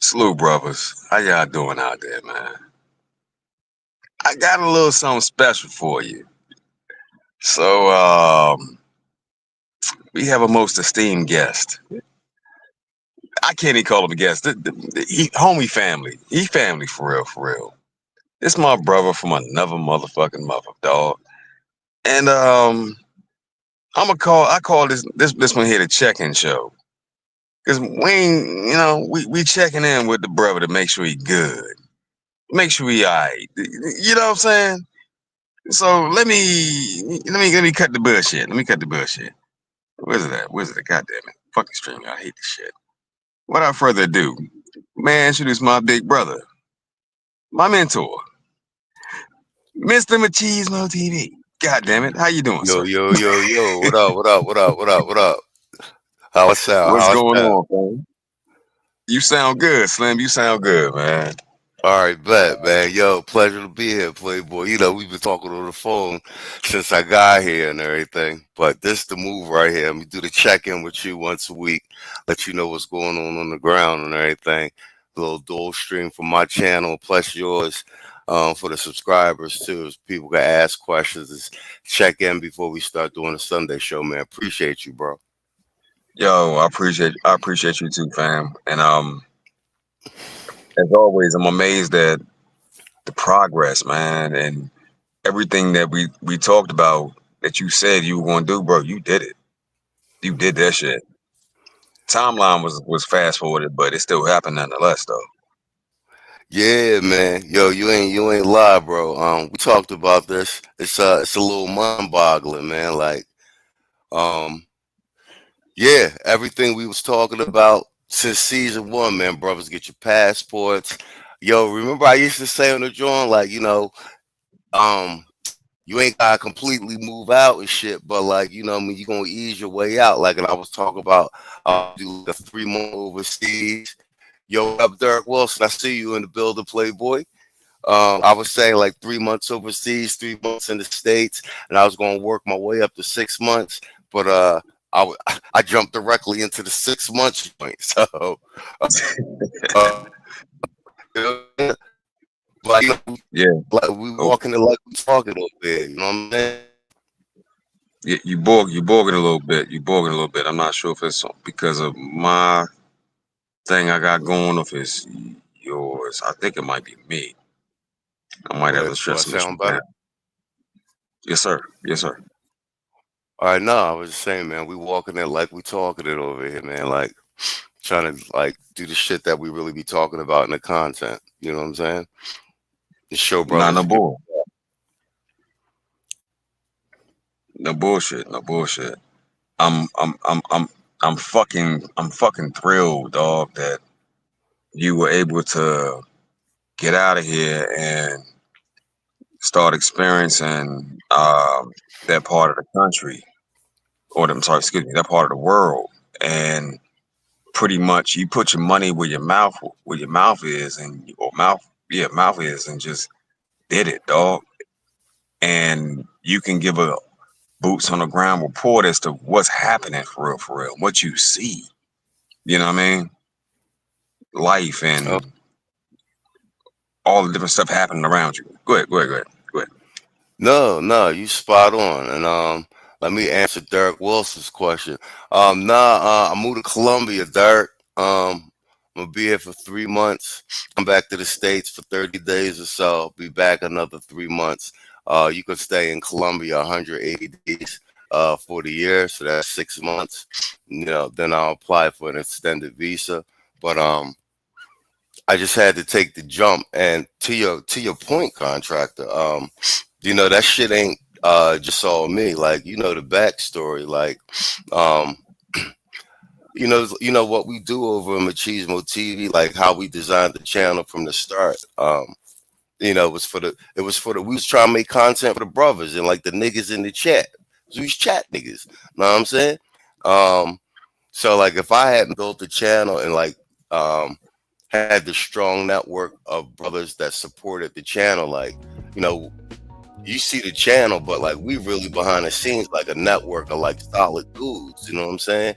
Salute, brothers. How y'all doing out there, man? I got a little something special for you. So, we have a most esteemed guest. I can't even call him a guest. He homie family. He family for real, for real. This my brother from another motherfucking mother, dog. And I call this one here the check-in show. Cause we ain't, we checking in with the brother to make sure he good. Make sure he alright. You know what I'm saying? So let me cut the bullshit. Let me cut the bullshit. Where's it at? Where's it at? God damn it. Fucking stream. I hate this shit. Without further ado, man, introduce my big brother, my mentor, Mr. Machismo TV. God damn it. How you doing, Yo, sir? yo, yo, yo, what up, what up, what up, what up, what up? How it sound? What's How it going sound? on, fam? You sound good, Slim. You sound good, man. All right, bet, man. Yo, pleasure to be here, Playboy. You know, we've been talking on the phone since I got here and everything. But this the move right here. Let me do the check-in with you once a week, let you know what's going on the ground and everything. A little dual stream from my channel, plus yours, for the subscribers, too. As people can ask questions, just check in before we start doing the Sunday show, man. Appreciate you, bro. Yo, I appreciate you too, fam. And as always, I'm amazed at the progress, man, and everything that we talked about that you said you were gonna do, bro. You did it. You did that shit. Timeline was fast forwarded, but it still happened nonetheless, though. Yeah, man. Yo, you ain't lie, bro. We talked about this. It's a little mind-boggling, man. Like, um, yeah, everything we was talking about since season one, man. Brothers, get your passports. Yo, remember I used to say on the joint, like, um, you ain't gotta completely move out and shit, but like, I mean, you gonna ease your way out. Like, and I was talking about do like a 3 month overseas. Yo, what up, Derek Wilson? I see you in the building, Playboy. I was saying like 3 months overseas, 3 months in the States, and I was going to work my way up to 6 months. But I jumped directly into the 6 months joint. So, uh, like, Yeah. like we Oh, walking it like we talking a little bit. You know what I'm saying? you borging a little bit. You borging a little bit. I'm not sure if it's because of my thing I got going, or if it's yours. I think it might be me. I might have to Do shut I some issues sound down. better? Yes, sir. Yes, sir. All right, no, I was just saying, man, we walking it like we talking it over here, man. Like trying to like do the shit that we really be talking about in the content. You know what I'm saying? The show Nah, brothers no to give. bull. No bullshit. No bullshit. I'm I'm I'm I'm I'm fucking thrilled, dog, that you were able to get out of here and start experiencing that part of the country, or I'm sorry, excuse me, that part of the world, and pretty much you put your money where your mouth is, and or mouth is, and just did it, dog. And you can give a boots on the ground report as to what's happening for real, what you see. You know what I mean? Life Oh, and all the different stuff happening around you. Go ahead, go ahead, go ahead, go ahead. no, no, you spot on. And let me answer Derek Wilson's question. I moved to Colombia, Derek. I'm gonna be here for 3 months. Come back to the States for 30 days or so. Be back another 3 months. You could stay in Colombia 180 days for the year, so that's 6 months. Then I'll apply for an extended visa. But I just had to take the jump. And to your point, contractor, that shit ain't just all me. Like, the backstory. Like, um, what we do over in Machismo TV, like how we designed the channel from the start. It was for the we was trying to make content for the brothers and like the niggas in the chat. So we chat niggas. Know what I'm saying? Um, so like if I hadn't built the channel and like had the strong network of brothers that supported the channel, like, you know, you see the channel, but like we really behind the scenes like a network of like solid dudes, you know what I'm saying?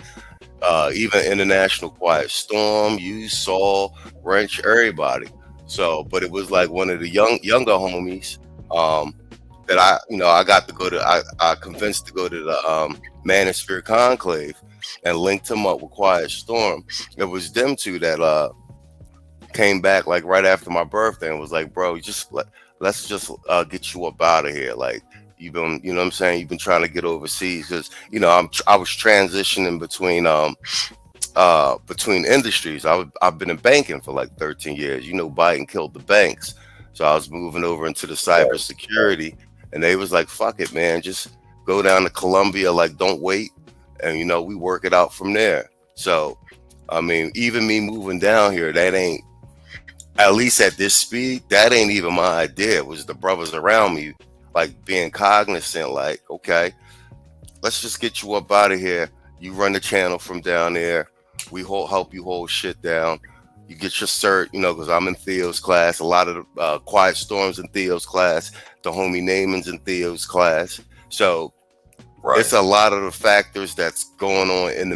even International Quiet Storm, you Saul, Wrench, everybody. So, but it was like one of the younger homies um, that I got to go to. I convinced to go to the Manosphere Conclave and linked him up with Quiet Storm. It was them two that came back like right after my birthday and was like, bro, let's just get you up out of here. Like you've been, you know what I'm saying? You've been trying to get overseas because I was transitioning between industries. I've been in banking for like 13 years. You know, Biden killed the banks, so I was moving over into the cybersecurity, and they was like, fuck it, man, just go down to Colombia. Like, don't wait, and we work it out from there. So, I mean, even me moving down here, that ain't, at least at this speed, that ain't even my idea. It was the brothers around me, like being cognizant, like, okay, let's just get you up out of here. You run the channel from down there. Help you hold shit down. You get your cert, because I'm in Theo's class. A lot of the Quiet Storms in Theo's class. The homie Naaman's in Theo's class. So Right. it's a lot of the factors that's going on in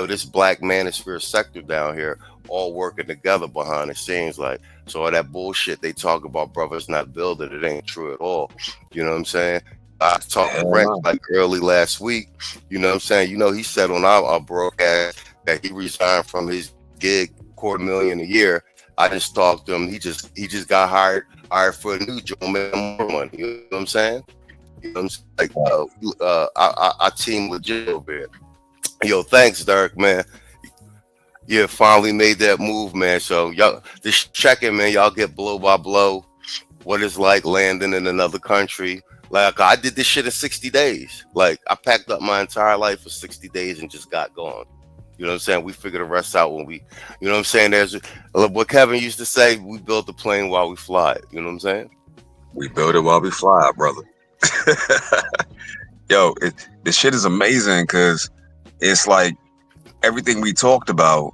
this black manosphere sector down here, all working together behind the scenes. Like, so all that bullshit they talk about brothers not building, it ain't true at all. You know what I'm saying? I talked to Hell Wrench no. like early last week. You know what I'm saying? He said on our broadcast that he resigned from his gig, $250,000 a year. I just talked to him. He just got hired for a new job, making more money. You know what I'm saying? You know what I'm saying? Like, I team legit over here. Yo, thanks, Dirk, man. Yeah, finally made that move, man. So y'all just checking, man. Y'all get blow by blow what it's like landing in another country. Like I did this shit in 60 days. Like I packed up my entire life for 60 days and just got gone. You know what I'm saying? We figured the rest out when you know what I'm saying? There's what Kevin used to say, we build the plane while we fly it. You know what I'm saying? We build it while we fly, brother. Yo, this shit is amazing because it's like everything we talked about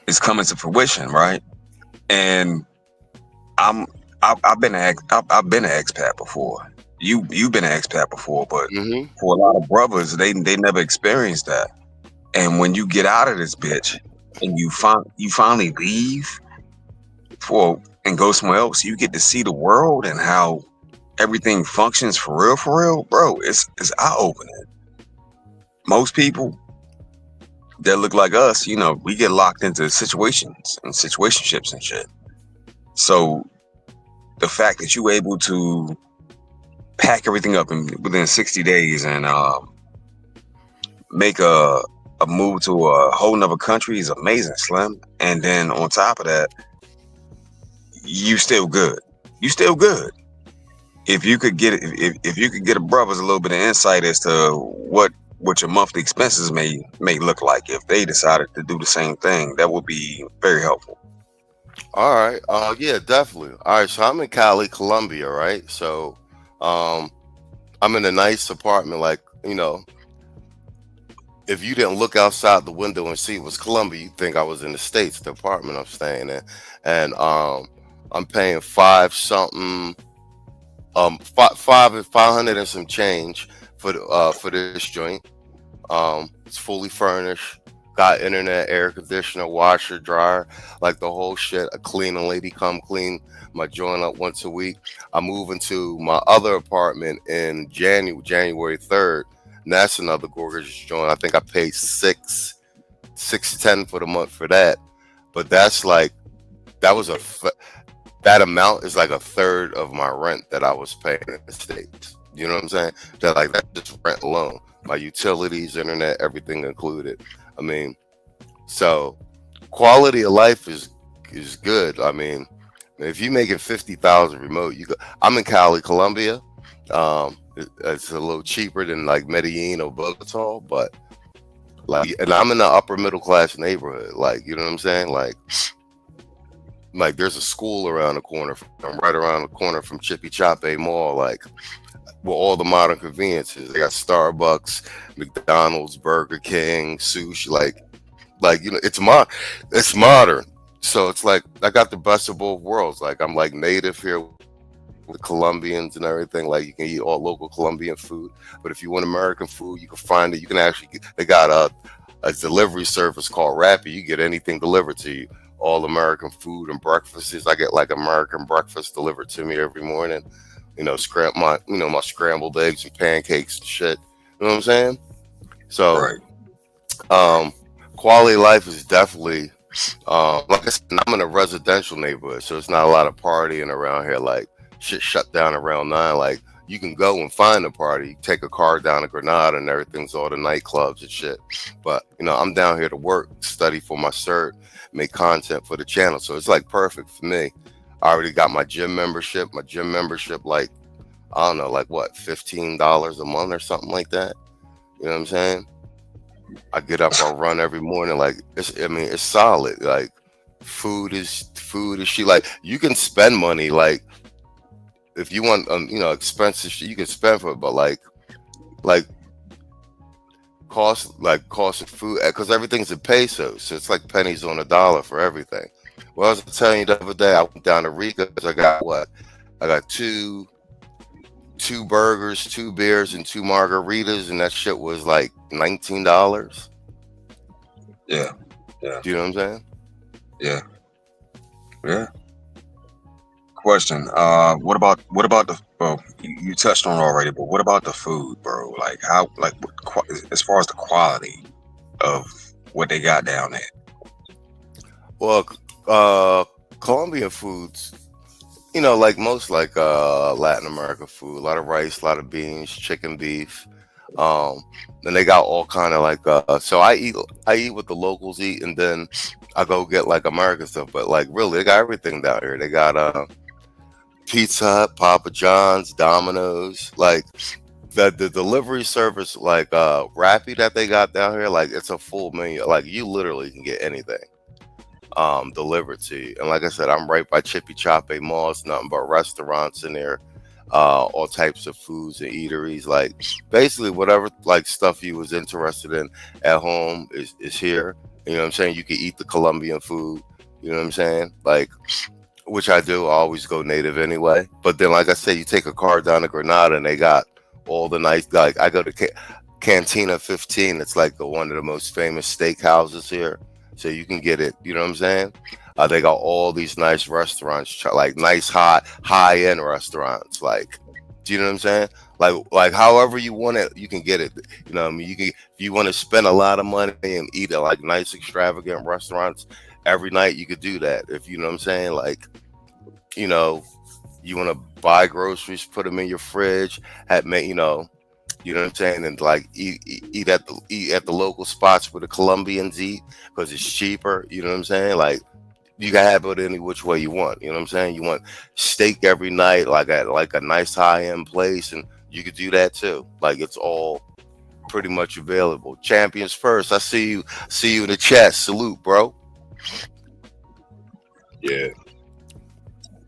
is coming to fruition, right? And I'm I've been I've been an expat before. You've been an expat before, but Mm-hmm. for a lot of brothers, they never experienced that. And when you get out of this bitch and you finally leave for and go somewhere else, you get to see the world and how everything functions for real, bro. It's eye opening. Most people that look like us, we get locked into situations and situationships and shit. So the fact that you were able to pack everything up within 60 days and make a move to a whole nother country is amazing, Slim. And then on top of that, you still good. You still good. If you could get if you could get a brothers a little bit of insight as to what your monthly expenses may look like if they decided to do the same thing, that would be very helpful. All right. Yeah, definitely. All right. So I'm in Cali, Colombia, right? So um I'm in a nice apartment, like, if you didn't look outside the window and see it was Colombia, you'd think I was in the States, the apartment I'm staying in. And I'm paying five hundred and some change for this joint. It's fully furnished, got internet, air conditioner, washer, dryer, like the whole shit. A cleaning lady come clean my joint up once a week. I move into my other apartment in January 3rd. And that's another gorgeous joint. I think I paid $610 for the month for that. But that's like that was that amount is like a third of my rent that I was paying in the States. You know what I'm saying? That's just rent alone. My utilities, internet, everything included. I mean, so quality of life is good. I mean, if you're making 50,000 remote, I'm in Cali, Colombia. It's a little cheaper than like Medellin or Bogota, but and I'm in the upper middle class neighborhood. Like, you know what I'm saying? Like there's a school around the corner. I'm right around the corner from Chippy Chape Mall. Like, with all the modern conveniences, they got Starbucks, McDonald's, Burger King, sushi. Like it's modern. So it's like I got the best of both worlds. Like I'm like native here with Colombians and everything. Like you can eat all local Colombian food, but if you want American food, you can find it. You can actually they got a delivery service called Rappi. You get anything delivered to you. All American food and breakfasts. I get like American breakfast delivered to me every morning. My scrambled eggs and pancakes and shit. You know what I'm saying? So, Right. um, quality of life is definitely like I said, I'm in a residential neighborhood, so it's not a lot of partying around here. Like shit shut down around 9. Like you can go and find a party, take a car down to Granada, and everything's all the nightclubs and shit. But I'm down here to work, study for my cert, make content for the channel, so it's like perfect for me. I already got my gym membership. My gym membership, like I don't know, like what, $15 a month or something like that. You know what I'm saying? I get up, I run every morning. Like it's solid. Like food is she like you can spend money like if you want expensive shit you can spend for it, but like cost of food because everything's in pesos, so it's like pennies on a dollar for everything. Well, I was telling you the other day I went down to Rica because I got two burgers, two beers, and two margaritas, and that shit was like $19. Yeah. Yeah. Do you know what I'm saying? Yeah. Yeah. Question. What about the? Well, you touched on it already, but what about the food, bro? Like how? Like as far as the quality of what they got down there. Well, uh, Colombian foods, like most Latin America food, a lot of rice, a lot of beans, chicken, beef. Um, then they got all kind of so I eat what the locals eat, and then I go get like American stuff. But like really, they got everything down here. They got Pizza Hut, Papa John's, Domino's, like the delivery service like Rappi that they got down here. Like it's a full menu. Like you literally can get anything delivered to you. And like I said, I'm right by Chippy Choppe Mall. It's nothing but restaurants in there, all types of foods and eateries. Like basically whatever like stuff you was interested in at home is here. You know what I'm saying? You can eat the Colombian food. You know what I'm saying? Like which I do. I always go native anyway. But then, like I said, you take a car down to Granada and they got all the nice. Like I go to Cantina 15. It's like one of the most famous steakhouses here, so you can get it. You know what I'm saying? They got all these nice restaurants, like nice high end restaurants. Like, do you know what I'm saying? Like however you want it, you can get it. You know what I mean? You can if you want to spend a lot of money and eat at like nice extravagant restaurants every night, you could do that. If you know what I'm saying, like you know, you want to buy groceries, put them in your fridge, you know what I'm saying, and like eat at the local spots where the Colombians eat because it's cheaper. You know what I'm saying? Like you can have it any which way you want. You know what I'm saying? You want steak every night, like at like a nice high end place, and you could do that too. Like it's all pretty much available. Champions first. I see you in the chat. Salute, bro. Yeah.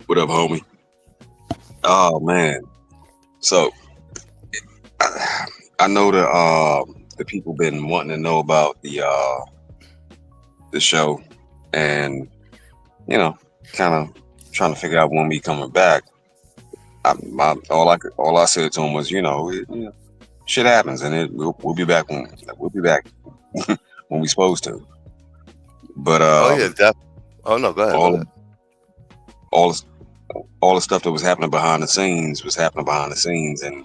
What up, homie? Oh man. So I know the people been wanting to know about the show, and you know, kind of trying to figure out when we coming back. All I said to him was, shit happens, and we'll be back we'll be back when we supposed to. But Oh yeah, oh no, go ahead, go all ahead. all the, all the stuff that was happening behind the scenes was happening behind the scenes, and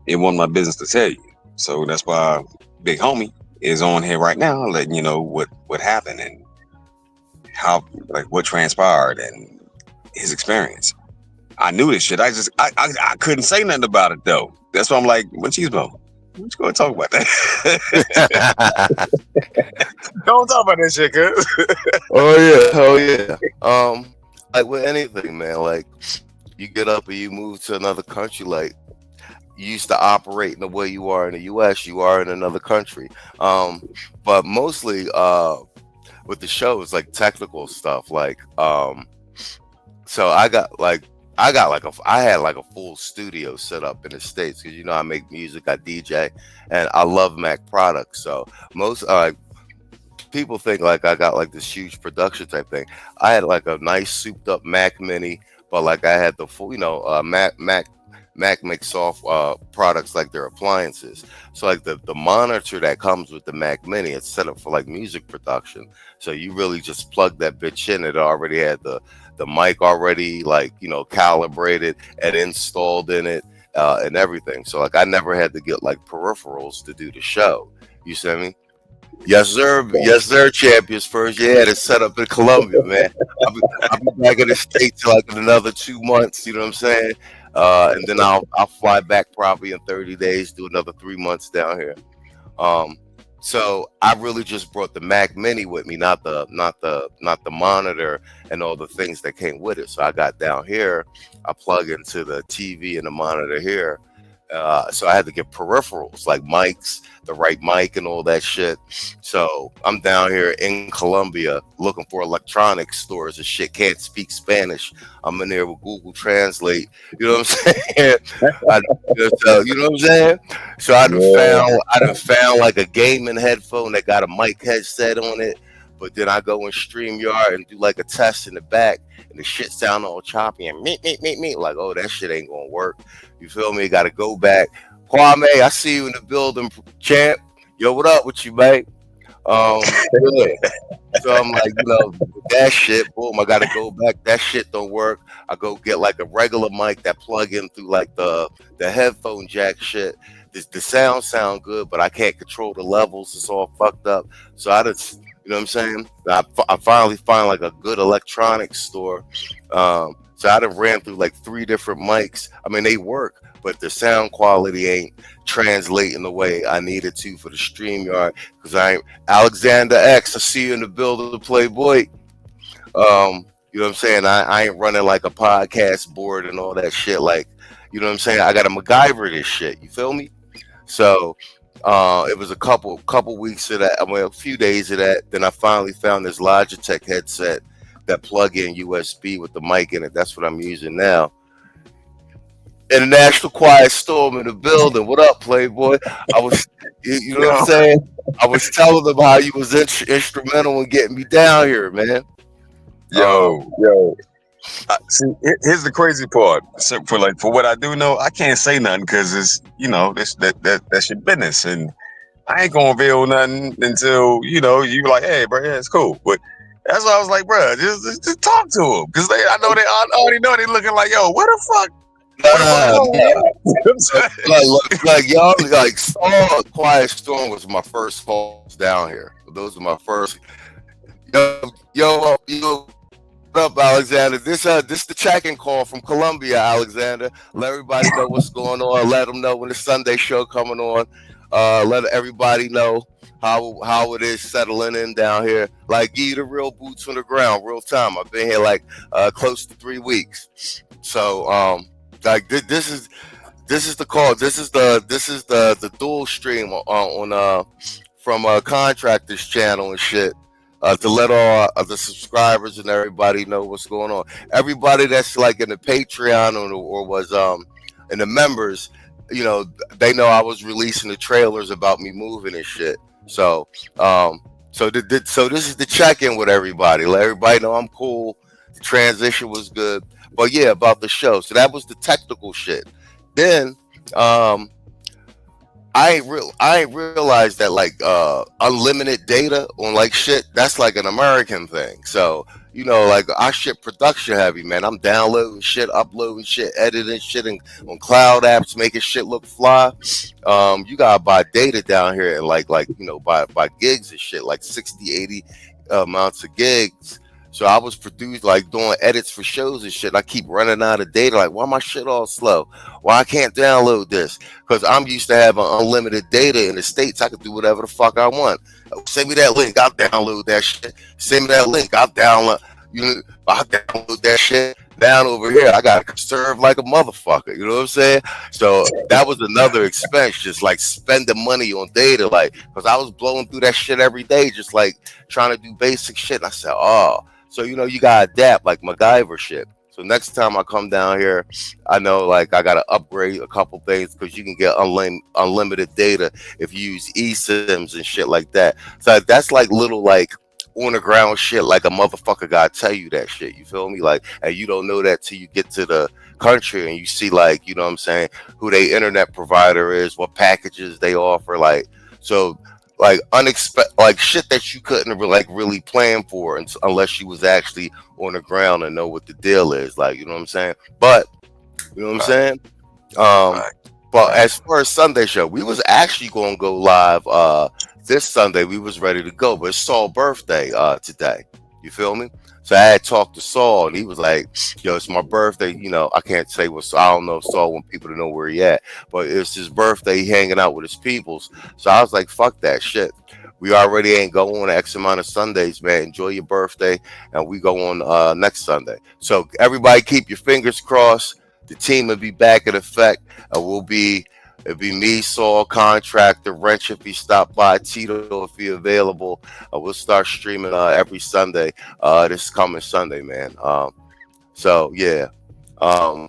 it wasn't my business to tell you. So that's why Big Homie is on here right now, letting you know what happened and how like what transpired and his experience. I knew this shit. I couldn't say nothing about it though. That's why I'm like, Machismo, we're just gonna talk about that. Don't talk about that shit, cuz. Oh yeah. Like with anything, man. Like you get up and you move to another country. Like you used to operate in the way you are in the U.S., you are in another country. But mostly, with the show, it's like technical stuff. So I had like a full studio set up in the States because I make music, I DJ, and I love Mac products. So most people think like I got like this huge production type thing. I had like a nice souped up Mac Mini, but like I had the full, Mac Mac makes soft products like their appliances. So like the monitor that comes with the Mac Mini, it's set up for like music production. So you really just plug that bitch in. It already had the mic already like calibrated and installed in it and everything. So like I never had to get like peripherals to do the show. You see me? Yes, sir, champions first. Yeah, it's set up in Colombia, man. I'll be back in the States like in another 2 months, you know what I'm saying? And then I'll fly back probably in 30 days, do another 3 months down here. Um, so I really just brought the Mac Mini with me, not the monitor and all the things that came with it. So I got down here, I plug into the TV and the monitor here. So I had to get peripherals like mics, the right mic, and all that shit. So I'm down here in Colombia looking for electronics stores and shit. Can't speak Spanish. I'm in there with Google Translate. You know what I'm saying? You know what I'm saying? So Yeah. I done found like a gaming headphone that got a mic headset on it. But then I go in StreamYard and do like a test in the back, and the shit sound all choppy and me. Like, oh, that shit ain't gonna work. You feel me? Got to go back. Kwame, I see you in the building, champ. Yo, what up with you, mate? Yeah. So I'm like, with that shit, boom, I gotta go back. That shit don't work. I go get like a regular mic that plug in through like the headphone jack shit. The sound good, but I can't control the levels. It's all fucked up. So I just, you know what I'm saying? I finally find like a good electronics store. So I done ran through like 3 different mics. I mean, they work, but the sound quality ain't translating the way I needed to for the StreamYard. Because I ain't Alexander X. I see you in the building, Playboy. You know what I'm saying? I ain't running like a podcast board and all that shit. Like, you know what I'm saying? I got to MacGyver this shit. You feel me? So it was a couple weeks of that. I mean, a few days of that. Then I finally found this Logitech headset that plug in USB with the mic in it. That's what I'm using now. International Quiet Storm in the building. What up, Playboy? I was, you know what I'm Yo, saying? I was telling them how you was instrumental in getting me down here, man. yo. See, here's the crazy part. So for what I do know, I can't say nothing because it's this that's your business, and I ain't gonna reveal nothing until you like, hey, bro, yeah, it's cool. But that's why I was like, bro, just talk to them because I know I already know they looking like, yo, where the fuck Nah, going nah. on? Like y'all, like Quiet Storm was my first falls down here. Those are my first. Yo, what up, Alexander? This the check-in call from Colombia, Alexander. Let everybody know what's going on. Let them know when the Sunday show coming on. Let everybody know how it is settling in down here. Like, give you the real boots on the ground, real time. I've been here like close to 3 weeks. So like this is the call. This is the dual stream on from Contractors Channel and shit. To let all the subscribers and everybody know what's going on. Everybody that's like in the Patreon or was in the members, they know I was releasing the trailers about me moving and shit. So so this is the check-in with everybody. Let everybody know I'm cool. The transition was good. But yeah, about the show. So that was the technical shit. Then I ain't realized that like unlimited data on like shit, that's like an American thing. So like our shit production heavy, man. I'm downloading shit, uploading shit, editing shit on cloud apps, making shit look fly. You gotta buy data down here and like by gigs and shit, like 60, 80 amounts of gigs. So I was produced like doing edits for shows and shit. I keep running out of data. Like, why my shit all slow? Why I can't download this? Because I'm used to having unlimited data in the States. I can do whatever the fuck I want. Send me that link. I'll download that shit. Send me that link. I'll download that shit. Down over here, I gotta conserve like a motherfucker. You know what I'm saying? So that was another expense, just like spending money on data, like because I was blowing through that shit every day, just like trying to do basic shit. And I said, oh. So you gotta adapt like MacGyver shit. So next time I come down here, I know like I gotta upgrade a couple things because you can get unlimited data if you use eSIMs and shit like that. So that's like little like on the ground shit like a motherfucker gotta tell you that shit. You feel me? Like, and you don't know that till you get to the country and you see, like, you know what I'm saying, who they internet provider is, what packages they offer, like, so, like, unexpected, like shit that you couldn't like really plan for unless you was actually on the ground and know what the deal is, like, you know what I'm saying. But you know what I'm Right, saying. Um, right, but right. as far as Sunday show, we was actually gonna go live this Sunday. We was ready to go, but it's Saul's birthday today. You feel me? So I had talked to Saul, and he was like, "Yo, it's my birthday. You know, I can't say what. I don't know if Saul want people to know where he at, but it's his birthday. He hanging out with his peoples." So I was like, "Fuck that shit. We already ain't go on X amount of Sundays, man. Enjoy your birthday, and we go on next Sunday. So everybody, keep your fingers crossed. The team will be back in effect. It'll be me, Saul, contractor, wrench if he stop by, Tito if he available. We'll start streaming every Sunday. This coming Sunday, man. So yeah. Um,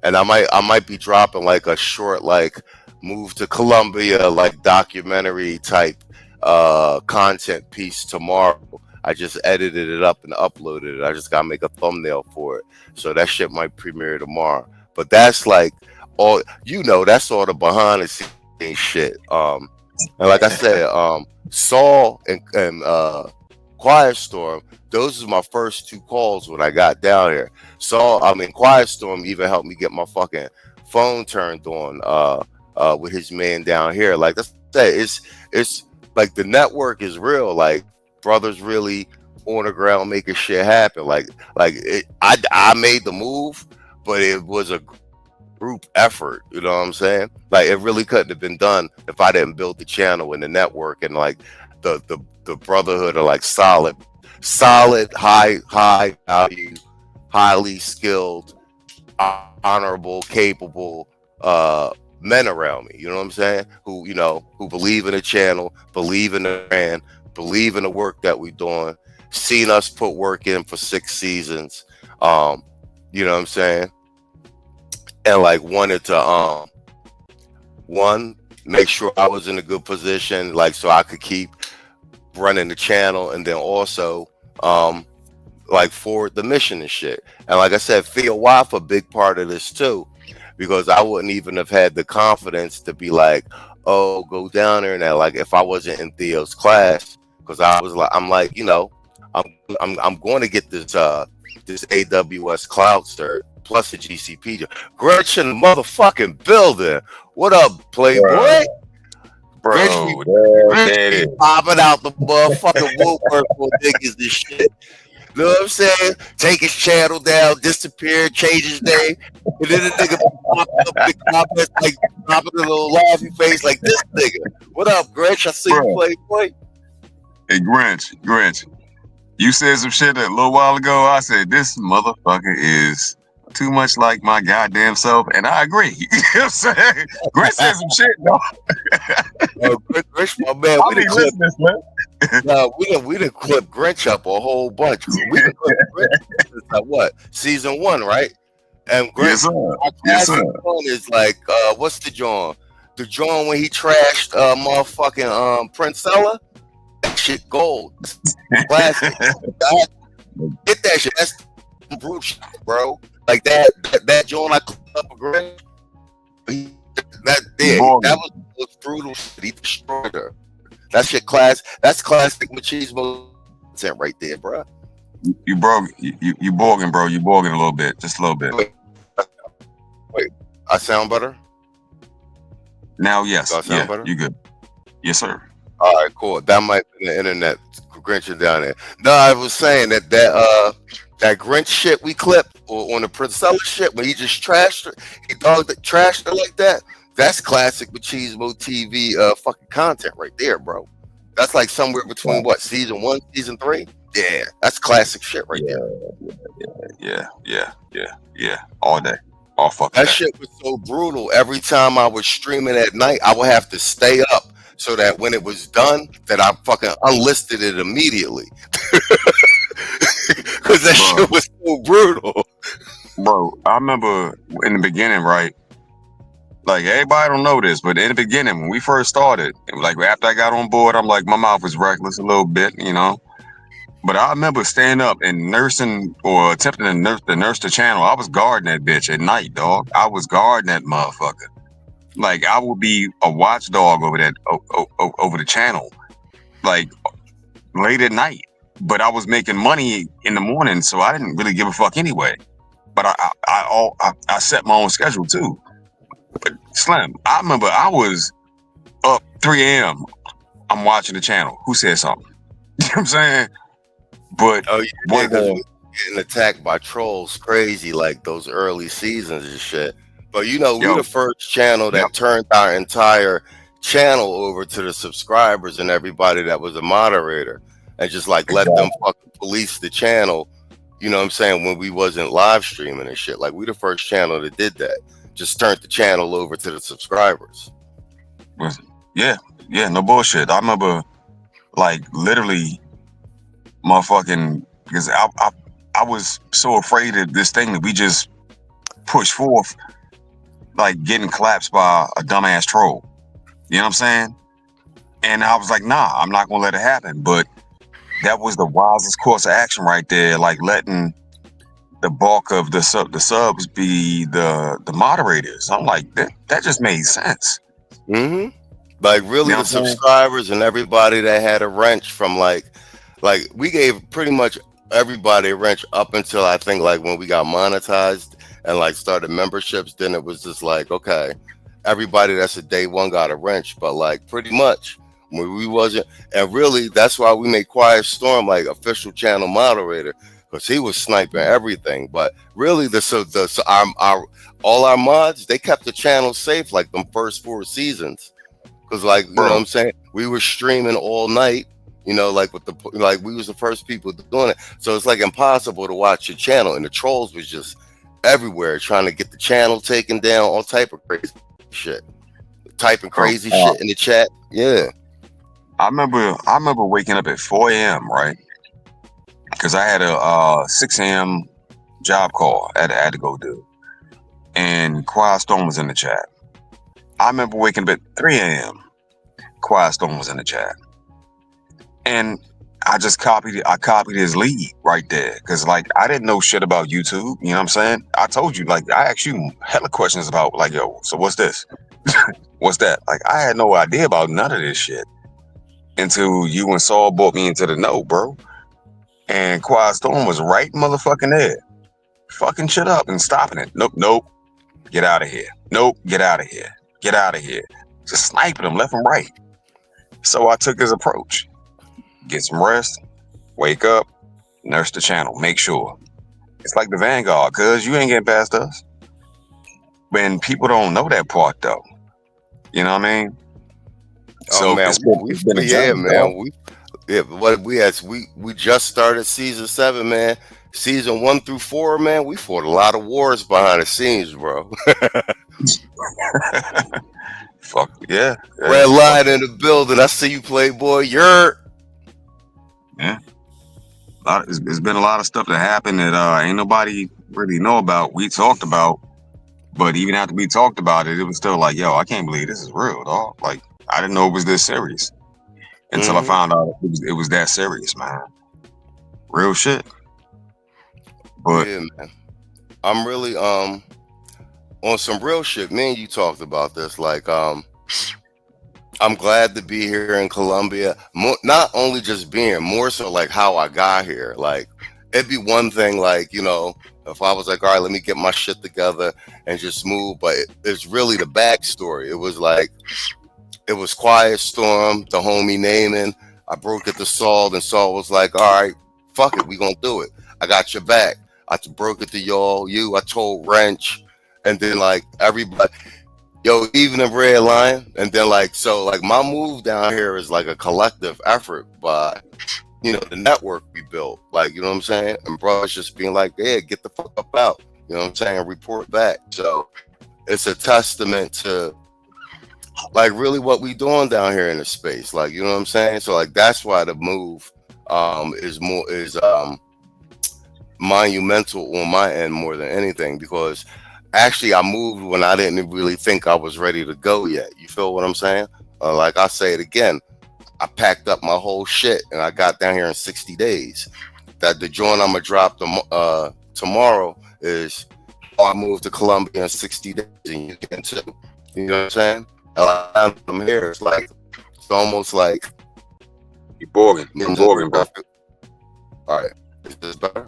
and I might be dropping like a short, like, move to Colombia, like, documentary type content piece tomorrow. I just edited it up and uploaded it. I just gotta make a thumbnail for it, so that shit might premiere tomorrow. But that's like all, that's all the behind the scenes shit. And like I said, Saul and Quiet Storm, those are my first two calls when I got down here. Saul, I mean, Quiet Storm even helped me get my fucking phone turned on with his man down here. Like I said, it's like the network is real. Like, brothers really on the ground making shit happen. I made the move, but it was a group effort. You know what I'm saying? Like, it really couldn't have been done if I didn't build the channel and the network and like the brotherhood are like solid, high value, highly skilled, honorable, capable men around me. You know what I'm saying? Who believe in the channel, believe in the brand, believe in the work that we're doing, seen us put work in for 6 seasons. You know what I'm saying? And like wanted to one, make sure I was in a good position, like, so I could keep running the channel, and then also like forward the mission and shit. And like I said, Theo Waff a big part of this too, because I wouldn't even have had the confidence to be like, oh, go down there now, like, if I wasn't in Theo's class, because I'm like, I'm going to get this AWS cloud cert plus a GCP. Gretchen, motherfucking building. What up, Playboy? Gretchen be, Bro, Gretchen that be is, popping out the motherfucking woodwork for niggas and shit. You know what I'm saying? Take his channel down, disappear, change his name, and then the nigga pop up in the comments, like, popping a little laughy face like this nigga. What up, Gretch? I see you, bro. Playboy. Hey, Grinch, you said some shit a little while ago. I said this motherfucker is too much like my goddamn self, and I agree. You know what I'm saying? Grinch said some shit, no. Gretch, my man, I'll be listening, man. we done clip Grinch up a whole bunch. We done clip Grinch since what? Season 1, right? And Yes, Grinch, sir. our Yes, sir. classic one is like, what's the John? The John when he trashed motherfucking Princella? That shit gold. Classic. I get that shit. That's brutal shit, bro. Like that John I clipped up a Grinch. That was brutal shit. He destroyed her. That shit that's classic machismo content right there, bro. You broke. You bogging, bro. You bogging a little bit, just a little bit. Wait, I sound better? Now, yes, Do I sound better? you good. Yes, sir. All right, cool. That might be the internet grinching down there. No, I was saying that Grinch shit we clipped on the Princella shit when he just trashed her, trashed her like that. That's classic Machismo TV fucking content right there, bro. That's like somewhere between what, season 1, season 3? Yeah, that's classic shit right there. Yeah. All day. All fucking That day. shit was so brutal. Every time I was streaming at night, I would have to stay up so that when it was done, that I fucking unlisted it immediately. Because that shit was so brutal. Bro, I remember in the beginning, right? Like, everybody don't know this, but in the beginning, when we first started, like, after I got on board, I'm like, my mouth was reckless a little bit, you know? But I remember staying up and nursing or attempting to nurse the channel. I was guarding that bitch at night, dog. I was guarding that motherfucker. Like I would be a watchdog over over the channel, like late at night. But I was making money in the morning, so I didn't really give a fuck anyway. But I set my own schedule too. But Slim, I remember I was up 3 a.m. I'm watching the channel. Who said something? You know what I'm saying? But Oh yeah, one because we day, were getting attacked by trolls, crazy like those early seasons and shit. But you know, we yo, the first channel yep, that turned our entire channel over to the subscribers and everybody that was a moderator, and just like let them exactly. fucking police the channel. You know what I'm saying? When we wasn't live streaming and shit, like we the first channel that did that. Just turned the channel over to the subscribers. Was- Yeah, yeah, no bullshit. I remember like literally motherfucking because I was so afraid of this thing that we just pushed forth, like getting collapsed by a dumbass troll. You know what I'm saying? And I was like, nah, I'm not gonna let it happen. But that was the wisest course of action right there, like letting the bulk of the subs be the moderators. I'm like, that just made sense. Hmm. Like You really know the what I'm saying? subscribers and everybody that had a wrench from like we gave pretty much everybody a wrench up until I think like when we got monetized and like started memberships, then it was just like, okay, everybody that's a day one got a wrench. But like pretty much when we wasn't, and really that's why we made Quiet Storm like official channel moderator, because he was sniping everything. But really so our all our mods, they kept the channel safe like them first 4 seasons. Cause like, you know what Bro, I'm saying? We were streaming all night, you know, like with the like we was the first people doing it. So it's like impossible to watch your channel. And the trolls was just everywhere trying to get the channel taken down, all type of crazy shit. Typing bro. crazy shit in the chat. Yeah. I remember waking up at 4 a.m. right because I had a 6 a.m. job call I had to go do, and Quiet Storm was in the chat. I remember waking up at 3 a.m. Quiet Storm was in the chat, and I just copied it. I copied his lead right there because, like, I didn't know shit about YouTube. You know what I'm saying? I told you, like, I asked you hella questions about, like, yo, so what's this? What's that? Like, I had no idea about none of this shit until you and Saul brought me into the know, bro. And Quiet Storm was right motherfucking there, fucking shit up and stopping it. Nope, nope, get out of here. Nope, get out of here. Get out of here. Just sniping him left and right. So I took his approach. Get some rest, wake up, nurse the channel, make sure. It's like the Vanguard, cuz you ain't getting past us. When people don't know that part though. You know what I mean? Oh So man, it's been we it's been a yeah, journey, dog. man. What we had we just started season 7, man. Season 1 through 4, man, we fought a lot of wars behind the scenes, bro. Fuck yeah, yeah, Red fuck Lion in the building. I see you, Playboy. You're yeah. It's been a lot of stuff that happened that ain't nobody really know about. We talked about, but even after we talked about it, it was still like, yo, I can't believe this is real, dog. Like I didn't know it was this serious until I hmm found out it was that serious, man. Real shit. But yeah, man. I'm really on some real shit. Me and you talked about this. Like I'm glad to be here in Colombia. More, not only just being, more so like how I got here. Like it'd be one thing, like you know, if I was like, all right, let me get my shit together and just move. But it's really the backstory. It was like it was Quiet Storm, the homie naming. I broke it to Saul, and Saul was like, all right, fuck it, we gonna do it. I got your back. I broke it to y'all, you. I told Wrench, and then like everybody. Yo, even the Red Lion, and then like so, like my move down here is like a collective effort by you know the network we built. Like you know what I'm saying, and brothers just being like, yeah, get the fuck up out. You know what I'm saying, report back. So it's a testament to like really what we doing down here in the space. Like you know what I'm saying. So like that's why the move is monumental on my end more than anything because actually I moved when I didn't really think I was ready to go yet. You feel what I'm saying? Like I say it again, I packed up my whole shit and I got down here in 60 days. That the joint I'm gonna drop tomorrow is how I moved to Colombia in 60 days, and you can too. You know what I'm saying? And like now that I'm here, it's almost like You bogging. getting I'm to the bogging, bro. perfect. All right, is this better?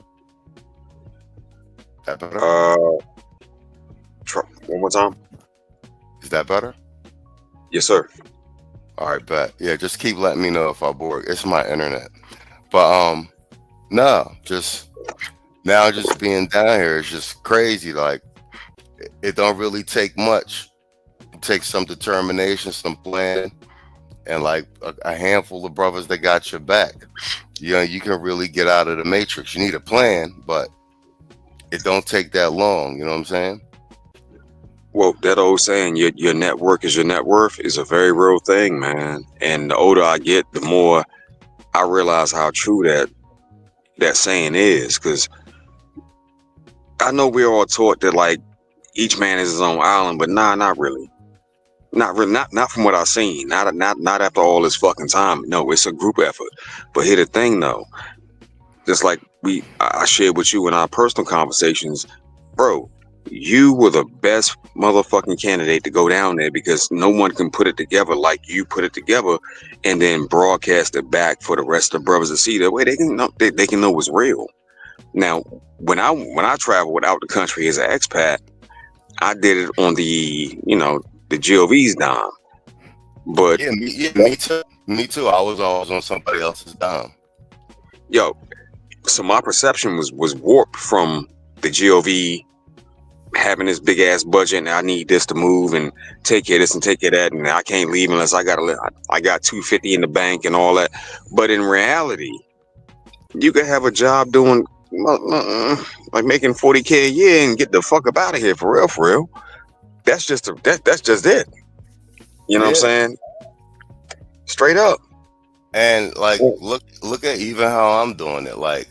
That better? Uh, one more time. Is that better? Yes, sir. All right, bet. Yeah, just keep letting me know if I bored. It's my internet. But no, just now just being down here is just crazy. Like it don't really take much. It takes some determination, some planning, and like a handful of brothers that got your back. You know, you can really get out of the matrix. You need a plan, but it don't take that long. You know what I'm saying? Well, that old saying, your network is your net worth, is a very real thing, man. And the older I get, the more I realize how true that saying is. Because I know we're all taught that like each man is his own island, but nah, not really. Not really, not from what I've seen. Not after all this fucking time. No, it's a group effort. But here the thing though, just like I shared with you in our personal conversations, bro, you were the best motherfucking candidate to go down there because no one can put it together like you put it together and then broadcast it back for the rest of the brothers to see. That way they can know they can know it's real. Now, when I traveled out the country as an expat, I did it on the GOV's dime. But Yeah, me too. Me too. I was always on somebody else's dime. yo, so my perception was warped from the GOV having this big ass budget and I need this to move and take care of this and take care of that and I can't leave unless I got 250 in the bank and all that. But in reality, you could have a job doing like making 40K a year and get the fuck up out of here for real, for real. That's just it. You know what I'm Yeah. saying? Straight up. And like look at even how I'm doing it. Like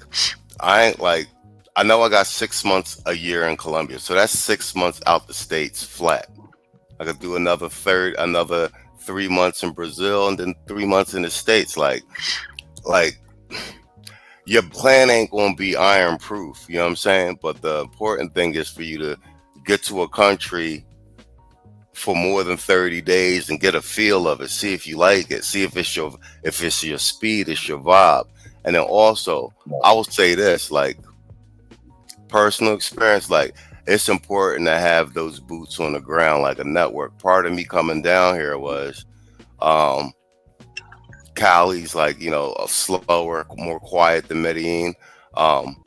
I ain't like I know I got 6 months a year in Colombia. So that's 6 months out the States flat. I could do another 3 months in Brazil and then 3 months in the States. Like your plan ain't gonna be iron proof, you know what I'm saying? But the important thing is for you to get to a country for more than 30 days and get a feel of it, see if you like it, see if it's your speed, it's your vibe. And then also I will say this, like personal experience, like it's important to have those boots on the ground, like a network. Part of me coming down here was um Cali's like, a slower, more quiet than Medellin. Um,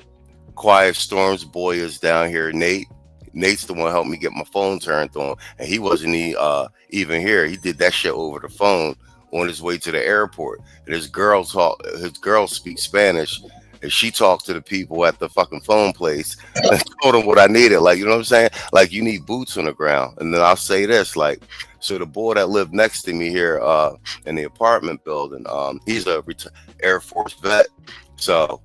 Quiet Storm's boy is down here, Nate. Nate's the one who helped me get my phone turned on, and he wasn't even here. He did that shit over the phone on his way to the airport. And his girl speaks Spanish, and she talked to the people at the fucking phone place and told them what I needed. Like, you know what I'm saying? Like, you need boots on the ground. And then I'll say this, like, so the boy that lived next to me here in the apartment building, he's a Air Force vet. So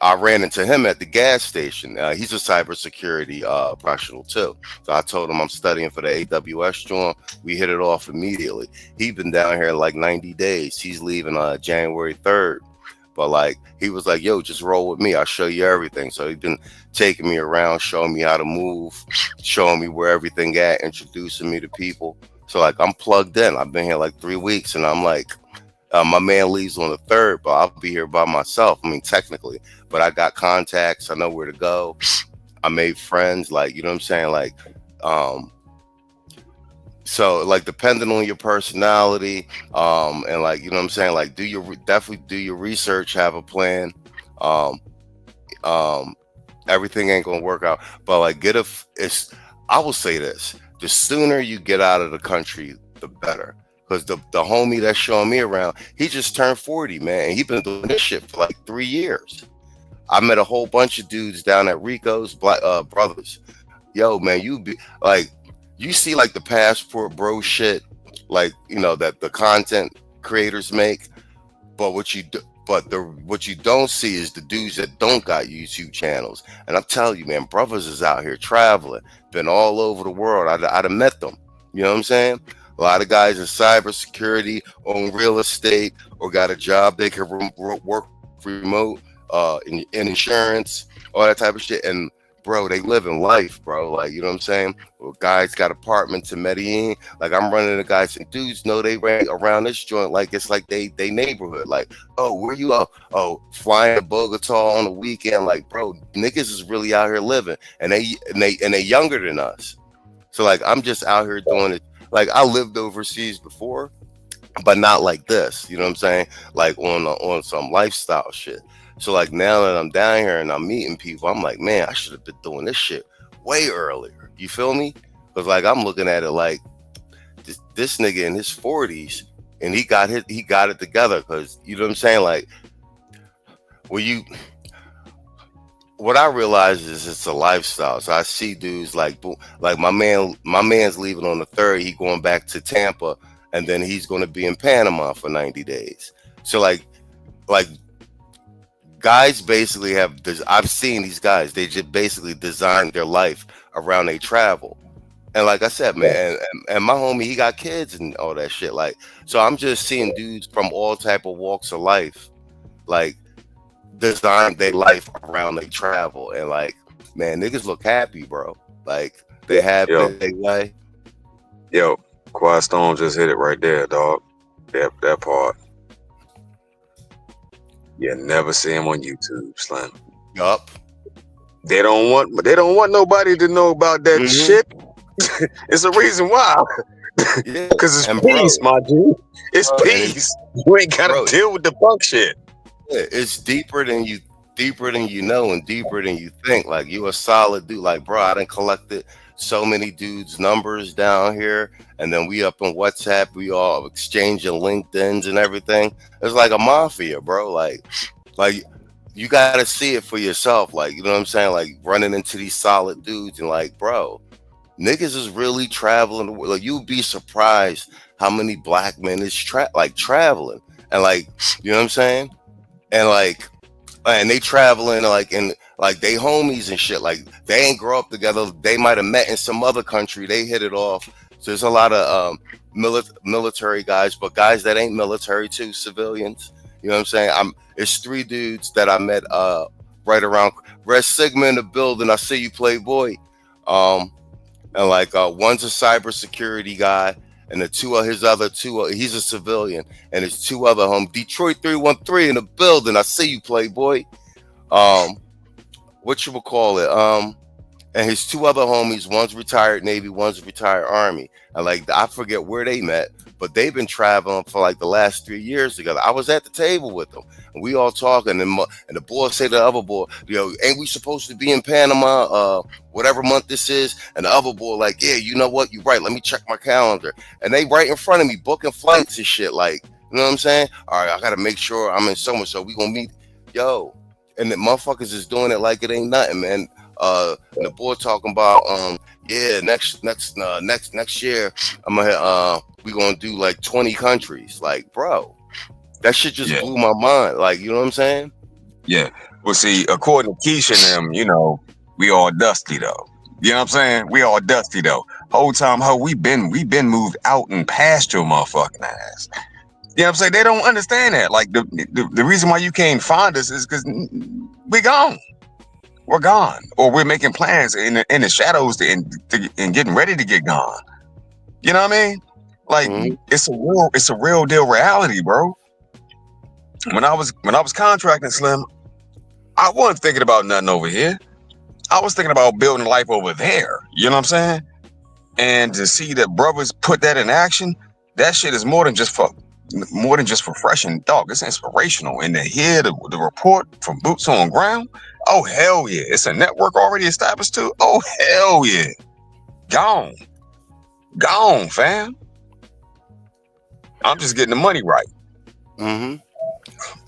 I ran into him at the gas station. He's a cybersecurity professional too. So I told him I'm studying for the AWS joint. We hit it off immediately. He's been down here like 90 days. He's leaving January 3rd. But like he was like, yo, just roll with me. I'll show you everything. So he's been taking me around, showing me how to move, showing me where everything at, introducing me to people. So like I'm plugged in. I've been here like 3 weeks and I'm like, my man leaves on the 3rd, but I'll be here by myself. I mean, technically, but I got contacts. I know where to go. I made friends. Like, you know what I'm saying? Like, so like depending on your personality, and like, you know what I'm saying? Like, definitely do your research, have a plan. Um, um, Everything ain't gonna work out, but like I will say this: the sooner you get out of the country, the better. Because the homie that's showing me around, he just turned 40, man. And he been doing this shit for like 3 years. I met a whole bunch of dudes down at Rico's, Black brothers. Yo, man, you see like the passport bro shit, like that the content creators make. But what you don't see is the dudes that don't got YouTube channels. And I'm telling you, man, brothers is out here traveling, been all over the world. I'd have met them. You know what I'm saying? A lot of guys in cybersecurity, own real estate, or got a job they can work remote, in insurance, all that type of shit. And bro, they living life, bro. Like, you know what I'm saying? Well, guys got apartments in Medellin. Like, I'm running the guys and dudes know they ran around this joint like it's like they neighborhood. Like, oh, where you at? Oh, flying to Bogota on the weekend. Like, bro, niggas is really out here living, and they younger than us. So like, I'm just out here doing it. Like, I lived overseas before, but not like this. You know what I'm saying? Like on some lifestyle shit. So like, now that I'm down here and I'm meeting people, I'm like, man, I should have been doing this shit way earlier. You feel me? Because like, I'm looking at it like this nigga in his 40s, and he got it together. Because you know what I'm saying? Like, when you what I realize is it's a lifestyle. So I see dudes like my man's leaving on the 3rd. He going back to Tampa, and then he's going to be in Panama for 90 days. So like guys basically have. I've seen these guys. They just basically design their life around they travel. And like I said, man, and my homie, he got kids and all that shit. Like, so I'm just seeing dudes from all type of walks of life, like, design their life around they travel. And like, man, niggas look happy, bro. Like, they happy Yo, they way. yo, Quiet Storm just hit it right there, dog. That part. You never see him on YouTube, Slim. Yup. They don't want nobody to know about that Mm-hmm. shit. It's a reason why. Yeah. Cause it's And peace, my dude. It's and it's peace. You ain't gotta bro, deal with the punk shit. yeah, it's deeper than you know, and deeper than you think. Like, you a solid dude. Like, bro, I done collected so many dudes' numbers down here, and then we up on WhatsApp, we all exchanging LinkedIn's and everything. It's like a mafia, bro. Like you gotta see it for yourself. Like, you know what I'm saying? Like, running into these solid dudes, and like, bro, niggas is really traveling the world. Like, you'd be surprised how many black men is traveling. And like, you know what I'm saying? And like, and they traveling like, and like, they homies and shit. Like, they ain't grow up together. They might have met in some other country. They hit it off. So there's a lot of military guys, but guys that ain't military too, civilians. You know what I'm saying? It's 3 dudes that I met right around Red Sigma in the building. I see you, Playboy. Um, and like, one's a cybersecurity guy, and the two of his other two, he's a civilian, and his 2 other Detroit 313 in the building. I see you, Playboy. Um, what you would call it? And his 2 other homies, one's retired Navy, one's retired Army. And like, I forget where they met, but they've been traveling for like the last 3 years together. I was at the table with them, and we all talking, and the boy say to the other boy, ain't we supposed to be in Panama, whatever month this is? And the other boy like, yeah, you know what? You're right. Let me check my calendar. And they right in front of me booking flights and shit. Like, you know what I'm saying? All right, I got to make sure I'm in so we going to meet. Yo. And the motherfuckers is doing it like it ain't nothing, man. And the boy talking about, yeah, next year I'm gonna we gonna do like 20 countries. Like, bro, that shit just Yeah, blew my mind. Like, you know what I'm saying? yeah. Well, see, according to Keisha and them, we all dusty though. You know what I'm saying? We all dusty though. Whole time, we been moved out and past your motherfucking ass. You know what I'm saying? They don't understand that. Like, the reason why you can't find us is because we gone. We're gone, or we're making plans in the shadows and getting ready to get gone. You know what I mean? Like, Mm-hmm. it's a real deal reality, bro. When I was contracting, Slim, I wasn't thinking about nothing over here. I was thinking about building life over there. You know what I'm saying? And to see that brothers put that in action, that shit is more than just refreshing, dog. It's inspirational. And to hear the report from boots on ground, oh hell yeah. It's a network already established too. Oh hell yeah. Gone. Gone, fam. I'm just getting the money right. Mm-hmm.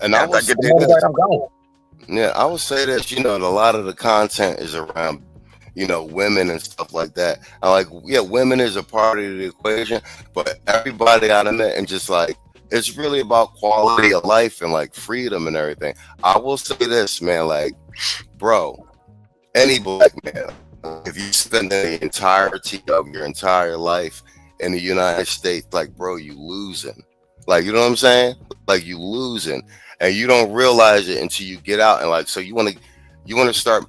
And I After would I get the say money right, this. I'm gone. Yeah, I would say that, a lot of the content is around, women and stuff like that. And like, yeah, women is a part of the equation, but everybody I done met, and just like, it's really about quality of life and like freedom and everything. I will say this, man, like, bro, any black man, if you spend the entirety of your entire life in the United States, like, bro, you losing. Like, you know what I'm saying? Like, you losing, and you don't realize it until you get out. And like, so you want to start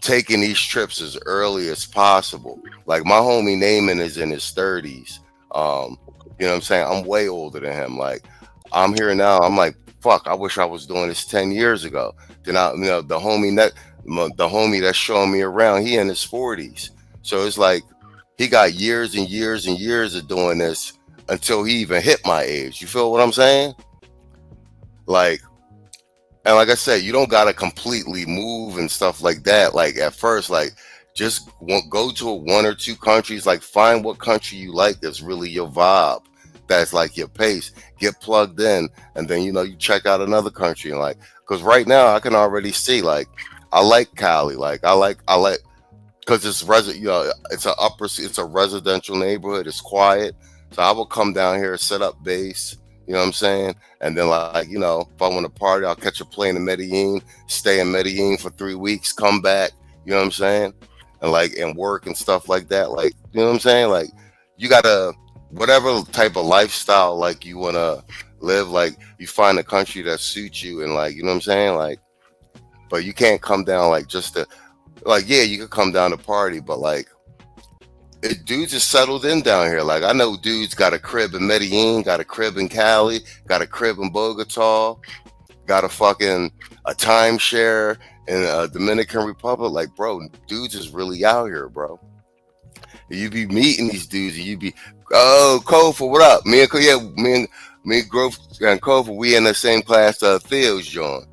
taking these trips as early as possible. Like my homie Naaman is in his 30s. You know what I'm saying? I'm way older than him. Like I'm here now. I'm like, fuck, I wish I was doing this 10 years ago. Then the homie that's showing me around, he in his 40s. So it's like he got years and years and years of doing this until he even hit my age. You feel what I'm saying? Like, and like I said, you don't gotta completely move and stuff like that. Like at first, like just go to one or two countries. Like find what country you like that's really your vibe. That's like your pace. Get plugged in, and then you check out another country. And like, because right now I can already see like I like Cali. Like I like because it's a residential neighborhood. It's quiet, so I will come down here, set up base. You know what I'm saying? And then like if I want to party, I'll catch a plane to Medellin, stay in Medellin for 3 weeks, come back. You know what I'm saying? And work and stuff like that. Like you know what I'm saying? Like you gotta whatever type of lifestyle like you wanna live. Like you find a country that suits you, and like you know what I'm saying? Like, but you can't come down like just to like yeah, you could come down to party, but like dudes is settled in down here. Like I know dudes got a crib in Medellin, got a crib in Cali, got a crib in Bogota, got a timeshare in Dominican Republic. Like, bro, dudes is really out here, bro. You be meeting these dudes, and you be, oh, Kofa, what up? Me and Grove and Kofa, we in the same class. Theo's joint.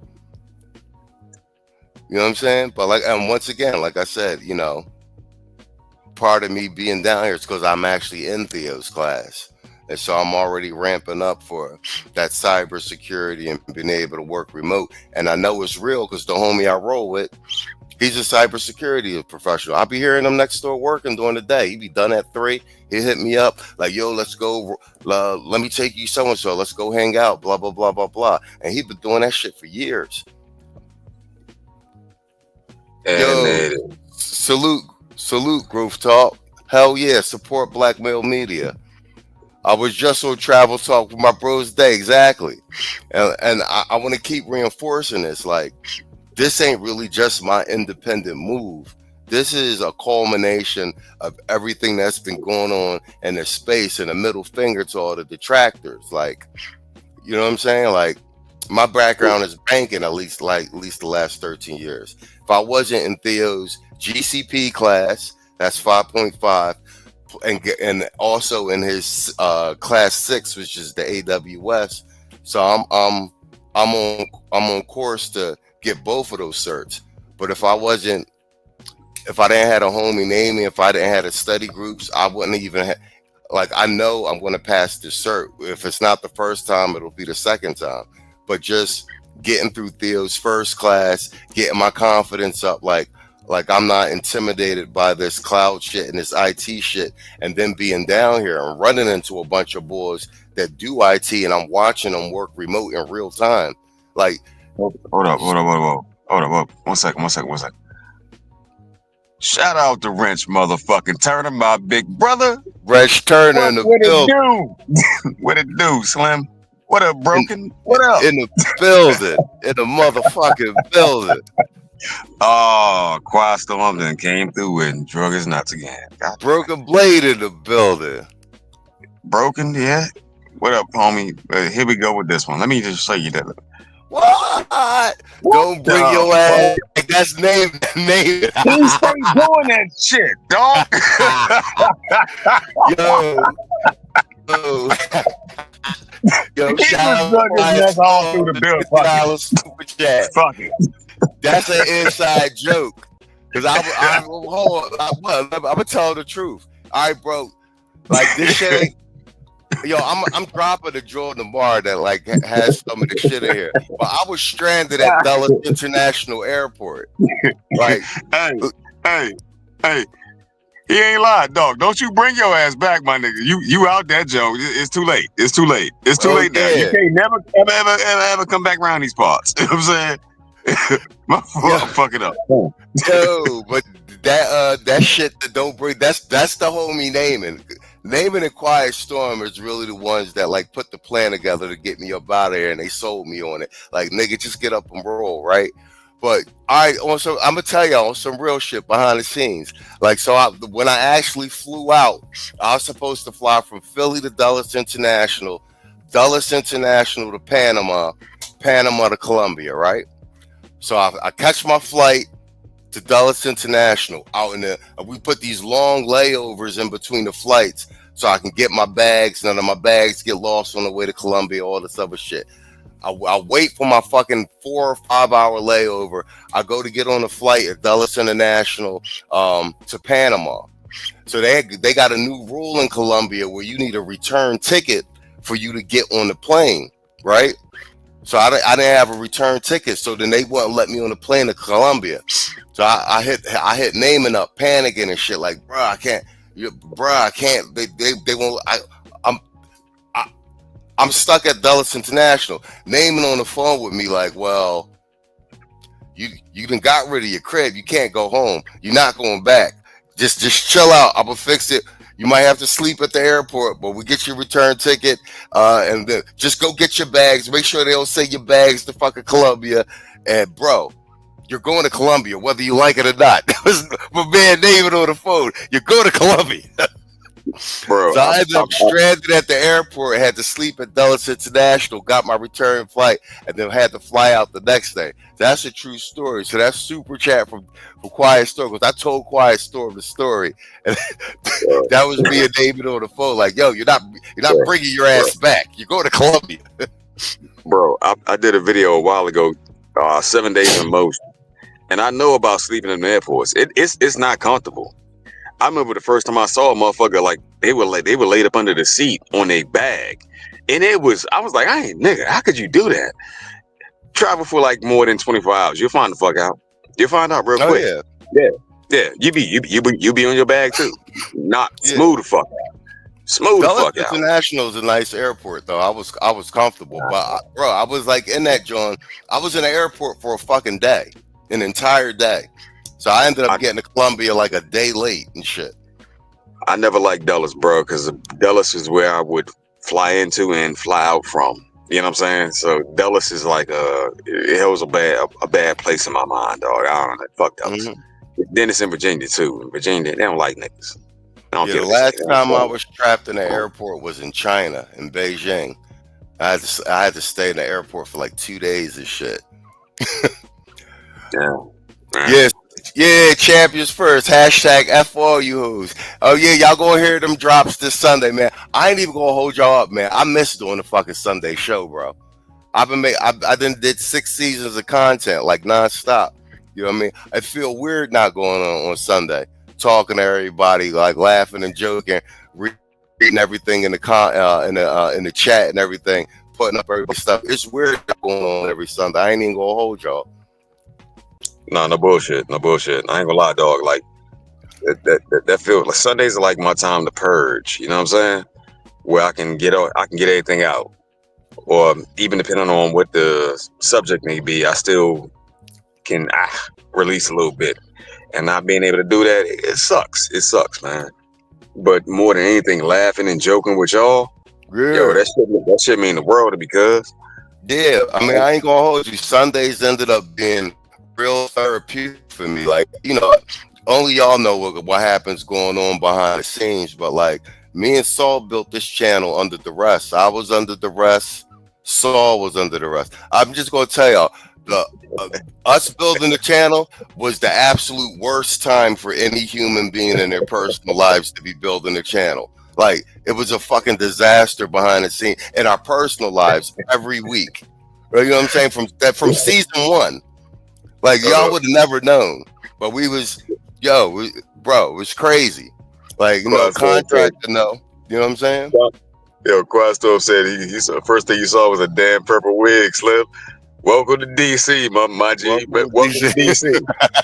You know what I'm saying? But like, and once again, like I said, part of me being down here is because I'm actually in Theo's class. And so I'm already ramping up for that cybersecurity and being able to work remote. And I know it's real because the homie I roll with, he's a cybersecurity professional. I'll be hearing him next door working during the day. He be done at 3. He hit me up like, yo, let's go. Let me take you so-and-so. Let's go hang out, blah, blah, blah, blah, blah. And he been doing that shit for years. And Yo, salute, Groove Talk. Hell yeah, support Black Male Media. I was just on Travel Talk with my bros day, exactly. And I want to keep reinforcing this. Like, this ain't really just my independent move. This is a culmination of everything that's been going on in the space, and a middle finger to all the detractors. Like, you know what I'm saying? Like, my background is banking at least the last 13 years. If I wasn't in Theo's GCP class, that's 5.5, and also in his class 6, which is the AWS. So I'm on course to get both of those certs. But if I didn't have a homie name me, if I didn't have the study groups, I wouldn't even like I know I'm going to pass the cert. If it's not the first time, it'll be the second time. But just getting through Theo's first class, getting my confidence up, like I'm not intimidated by this cloud shit and this IT shit, and then being down here and running into a bunch of boys that do IT, and I'm watching them work remote in real time. Like, hold up. 1 second. Shout out to Wrench, motherfucking Turner, my big brother. Wrench Turner in the building. What it do, Slim? What up, Broken? What up? In the building. In the motherfucking building. Oh, Quiet Storm then came through and drug his nuts again. God. Broken Blade in the building. Broken, yeah. What up, homie? Here we go with this one. Let me just show you that. What? Don't bring your ass. Like, that's name. He stay doing that shit, dog. Yo, he just dug his neck all through the bill. Super chat. Fuck it. That's an inside joke. Cause I'm gonna tell the truth. All right, bro. Like this shit ain't. Yo, I'm dropping the Jordan Lamar that like has some of the shit in here. But I was stranded at Dulles International Airport. Like, hey. He ain't lied, dog. Don't you bring your ass back, my nigga. You out there, Joe. It's too late. It's too late now. You can't never ever come back around these parts. You know what I'm saying? I'm fucking up. Yo, but that shit that don't bring that's the homie naming. Naming and Quiet Storm is really the ones that like put the plan together to get me up out of here, and they sold me on it. Like, nigga, just get up and roll, right? But also, I'm gonna tell y'all on some real shit behind the scenes. Like, so when I actually flew out, I was supposed to fly from Philly to Dulles International to Panama, Panama to Colombia, right? So I catch my flight to Dulles International out in the. We put these long layovers in between the flights so I can get my bags. None of my bags get lost on the way to Colombia. All this other shit. I wait for my fucking 4 or 5 hour layover. I go to get on a flight at Dulles International to Panama. So they got a new rule in Colombia where you need a return ticket for you to get on the plane, right? So I didn't have a return ticket, so then they wouldn't let me on the plane to Colombia. So I hit naming up, panicking and shit, like, bro, I can't. They won't. I'm stuck at Dulles International. Naming on the phone with me, like, well, you done got rid of your crib. You can't go home. You're not going back. Just chill out. I'm gonna fix it. You might have to sleep at the airport, but we get your return ticket, and then just go get your bags. Make sure they don't send your bags to fucking Colombia. And bro, you're going to Colombia, whether you like it or not. That was my man David on the phone. You're going to Colombia. Bro, so I ended up stranded at the airport, had to sleep at Dulles International, got my return flight, and then had to fly out the next day. That's a true story. So that's super chat from Quiet Storm, because I told Quiet Storm the story, and that was me and David on the phone. Like, yo, you're not bringing your ass back. You're going to Colombia. Bro, I did a video a while ago, 7 days in motion, and I know about sleeping in the airports. It's not comfortable. I remember the first time I saw a motherfucker, like they were laid up under the seat on a bag, and I was like, I ain't nigga, how could you do that? Travel for like more than 24 hours, you'll find the fuck out. You'll find out real quick. Yeah. You be on your bag too. Not smooth the fuck out. Smooth Dulles the fuck out. International is a nice airport though. I was comfortable, but bro, I was like in that joint. I was in the airport for a fucking day, an entire day. So I ended up getting to Colombia like a day late and shit. I never liked Dulles, bro, because Dulles is where I would fly into and fly out from. You know what I'm saying? So Dulles is like it was a bad place in my mind, dog. I don't know, fuck Dulles. Mm-hmm. Then it's in Virginia too. In Virginia, they don't like niggas. The last time I was trapped in the airport was in China, in Beijing. I had to stay in the airport for like 2 days and shit. Yeah, champions first. Hashtag F all you hoes. Oh yeah, y'all gonna hear them drops this Sunday, man. I ain't even gonna hold y'all up, man. I miss doing the fucking Sunday show, bro. I did 6 seasons of content like nonstop. You know what I mean? I feel weird not going on Sunday, talking to everybody, like laughing and joking, reading everything in the chat and everything, putting up everybody's stuff. It's weird not going on every Sunday. I ain't even gonna hold y'all. No bullshit. I ain't gonna lie, dog. Like that feels like Sundays are like my time to purge. You know what I'm saying? Where I can get everything out, or even depending on what the subject may be, I still can release a little bit. And not being able to do that, it sucks. It sucks, man. But more than anything, laughing and joking with y'all, yo, that shit mean the world to me, cuz. Yeah, I mean, I ain't gonna hold you. Sundays ended up being real therapeutic for me. Like, you know, only y'all know what happens going on behind the scenes, but like me and Saul built this channel under duress. I was under duress. Saul was under duress. I'm just gonna tell y'all, us building the channel was the absolute worst time for any human being in their personal lives to be building a channel. Like, it was a fucking disaster behind the scene in our personal lives every week. You know what I'm saying? From season 1. Like, y'all would have never known. But we was, bro, it was crazy. Like, you know, contract to know. You know what I'm saying? Yo, Quastov said he saw, first thing you saw was a damn purple wig, Slim. Welcome to DC, my G. Welcome to DC.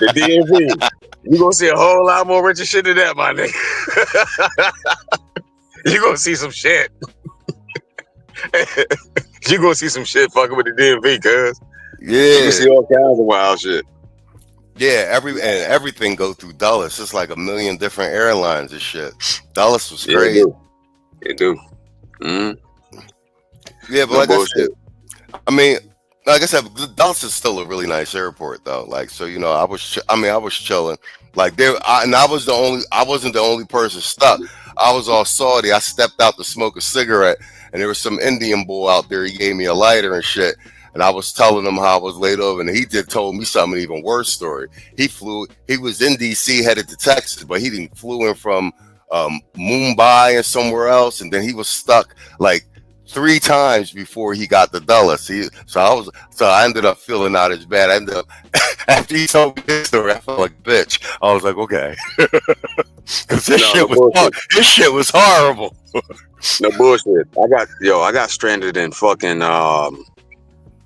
The DMV. You gonna see a whole lot more richer shit than that, my nigga. You gonna see some shit. You gonna see some shit fucking with the DMV, cuz. Yeah. You can see all kinds of wild shit. Yeah, everything go through Dulles. It's like a million different airlines and shit. Dulles was crazy. It do. Mm, Yeah, but no like I said, bullshit. I mean, like I said, Dallas is still a really nice airport though. Like, so you know, I was chilling. Like and I wasn't the only person stuck. I was all salty. I stepped out to smoke a cigarette, and there was some Indian boy out there. He gave me a lighter and shit. And I was telling him how I was laid over, and he just told me something even worse story. He was in D.C. headed to Texas, but he didn't flew in from Mumbai and somewhere else, and then he was stuck like 3 times before he got to Dulles. So I ended up feeling not as bad. I ended up after he told me this story, I felt like a bitch. I was like, okay, because No, no bullshit. this shit was horrible. No bullshit. I got stranded in fucking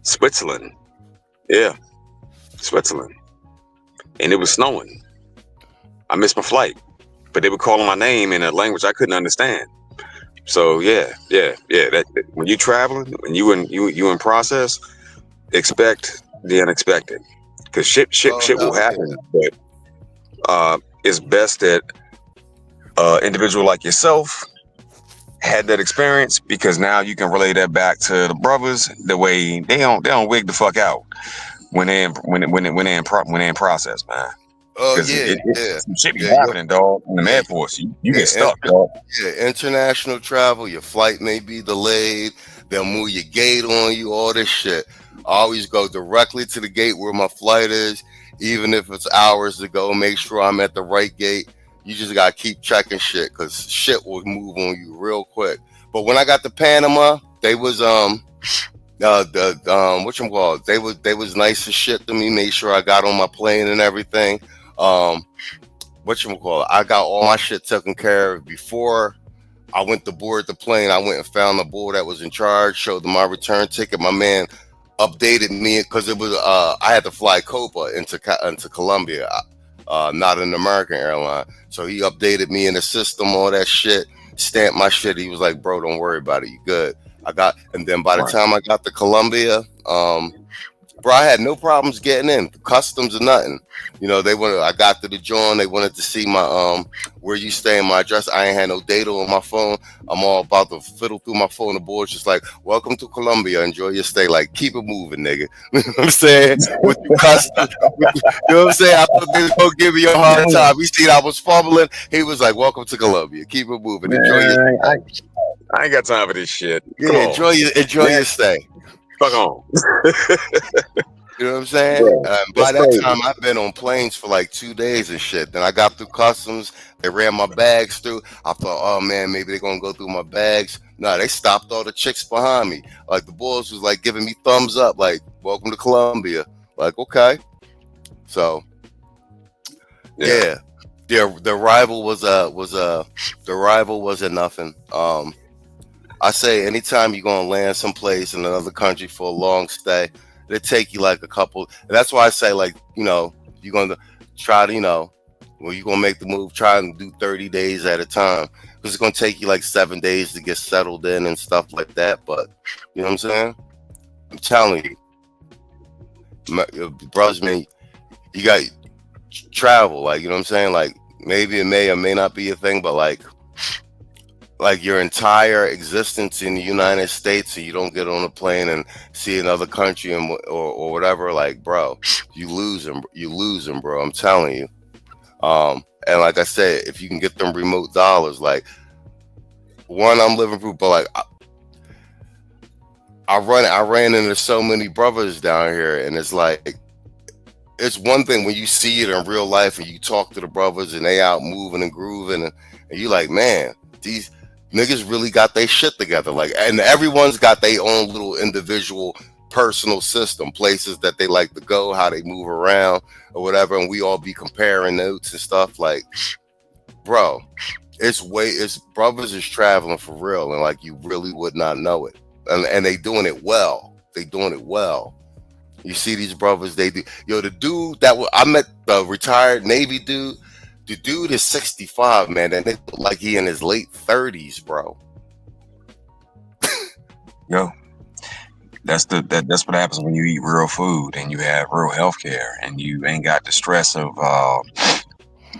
Switzerland. Yeah, Switzerland, and it was snowing. I missed my flight, but they were calling my name in a language I couldn't understand. So yeah. When you traveling, when you in process, expect the unexpected, because Oh shit will hell happen. yeah. But it's best that individual like yourself had that experience, because now you can relay that back to the brothers. The way they don't wig the fuck out when they in process, man. Oh Because yeah, yeah, some shit be yeah. happening, dog. In the Yeah, airports, you get yeah. stuck, dog. Yeah, international travel, your flight may be delayed. They'll move your gate on you, all this shit. I always go directly to the gate where my flight is, even if it's hours to go. Make sure I'm at the right gate. You just gotta keep checking shit because shit will move on you real quick. But when I got to Panama, they was what you call it? They was nice as shit to me. Made sure I got on my plane and everything. Um, what you call it? I got all my shit taken care of before I went to board the plane. I went and found the boy that was in charge, showed them my return ticket. My man updated me because it was I had to fly Copa into Colombia, not an American airline. So he updated me in the system, all that shit, stamped my shit. He was like, "Bro, don't worry about it. You good." And then by the Right. time I got to Colombia, bro, I had no problems getting in, customs or nothing. You know, I got to the joint, they wanted to see my where you stay in my address. I ain't had no data on my phone. I'm all about to fiddle through my phone. The board's just like, welcome to Colombia, enjoy your stay. Like, keep it moving, nigga. You know what I'm saying? With the customs, you know what I'm saying? I thought they was gonna give me a hard time. He seen I was fumbling. He was like, welcome to Colombia. Keep it moving. Enjoy your Man, stay. I ain't got time for this shit. Come Yeah, on. enjoy your Next. stay. Fuck on. You know what I'm saying? Bro, that's By that crazy. time, I've been on planes for like 2 days and shit. Then I got through customs. They ran my bags through. I thought, oh man, maybe they're gonna go through my bags. No, they stopped all the chicks behind me. Like the boys was like giving me thumbs up, like welcome to Colombia. Like okay, so Yeah. yeah, the rival the rival wasn't nothing. I say anytime you're gonna land someplace in another country for a long stay, it'll take you like a couple. And that's why I say like you're gonna try to when you're gonna make the move, try and do 30 days at a time because it's gonna take you like 7 days to get settled in and stuff like that. But you know what I'm saying? I'm telling you, your brothers, man, you got travel. Like you know what I'm saying? Like maybe it may or may not be a thing, but like your entire existence in the United States, so you don't get on a plane and see another country or whatever. Like, bro, you losing, bro. I'm telling you. And like I said, if you can get them remote dollars, like one, I'm living proof, but like I ran into so many brothers down here, and it's like it's one thing when you see it in real life and you talk to the brothers and they out moving and grooving, and you like, man, these niggas really got their shit together. Like, and everyone's got their own little individual personal system, places that they like to go, how they move around or whatever. And we all be comparing notes and stuff. Like, bro, it's brothers is traveling for real. And like, you really would not know it. And they doing it well. They doing it well. You see these brothers, they do. Yo, the dude I met, the retired Navy dude. The dude is 65, man, and it look like he in his late 30s, bro. Yo, that's what happens when you eat real food and you have real health care and you ain't got the stress of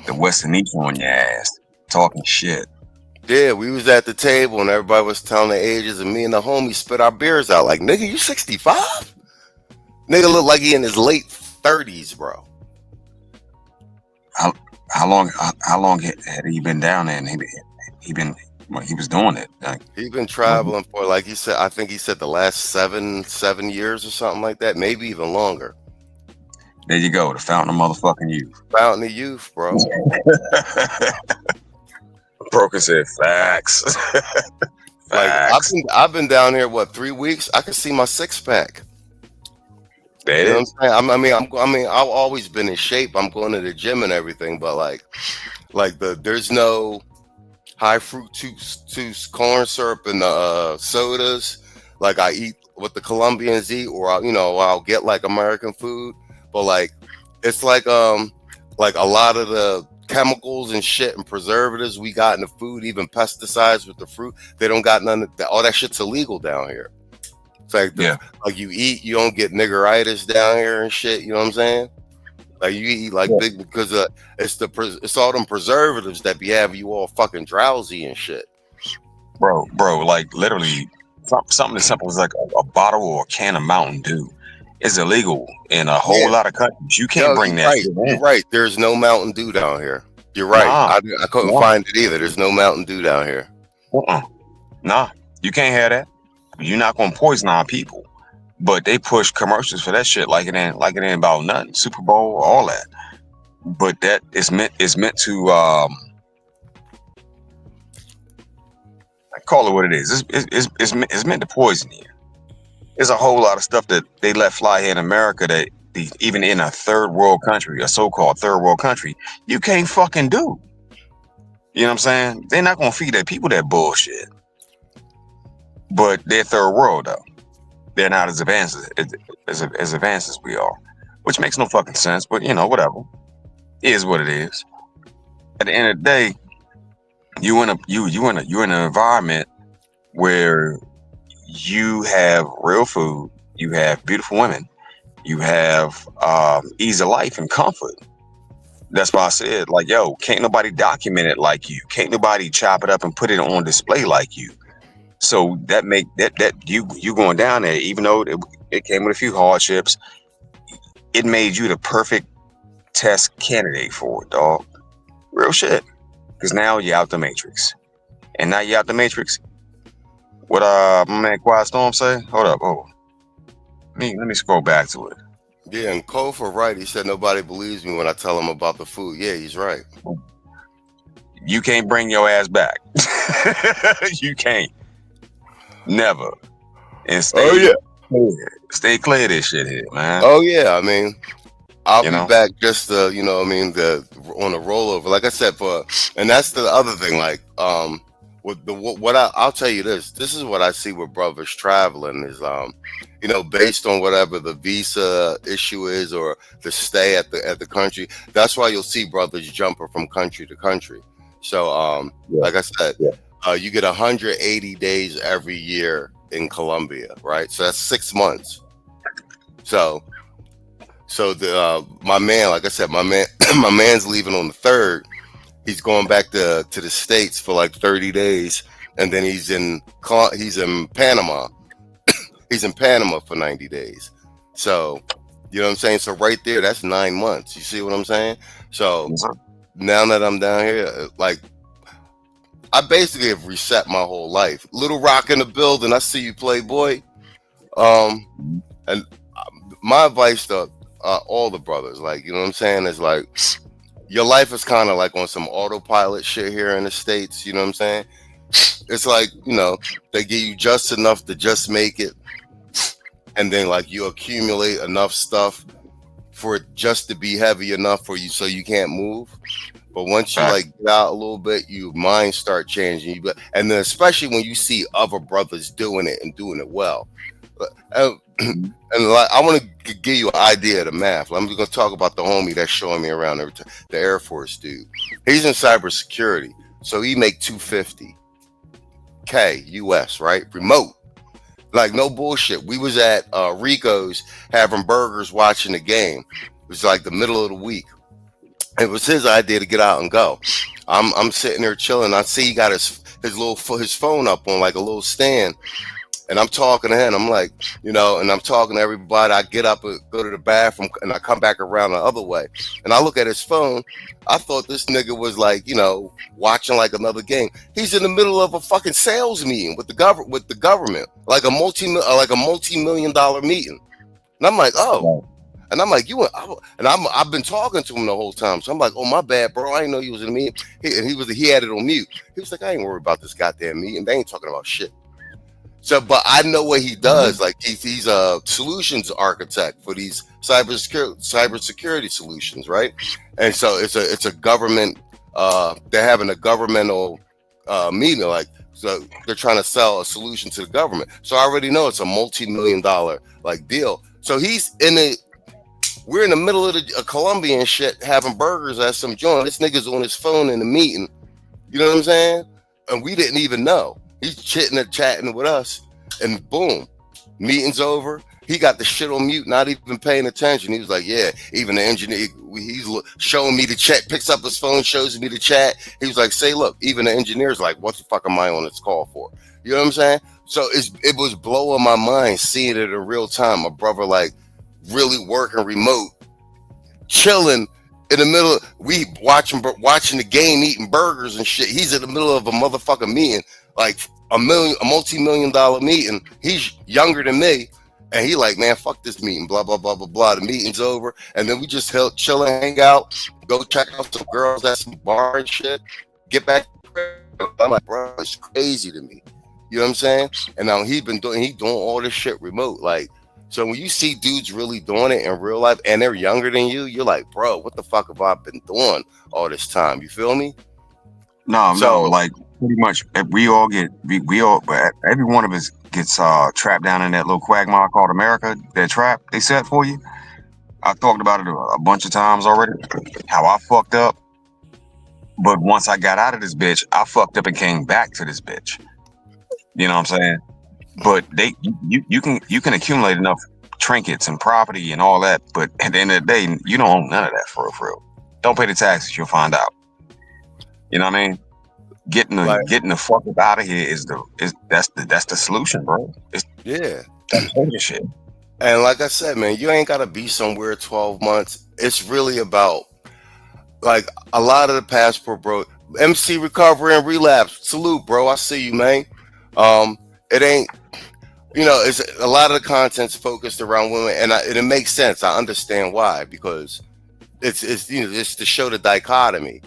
the Western eater on your ass talking shit. Yeah, we was at the table and everybody was telling their ages, and me and the homie spit our beers out like, nigga, you 65? Nigga look like he in his late 30s, bro. How how long had he been down there? And he been well, he was doing it. Like, He been well, traveling for, like he said, I think he said the last seven years or something like that, maybe even longer. there you go, the fountain of motherfucking youth. Fountain of youth, bro. Broken said facts. Like I've Facts. been I've been down here what 3 weeks. I can see my six pack. There it You know what I'm is. saying? I've always been in shape. I'm going to the gym and everything, but like there's no high fructose corn syrup in the sodas. Like I eat what the Colombians eat, or I'll get like American food. But like it's like a lot of the chemicals and shit and preservatives we got in the food, even pesticides with the fruit, they don't got none of that. All that shit's illegal down here. It's like Yeah. like you eat, you don't get niggeritis down here and shit. You know what I'm saying? Like you eat like Yeah. big because it's all them preservatives that be having you all fucking drowsy and shit. Bro, like literally something as simple as like a bottle or a can of Mountain Dew is illegal in a whole Yeah, lot of countries. You can't yo, bring you're that right. shit You're in. right. There's no Mountain Dew down here. You're right. Nah, I couldn't nah, find it either. There's no Mountain Dew down here. uh-uh. Nah. You can't have that. You're not gonna poison our people. But they push commercials for that shit like it ain't about nothing. Super Bowl, all that. But that is meant to call it what it is. It's meant to poison you. There's a whole lot of stuff that they let fly here in America that even in a third world country, a so-called third world country, you can't fucking do. You know what I'm saying? They're not gonna feed their people that bullshit. But they're third world though. They're not as advanced as advanced as we are, which makes no fucking sense. But whatever. It is what it is. At the end of the day, you're in an environment where you have real food, you have beautiful women, you have ease of life and comfort. That's why I said, like, yo, can't nobody document it like you. Can't nobody chop it up and put it on display like you. So that make that you going down there, even though it came with a few hardships, it made you the perfect test candidate for it, dog. Real shit. Because now you're out the matrix, and now you're out the matrix. What my man Quiet Storm say? Hold up, let me scroll back to it. Yeah, and Kofa right. He said nobody believes me when I tell him about the food. Yeah, he's right. You can't bring your ass back. You can't. Never. And Oh stay yeah. clear. Stay clear of this shit here, man. Oh yeah. I mean, I'll You be know? back just the on a rollover. Like I said, and that's the other thing. Like with the what I'll tell you this. This is what I see with brothers traveling is based on whatever the visa issue is or the stay at the country. That's why you'll see brothers jumping from country to country. So Yeah. like I said, Yeah. you get 180 days every year in Colombia, right? So that's 6 months. So the my man, like I said, my man, my man's leaving on the 3rd. He's going back to the States for like 30 days, and then he's in Panama. He's in Panama for 90 days. So you know what I'm saying. So right there, that's 9 months. You see what I'm saying? So Yes, sir. now that I'm down here, like I basically have reset my whole life. Little Rock in the building. I see you, Playboy. Um, and my advice to all the brothers, like you know what I'm saying, is like your life is kind of like on some autopilot shit here in the States. You know what I'm saying? It's like they give you just enough to just make it, and then like you accumulate enough stuff for it just to be heavy enough for you so you can't move. But once you Facts. like get out a little bit, your mind start changing. And then especially when you see other brothers doing it and doing it well. And, and like I want to give you an idea of the math. I'm just gonna talk about the homie that's showing me around every time, the Air Force dude. He's in cybersecurity, so he make 250K US, right? Remote. Like no bullshit. We was at Rico's having burgers watching the game. It was like the middle of the week. It was his idea to get out and go. I'm sitting there chilling. I see he got his phone up on like a little stand, and I'm talking to him. I'm like, and I'm talking to everybody. I get up and go to the bathroom, and I come back around the other way, and I look at his phone. I thought this nigga was like, watching like another game. He's in the middle of a fucking sales meeting with the government, like a multi-million-dollar meeting. And I'm like, oh. Right. And I'm like, I've been talking to him the whole time. So I'm like, oh, my bad, bro. I didn't know you was in a meeting. He had it on mute. He was like, I ain't worried about this goddamn meeting. They ain't talking about shit. So, but I know what he does. Like he's a solutions architect for these cybersecurity solutions, right? And so it's a government. They're having a governmental meeting, like, so they're trying to sell a solution to the government. So I already know it's a multi-million-dollar like deal. So we're in the middle of the Colombia and shit, having burgers at some joint. This nigga's on his phone in the meeting. You know what I'm saying? And we didn't even know. He's chatting with us, and boom, meeting's over. He got the shit on mute, not even paying attention. He was like, yeah, even the engineer, he's showing me the chat, picks up his phone, shows me the chat. He was like, say, look, even the engineer's like, what the fuck am I on this call for? You know what I'm saying? So it was blowing my mind seeing it in real time. A brother like really working remote, chilling in the middle. We watching the game, eating burgers and shit. He's in the middle of a motherfucking meeting, like a multi-million-dollar meeting. He's younger than me, and he like, man, fuck this meeting, blah blah blah blah blah. The meeting's over, and then we just chill and hang out, go check out some girls at some bar and shit. Get back. I'm like, bro, it's crazy to me. You know what I'm saying? And now he doing all this shit remote, like. So when you see dudes really doing it in real life and they're younger than you, you're like, bro, what the fuck have I been doing all this time? You feel me? No, like pretty much we all, but every one of us gets trapped down in that little quagmire called America, that trap they set for you. I talked about it a bunch of times already, how I fucked up. But once I got out of this bitch, I fucked up and came back to this bitch. You know what I'm saying? But you can accumulate enough trinkets and property and all that, but at the end of the day, you don't own none of that for real. Don't pay the taxes, you'll find out. You know what I mean? Getting the fuck up out of here that's the solution, bro. Yeah. That's shit. And like I said, man, you ain't gotta be somewhere 12 months. It's really about like a lot of the passport, bro. MC recovery and relapse. Salute, bro. I see you, man. It ain't. It's a lot of the content's focused around women, and it makes sense. I understand why, because it's to show the dichotomy.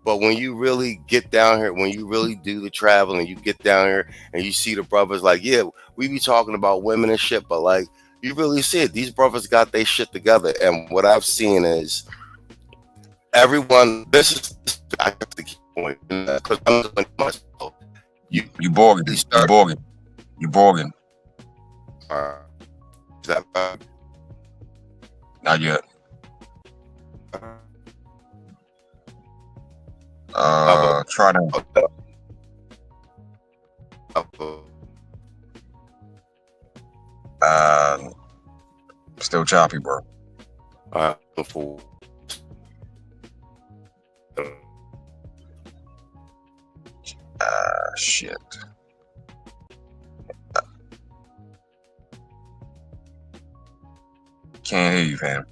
But when you really get down here, when you really do the travel, and you get down here and you see the brothers, like, yeah, we be talking about women and shit, but like you really see it. These brothers got their shit together, and what I've seen is everyone. This is I have to keep going because I'm doing it myself. You borging. Is that right? Not yet. Try that. Still choppy, bro. Shit. Can't hear you, fam.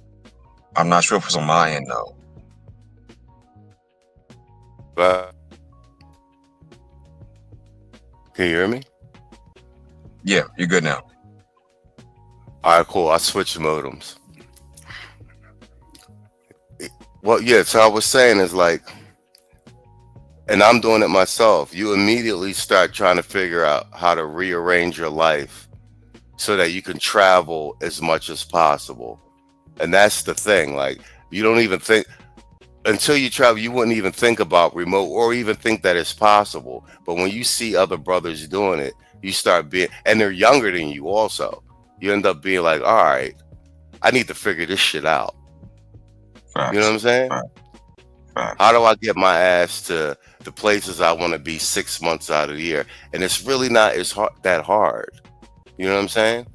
I'm not sure if it's on my end though. Can you hear me? Yeah, you're good now. All right, cool. I switched modems. Well, yeah, so I was saying is like, and I'm doing it myself, you immediately start trying to figure out how to rearrange your life so that you can travel as much as possible. And that's the thing. Like, you don't even think, until you travel, you wouldn't even think about remote or even think that it's possible. But when you see other brothers doing it, you start being, and they're younger than you also, you end up being like, all right, I need to figure this shit out. Facts. You know what I'm saying? Facts. How do I get my ass to the places I want to be 6 months out of the year? And it's really not that hard. You know what I'm saying?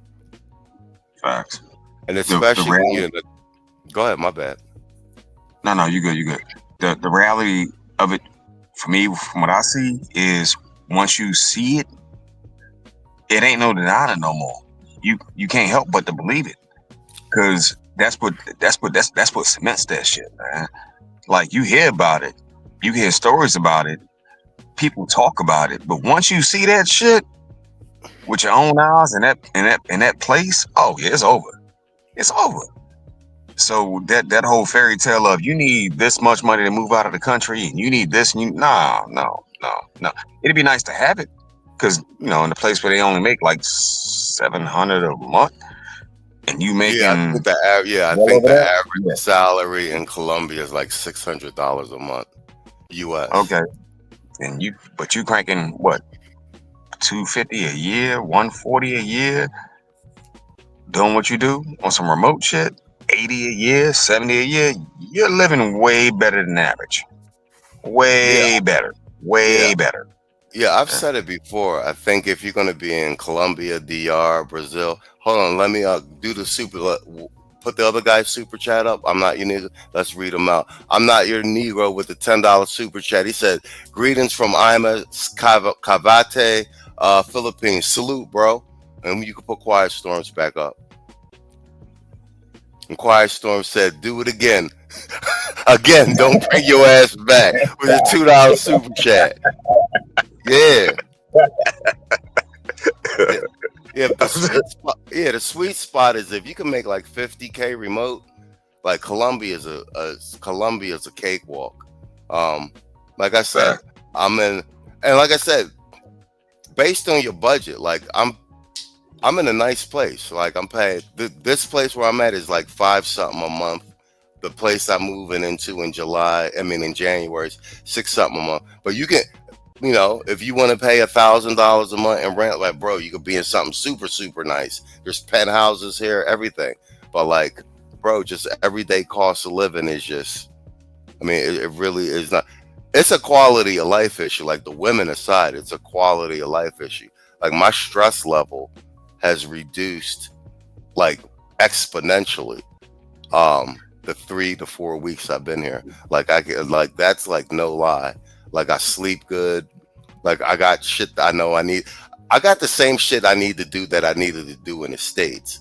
Facts. And especially when you're in the, go ahead, my bad. No, you good. The reality of it, for me, from what I see, is once you see it, it ain't no denying it no more. You can't help but to believe it, because that's what cements that shit, man. Like, you hear about it, you hear stories about it, people talk about it, but once you see that shit with your own eyes in that place, oh yeah, it's over. It's over. So that whole fairy tale of you need this much money to move out of the country and you need this and you no. It'd be nice to have it, because in the place where they only make like 700 a month and you Yeah, making I well think over the that. average Yeah. salary in Colombia is like $600 a month, U.S. Okay. And you cranking what, 250 a year, 140 a year, doing what you do on some remote shit, 80 a year, 70 a year, you're living way better than average. Yeah, Way better. yeah, Way better. yeah. I've Yeah. said it before. I think if you're gonna be in Colombia, DR, Brazil, hold on. Let me do the put the other guy's super chat up. I'm not your nigga. Let's read them out. I'm not your Negro with the $10 super chat. He said, "Greetings from Imas Cavate, Philippines. Salute, bro." And you can put Quiet Storms back up. And Quiet Storm said, "Do it again." Again, don't bring your ass back with a $2 super chat. Yeah. Yeah. Yeah, the sweet spot. Yeah, the sweet spot is if you can make like 50K remote, like Colombia is a cakewalk. Um, like I said, Fact. I'm in, and like I said, based on your budget, like I'm in a nice place. Like I'm paid. This place where I'm at is like five something a month. The place I'm moving into in July, I mean in January, is six something a month. But you can, if you want to pay $1,000 a month in rent, like bro, you could be in something super super nice. There's penthouses here, everything. But like, bro, just everyday cost of living is just. I mean, it really is not. It's a quality of life issue. Like the women aside, it's a quality of life issue. Like my stress level has reduced like exponentially. The 3 to 4 weeks I've been here, like I get like that's like no lie. Like I sleep good. Like I got shit I know I need. I got the same shit I need to do that I needed to do in the States,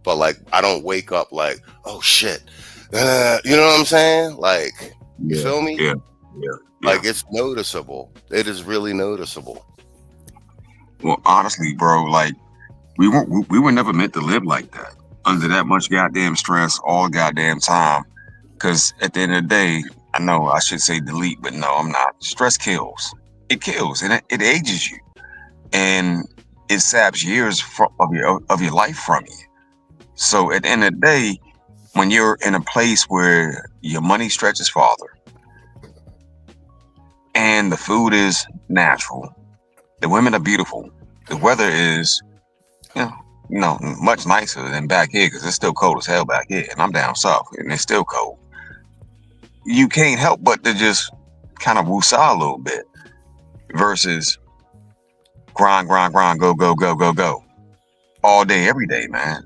but like I don't wake up like, oh shit, you know what I'm saying? Like, you Yeah. feel me? Yeah. Yeah. Yeah. Like it's noticeable. It is really noticeable. Well, honestly, bro, like we were never meant to live like that, under that much goddamn stress all goddamn time. Because at the end of the day, I know I should say delete, but no, I'm not. Stress kills. It kills, and it ages you, and it saps years of your life from you. So at the end of the day, when you're in a place where your money stretches farther and the food is natural, the women are beautiful, the weather is you know, much nicer than back here, because it's still cold as hell back here, and I'm down south, and it's still cold. You can't help but to just kind of woosah a little bit, versus grind, grind, grind, go, go, go, go, go, all day, every day, man.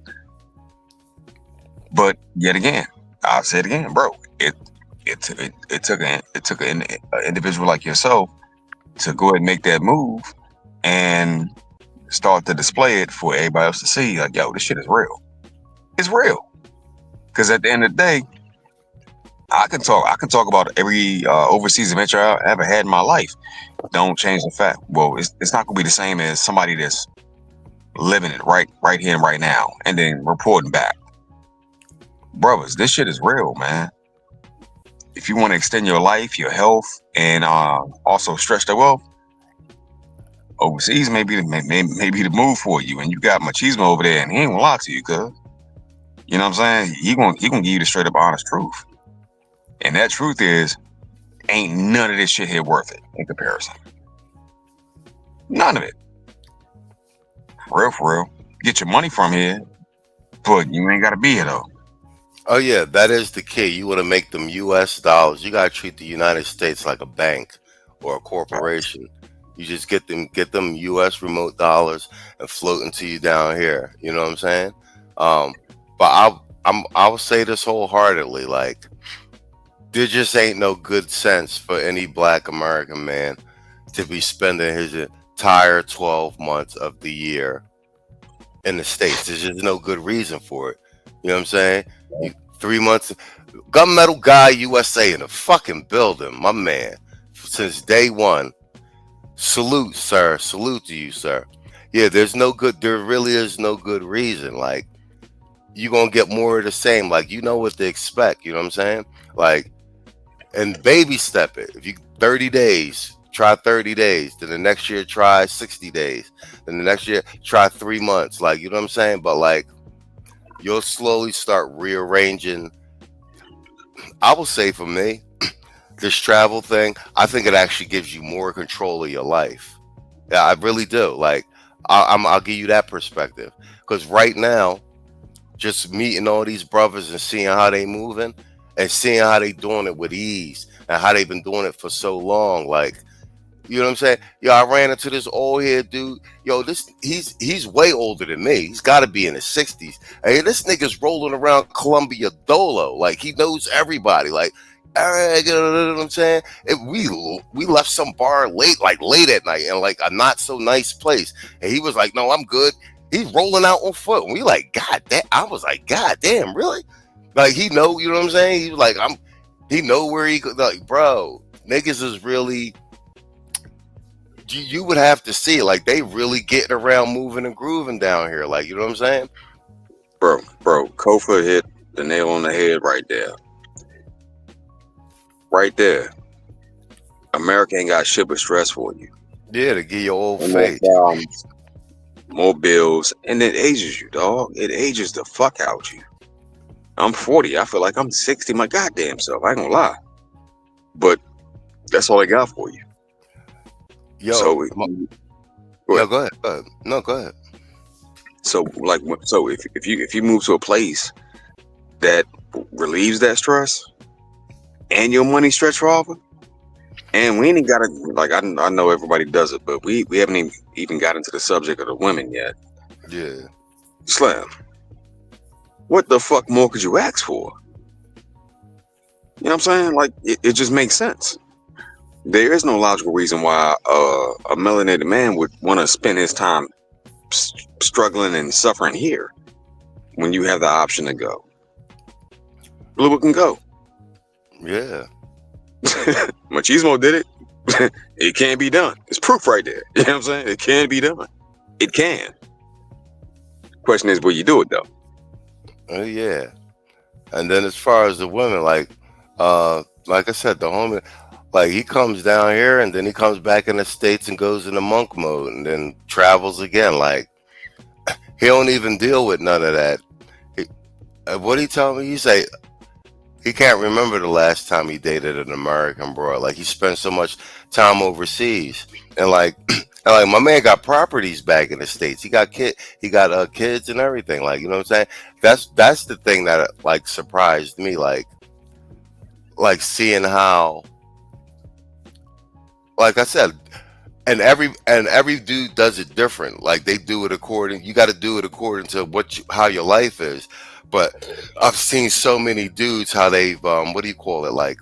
But yet again, I'll say it again, bro. It took an individual like yourself to go ahead and make that move and start to display it for everybody else to see. Like, yo, this shit is real. It's real. Because at the end of the day, I can talk about every overseas adventure I ever had in my life. Don't change the fact. Well, it's not gonna be the same as somebody that's living it right here and right now, and then reporting back. Brothers, this shit is real, man. If you want to extend your life, your health, and also stretch the wealth, overseas may be the move for you. And you got Machismo over there, and he ain't gonna lie to you, cuz. You know what I'm saying? He gonna give you the straight up honest truth. And that truth is, ain't none of this shit here worth it in comparison. None of it. For real. Get your money from here, but you ain't gotta be here though. Oh yeah, that is the key. You want to make them U.S. dollars. You gotta treat the United States like a bank or a corporation. You just get them U.S. remote dollars and float into you down here. You know what I'm saying? But I'll say this wholeheartedly. Like there just ain't no good sense for any Black American man to be spending his entire 12 months of the year in the States. There's just no good reason for it. You know what I'm saying? You 3 months, gunmetal guy USA in the fucking building, my man. Since day one. Salute, sir. Salute to you, sir. Yeah, there's no good. There really is no good reason. Like you gonna get more of the same. Like you know what to expect. You know what I'm saying? Like and baby step it. If you 30 days, try 30 days. Then the next year try 60 days. Then the next year try 3 months. Like you know what I'm saying? But like you'll slowly start rearranging. I will say for me, this travel thing, I think it actually gives you more control of your life. Yeah, I really do. Like, I'll give you that perspective. Because right now, just meeting all these brothers and seeing how they moving and seeing how they doing it with ease and how they've been doing it for so long, like you know what I'm saying? Yo, I ran into this old head dude. Yo, this he's way older than me. He's got to be in his 60s. Hey, this nigga's rolling around Colombia Dolo. Like he knows everybody. Like, you know what I'm saying? We left some bar late at night, in like a not so nice place, and he was like, "No, I'm good." He's rolling out on foot, and we like, "God damn!" I was like, "God damn, really?" Like he know, you know what I'm saying? He was like, He know where he could. Like, bro, niggas is really. You would have to see like they really getting around moving and grooving down here, like you know what I'm saying, bro, Kofa hit the nail on the head right there. America ain't got shit but stress for you. yeah, to get your old And more face. problems, more bills, and it ages you, dog. It ages the fuck out you. I'm 40. I feel like I'm 60 my goddamn self. I ain't gonna lie, but that's all I got for you. Yo, So, go yo, ahead. go ahead, go ahead. No, go ahead. So, like, so if you move to a place that relieves that stress and your money stretch farther, and we ain't got to like I know everybody does it, but we haven't even got into the subject of the women yet. Yeah, Slam, what the fuck more could you ask for? You know what I'm saying? Like it just makes sense. There is no logical reason why a melanated man would want to spend his time struggling and suffering here when you have the option to go. Blue can go. yeah, Machismo did it. It can be done. It's proof right there. You know what I'm saying? It can be done. It can. Question is, will you do it though? yeah. And then as far as the women, like I said, the homie, like he comes down here and then he comes back in the States and goes into monk mode and then travels again. Like he don't even deal with none of that. He, what he tell me? He say he can't remember the last time he dated an American broad. Like he spent so much time overseas, and like, and like my man got properties back in the States. he got kids and everything. Like you know what I'm saying? That's the thing that like surprised me. Like seeing how, like I said, and every dude does it different. Like they do it according. You got to do it according to how your life is. But I've seen so many dudes how they've what do you call it, like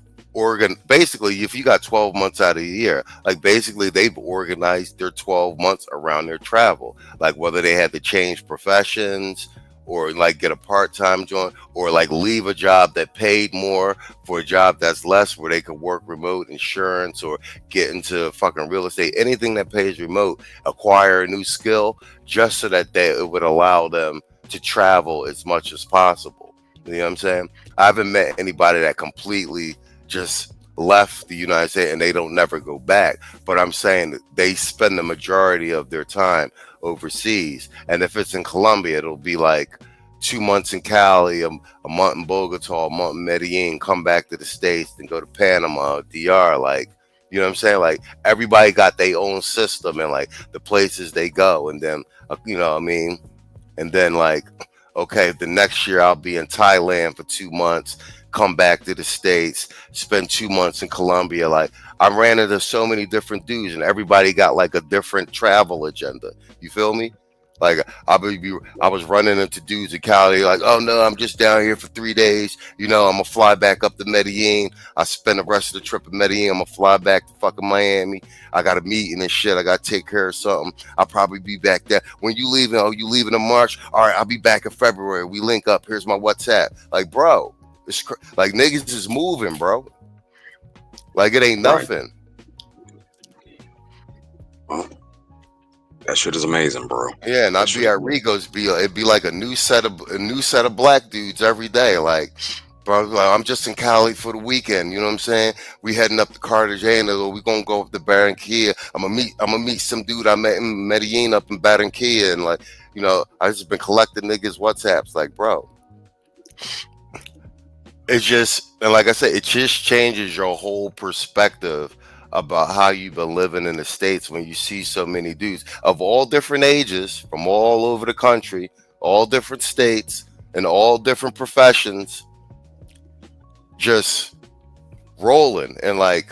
basically if you got 12 months out of the year, like basically they've organized their 12 months around their travel, like whether they had to change professions or like get a part-time job or like leave a job that paid more for a job that's less where they could work remote insurance or get into fucking real estate, anything that pays remote, acquire a new skill just so that it would allow them to travel as much as possible. You know what I'm saying? I haven't met anybody that completely just left the United States and they don't never go back. But I'm saying that they spend the majority of their time overseas. And if it's in Colombia, it'll be like 2 months in Cali, a month in Bogota, a month in Medellin, come back to the States, then go to Panama, DR. Like, you know what I'm saying? Like everybody got their own system and like the places they go. And then, you know what I mean? And then like, okay, the next year I'll be in Thailand for 2 months, come back to the States, spend 2 months in Colombia. Like I ran into so many different dudes and everybody got like a different travel agenda. You feel me? Like I was running into dudes in Cali, like, oh no, I'm just down here for 3 days. You know, I'm gonna fly back up to Medellin. I spend the rest of the trip in Medellin. I'm gonna fly back to fucking Miami. I got a meeting and shit. I gotta take care of something. I'll probably be back there. When you leaving? Oh, you leaving in March? All right, I'll be back in February. We link up. Here's my WhatsApp. Like, bro, like niggas is moving, bro. Like it ain't Right. nothing. Well, that shit is amazing, bro. Yeah, and That I'd shit be is at amazing. Rigo's. It'd be like a new set of black dudes every day. Like, bro, like, I'm just in Cali for the weekend. You know what I'm saying? We heading up to Cartagena. Or we gonna go up to Barranquilla. I'm gonna meet some dude I met in Medellin up in Barranquilla, and like, you know, I just been collecting niggas WhatsApps. Like, bro, it's just, and like I said, it just changes your whole perspective about how you've been living in the States when you see so many dudes of all different ages from all over the country, all different states, and all different professions just rolling. And like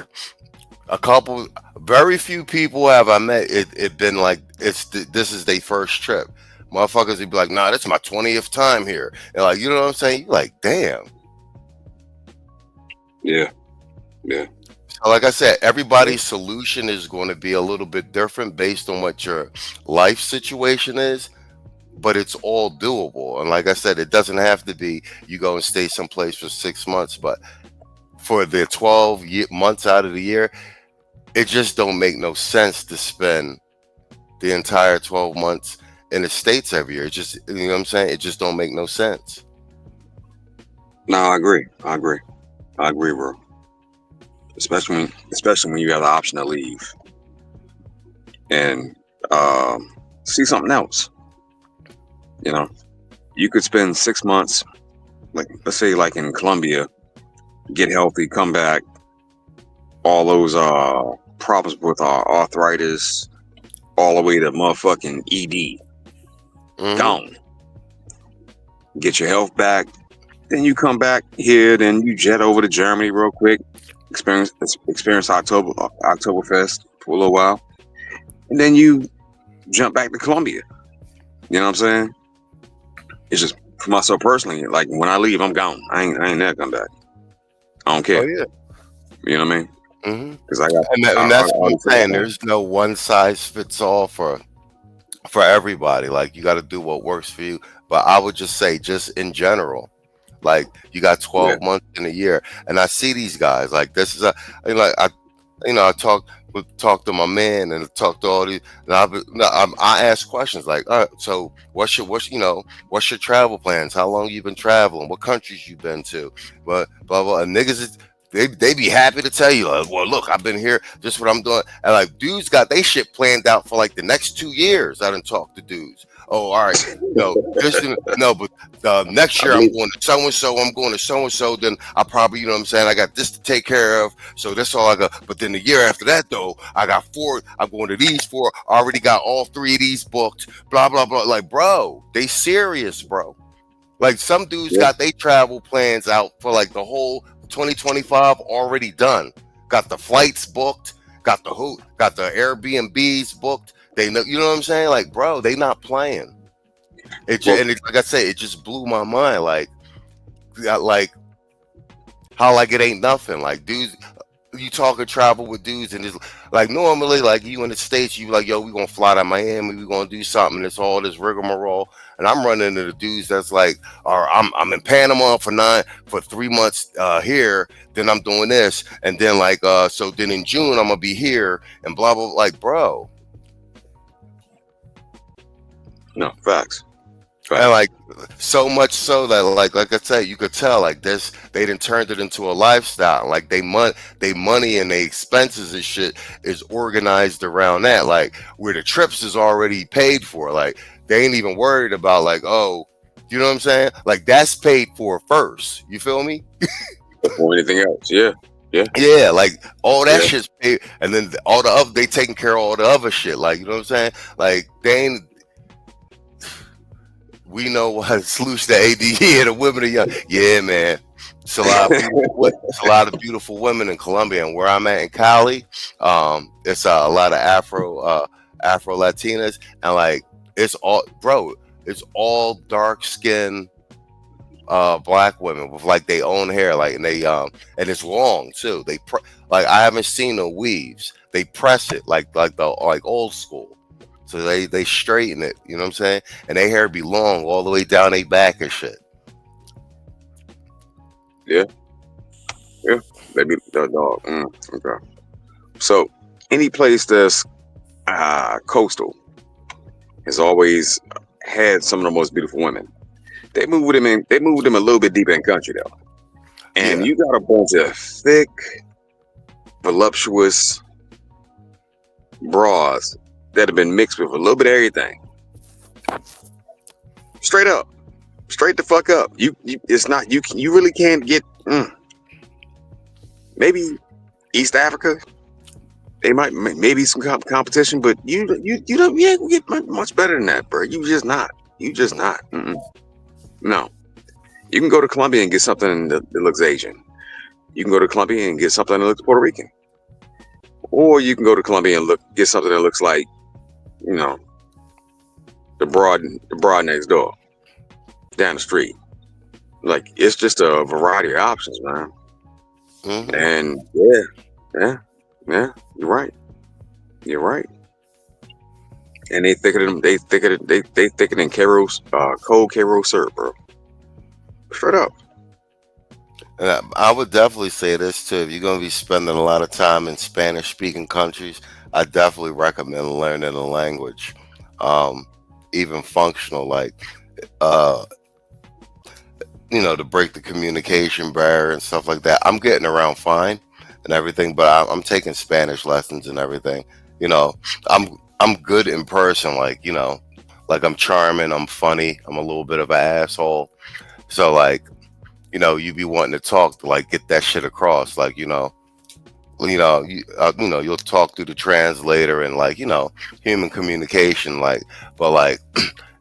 a couple, very few people have I met, it been like, this is their first trip. Motherfuckers would be like, nah, this is my 20th time here. And like, you know what I'm saying? You're like, damn. Yeah, yeah. So like I said, everybody's solution is going to be a little bit different based on what your life situation is, but it's all doable. And like I said, it doesn't have to be you go and stay someplace for 6 months, but for the 12 months out of the year, it just don't make no sense to spend the entire 12 months in the States every year. It just, you know what I'm saying? It just don't make no sense. No, I agree. I agree. I agree, bro. Especially when you have the option to leave and see something else. You know, you could spend 6 months, like let's say, like in Colombia, get healthy, come back, all those problems with arthritis, all the way to motherfucking ED, Hmm. gone. Get your health back, then you come back here, then you jet over to Germany real quick, experience Oktoberfest for a little while, and then you jump back to Colombia. You know what I'm saying? It's just for myself personally. Like when I leave, I'm gone. I ain't never come back. I don't Oh care. yeah. You know what I mean? Hmm. Because I got And that's what all I'm the saying. time. There's no one size fits all for everybody. Like you got to do what works for you. But I would just say, just in general, like you got Yeah, 12 months in a year, and I see these guys like this is a, I mean, like I, you know, I talk to my man and talk to all these. And I ask questions like, all right, so what's your travel plans? How long you been traveling? What countries you been to? But blah blah. And niggas is they be happy to tell you like, well, look, I've been here. This is what I'm doing. And like dudes got they shit planned out for like the next 2 years. I done talked to dudes. Oh, all right. No, no, but next I year I'm believe. going to so and so. I'm going to so and so. Then I probably, you know what I'm saying. I got this to take care of. So that's all I got. But then the year after that, though, I got four. I'm going to these four. I already got all three of these booked. Blah blah blah. Like, bro, they serious, bro. Like some dudes Yeah. got they travel plans out for like the whole 2025 already done. Got the flights booked. Got the Airbnbs booked. They know, you know what I'm saying? Like, bro, they not playing. Well, Like I said, it just blew my mind. Like how like it ain't nothing. Like dudes, you talk and travel with dudes, and it's like normally, like you in the States, you like, yo, we gonna fly to Miami, we gonna do something. It's all this rigmarole, and I'm running into the dudes that's like, all right, I'm in Panama for 3 months here, then I'm doing this, and then like so then in June I'm gonna be here, and blah blah. Like, bro, no, facts. and Facts. like so much so that like I said, you could tell like this they done turned it into a lifestyle. Like they money and they expenses and shit is organized around that. Like where the trips is already paid for. Like they ain't even worried about like, oh, you know what I'm saying? Like that's paid for first. You feel me? Before anything else. Yeah. Yeah. Yeah, like all that Yeah. shit's paid, and then all the other they taking care of all the other shit. Like you know what I'm saying? Like they ain't we know what salutes to ADE and the women are young. Yeah, man. It's a lot of it's a lot of beautiful women in Colombia, and where I'm at in Cali, it's a lot of Afro Latinas, and like It's all, bro. It's all dark skin black women with like their own hair, like, and they and it's long too. Like, I haven't seen no weaves. They press it like old school. So they straighten it, you know what I'm saying? And their hair be long all the way down their back and shit. Yeah, yeah. They be the dog. Okay. So any place that's coastal has always had some of the most beautiful women. They moved them in. They moved them a little bit deeper in country though, and Yeah, you got a bunch of thick, voluptuous bras that have been mixed with a little bit of everything. Straight up, straight the fuck up. It's not you. You really can't get. Maybe East Africa. They might maybe some competition, but you don't you ain't gonna get much better than that, bro. You just not. You just not. No. You can go to Colombia and get something that looks Asian. You can go to Colombia and get something that looks Puerto Rican, or you can go to Colombia and get something that looks like, you know, the broad next door down the street. Like, it's just a variety of options, man. hmm And yeah, you're right. You're right. And they thicker than Caro's cold Caro syrup, bro. Straight up. and I would definitely say this too. If you're gonna be spending a lot of time in Spanish-speaking countries, I definitely recommend learning a language, um, even functional, like uh, to break the communication barrier and stuff like that. I'm getting around fine and everything, but I'm taking Spanish lessons and everything. You know, I'm good in person, like, like I'm charming, I'm funny, I'm a little bit of an asshole. So like, you be wanting to talk to like get that shit across, like, you'll talk through the translator and like, human communication, like, but like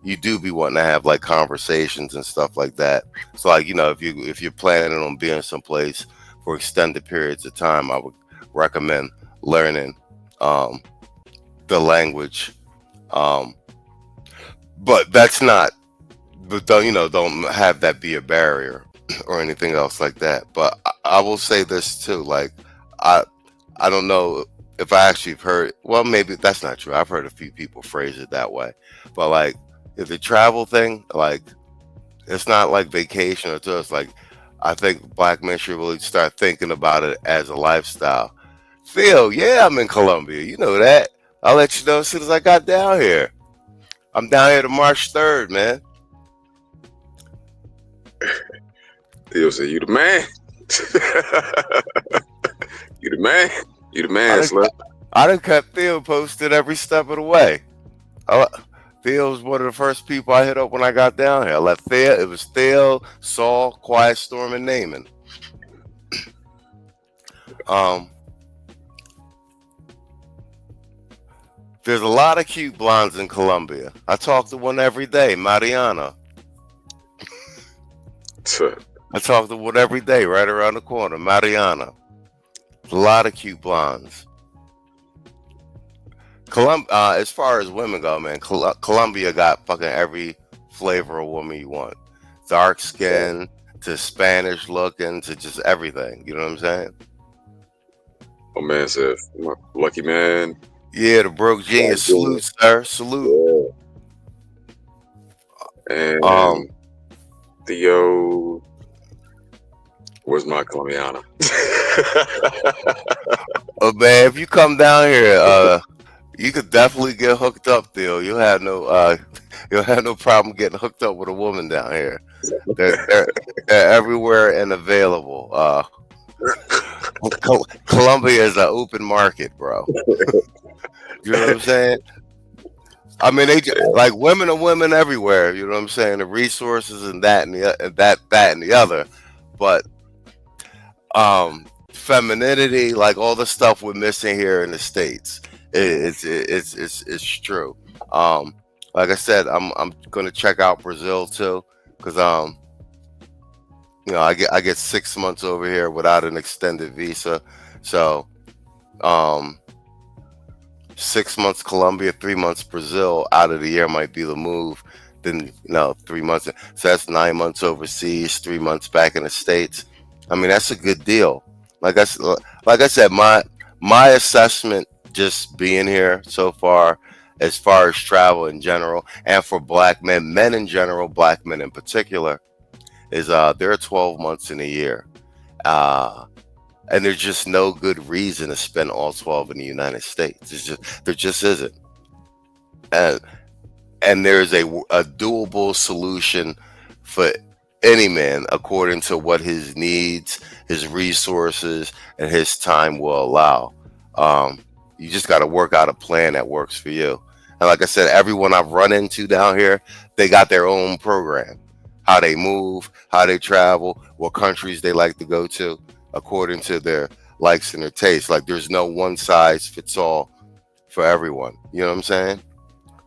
you do be wanting to have like conversations and stuff like that. So like, if you're planning on being someplace for extended periods of time, I would recommend learning um, the language. Um, but that's not. But don't have that be a barrier or anything else like that. But I will say this too. Like, I I don't know if I actually have heard. Well, maybe that's not true. I've heard a few people phrase it that way. But like, if the travel thing, like, it's not like vacation or tourist. Like, I think black men should really start thinking about it as a lifestyle. Phil, yeah, I'm in Colombia. You know that. I'll let you know as soon as I got down here. I'm down here to March 3rd, man. He'll say, "You the man." You the man. You the I man, done, slut. I done kept Theo posted every step of the way. I, Theo was one of the first people I hit up when I got down here. I let Theo. It was Theo, Saul, Quiet Storm, and Naaman. Um, there's a lot of cute blondes in Colombia. I talk to one every day, Mariana. I talk to one every day, right around the corner, Mariana. A lot of cute blondes. As far as women go, man, Colombia got fucking every flavor of woman you want. Dark skin to Spanish looking to just everything. You know what I'm saying? My man says, "Lucky man." Yeah, the broke Like, genius. Salute, sir. Salute. yeah. And Um, Theo, where's my Colombiana? man, if you come down here, you could definitely get hooked up, Theo. You'll have no problem getting hooked up with a woman down here. They're everywhere and available. Colombia is an open market, bro. You know what I'm saying? I mean, like, women are women everywhere. You know what I'm saying? The resources and that and that and the other, but femininity, like all the stuff we're missing here in the states, it's true. Um, like I said, I'm gonna check out Brazil too, because I get 6 months over here without an extended visa, so um 6 months Colombia, 3 months Brazil. Out of the year might be the move. Then 3 months. So that's 9 months overseas, 3 months back in the states. I mean, that's a good deal. Like like I said, my assessment just being here so far, as far as travel in general, and for black men, men in general, black men in particular, is there are 12 months in a year. Uh, and there's just no good reason to spend all 12 in the United States. There just isn't. And there's a doable solution for any man according to what his needs, his resources, and his time will allow. Um, you just got to work out a plan that works for you. And like I said, everyone I've run into down here, they got their own program. How they move, how they travel, what countries they like to go to, according to their likes and their tastes. Like there's no one size fits all for everyone. You know what I'm saying?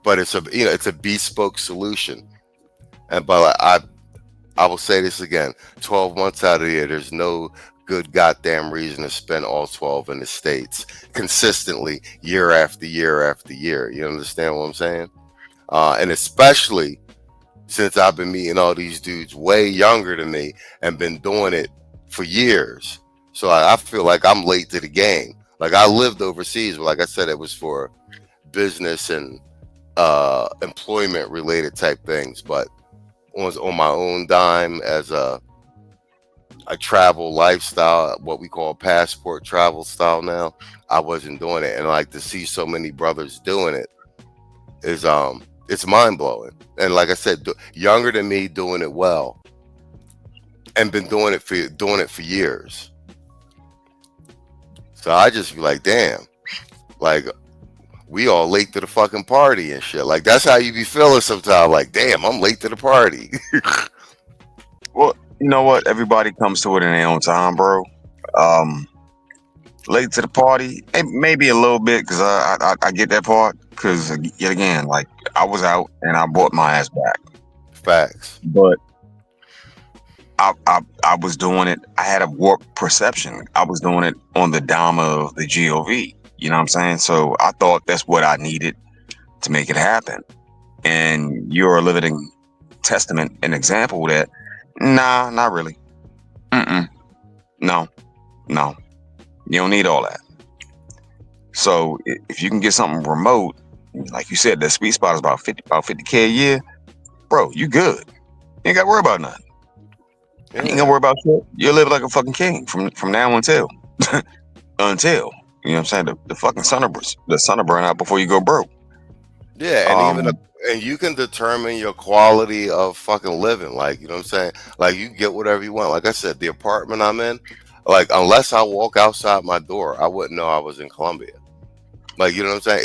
But it's a bespoke solution. And but I will say this again: 12 months out of the year, there's no good goddamn reason to spend all 12 in the states consistently, year after year after year. You understand what I'm saying? And especially since I've been meeting all these dudes way younger than me and been doing it for years. So I feel like I'm late to the game. Like I lived overseas, but like I said, it was for business and employment related type things. But on my own dime as a travel lifestyle, what we call passport travel style now, I wasn't doing it. And like to see so many brothers doing it is it's mind blowing. And like I said, younger than me doing it well and been doing it for years. So I just be like, damn, like we all late to the fucking party and shit. Like that's how you be feeling sometimes. Like, damn, I'm late to the party. Well, you know what? Everybody comes to it in their own time, bro. Um, Late to the party, maybe a little bit, because I get that part. Because yet again, like I was out and I bought my ass back, Facts. but I was doing it. I had a warped perception. I was doing it on the dime of the GOV. You know what I'm saying? So I thought that's what I needed to make it happen. And you're a living testament, an example that, nah, not really. Mm-mm. No, no, you don't need all that. So if you can get something remote, like you said, the sweet spot is about 50K a year, bro. You good. You ain't got to worry about nothing. You ain't gonna Yeah. worry about shit. You'll live like a fucking king from now until until you know what I'm saying. The fucking sun will burn out before you go broke. Yeah, Um, and you can determine your quality of fucking living. Like, you know what I'm saying? Like you get whatever you want. Like I said, the apartment I'm in, like unless I walk outside my door, I wouldn't know I was in Colombia. Like, you know what I'm saying?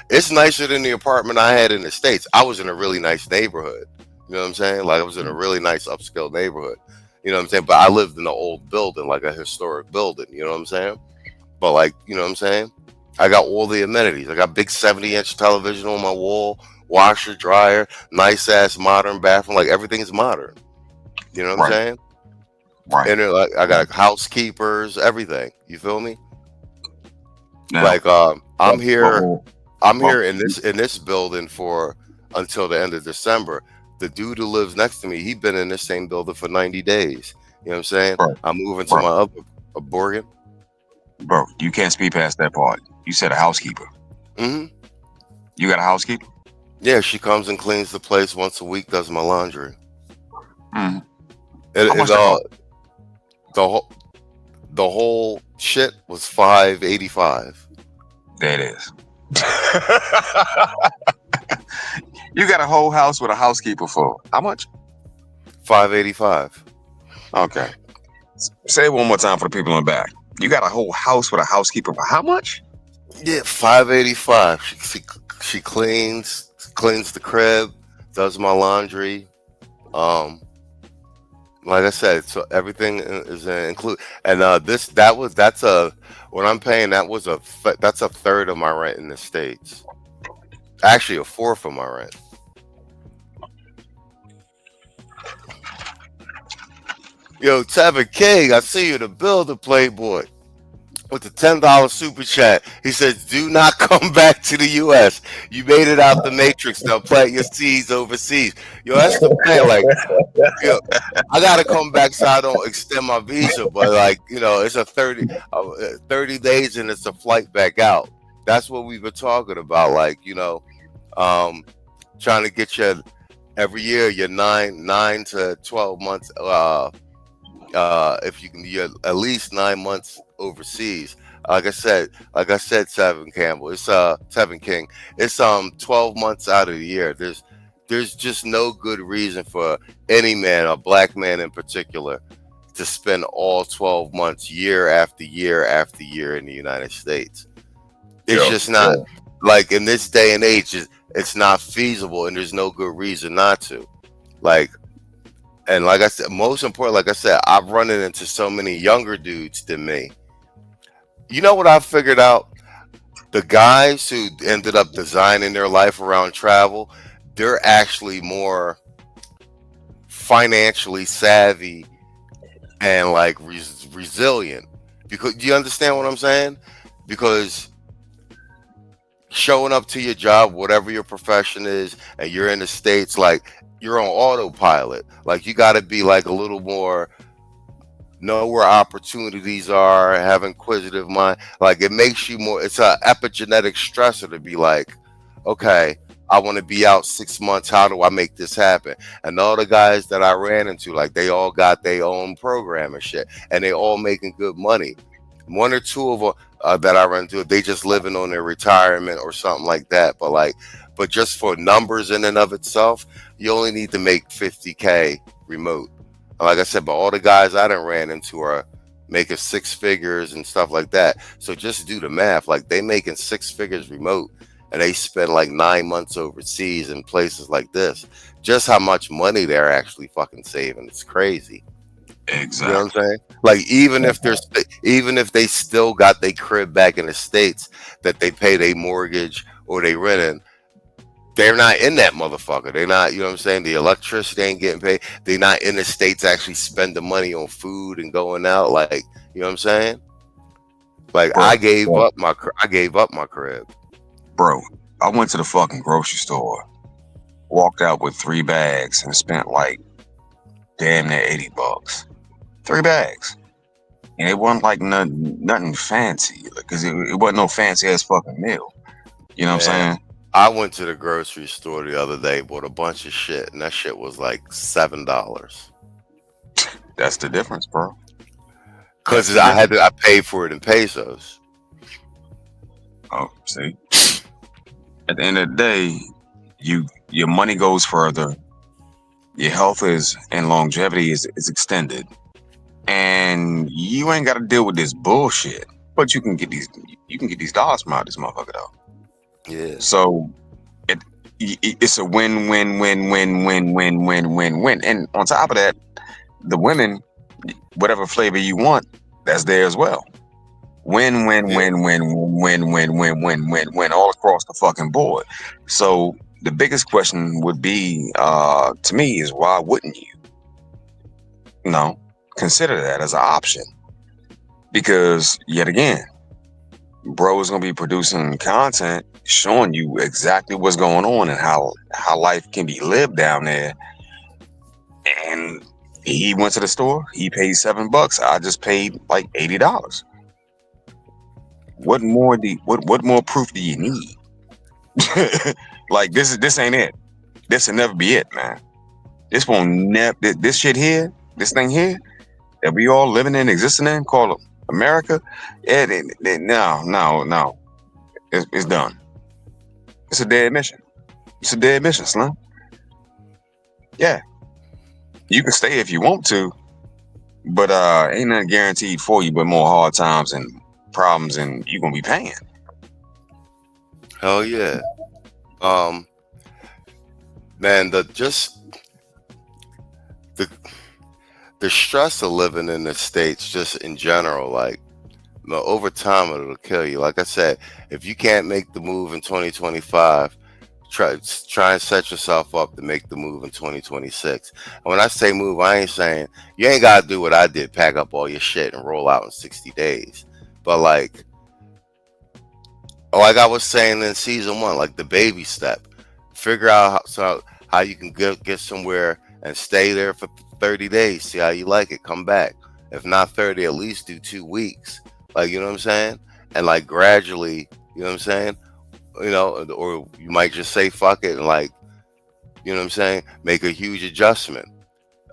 It's nicer than the apartment I had in the States. I was in a really nice neighborhood. You know what I'm saying? Like I was in a really nice upscale neighborhood. You know what I'm saying? But I lived in an old building, like a historic building, you know what I'm saying? But like, you know what I'm saying? I got all the amenities. I got big 70-inch television on my wall, washer, dryer, nice ass modern bathroom. Like everything's modern. You know what I'm right, saying? right. And then, like I got housekeepers, everything. You feel me? Now, Like I'm but, but, here well, I'm but, here in this building for until the end of December. The dude who lives next to me, he been in this same building for 90 days. You know what I'm saying? bro, I'm moving to bro, my other Borgen. bro, you can't speed past that part. You said a housekeeper. Hmm. You got a housekeeper? Yeah, she comes and cleans the place once a week, does my laundry. Mm. How It much that cost? all the whole shit was 585. There it is. You got a whole house with a housekeeper for how much? 585. Okay. Say it one more time for the people in the back. You got a whole house with a housekeeper for how much? Yeah, 585. She cleans the crib, does my laundry. Um, like I said, so everything is included. And that's a what I'm paying. That's a third of my rent in the States. Actually, a fourth of my rent. Yo, Tevin King, I see you in the building, Playboy. with the $10 super chat. He says, "Do not come back to the U.S. You made it out the matrix. Now plant your seeds overseas." Yo, that's the thing. Like, yo, I gotta come back so I don't extend my visa. But like, it's a 30 days and it's a flight back out. That's what we were talking about. Like, um, trying to get you every year your 9 to 12 months. If you can, you're at least 9 months overseas. Like I said, Seven Campbell. It's Seven King. It's 12 months out of the year. There's just no good reason for any man, a black man in particular, to spend all 12 months, year after year after year in the United States. It's Yo, just not, like, in this day and age. It's not feasible, and there's no good reason not to. Like, and like I said, most important, like I said, I've run into so many younger dudes than me. You know what I figured out? The guys who ended up designing their life around travel, they're actually more financially savvy and like resilient. Because, do you understand what I'm saying? Because showing up to your job, whatever your profession is, and you're in the States, like, you're on autopilot. Like, you got to be like a little more, know where opportunities are, have inquisitive mind. Like, it makes you more, it's a epigenetic stressor to be like, okay, I want to be out 6 months. How do I make this happen? And all the guys that I ran into, like, they all got their own program and shit, and they all making good money. One or two of them that I run into, they just living on their retirement or something like that. But just for numbers in and of itself, you only need to make 50K remote. Like I said, but all the guys I done ran into are making six figures and stuff like that. So just do the math. Like, they making six figures remote, and they spend like 9 months overseas in places like this. Just how much money they're actually fucking saving. It's crazy. You know what exactly. I'm saying? Like, even if they still got their crib back in the States that they pay their mortgage or they renting, they're not in that motherfucker. They're not, you know what I'm saying? The electricity ain't getting paid. They're not in the States actually spending money on food and going out. Like, you know what I'm saying? Like, I Bro, gave bro, up my I gave up my crib. bro. I went to the fucking grocery store, walked out with 3 bags, and spent like damn near $80. 3 bags. And it wasn't like nothing fancy, because it wasn't no fancy ass fucking meal. You know what Man, I'm saying? I went to the grocery store the other day, bought a bunch of shit, and that shit was like $7. That's the difference, bro. That's Cause the difference. I paid for it in pesos. Oh, see. At the end of the day, your money goes further, your health is and longevity is extended, and you ain't got to deal with this bullshit. But you can get these dollars from out this motherfucker though. Yeah. So it it's a win win win win win win win win win. And on top of that, the women, whatever flavor you want, that's there as well. Win win Yeah. win win win win win win win win all across the fucking board. So the biggest question would be, to me, is why wouldn't you? Consider that as an option, because yet again, bro is gonna be producing content showing you exactly what's going on and how life can be lived down there. And he went to the store, he paid $7. I just paid like $80. What more proof do you need? Like, this ain't it. This will never be it, man. This won't never. This shit here, this thing here that we all living in, existing in, called America. No, no, no. It's done. It's a dead mission. It's a dead mission, Slim. Yeah, you can stay if you want to, but ain't nothing guaranteed for you but more hard times and problems, and you gonna be paying. Hell yeah. Um, man, the the stress of living in the States, just in general, like, over time it'll kill you. Like I said, if you can't make the move in 2025, try and set yourself up to make the move in 2026. And when I say move, I ain't saying you ain't gotta do what I did, pack up all your shit and roll out in 60 days. But like I was saying in season one, like the baby step, figure out how you can get somewhere and stay there for 30 days. See how you like it. Come back. If not 30, at least do 2 weeks. Like, you know what I'm saying? And like gradually, you know what I'm saying? Or you might just say fuck it and like, you know what I'm saying? Make a huge adjustment.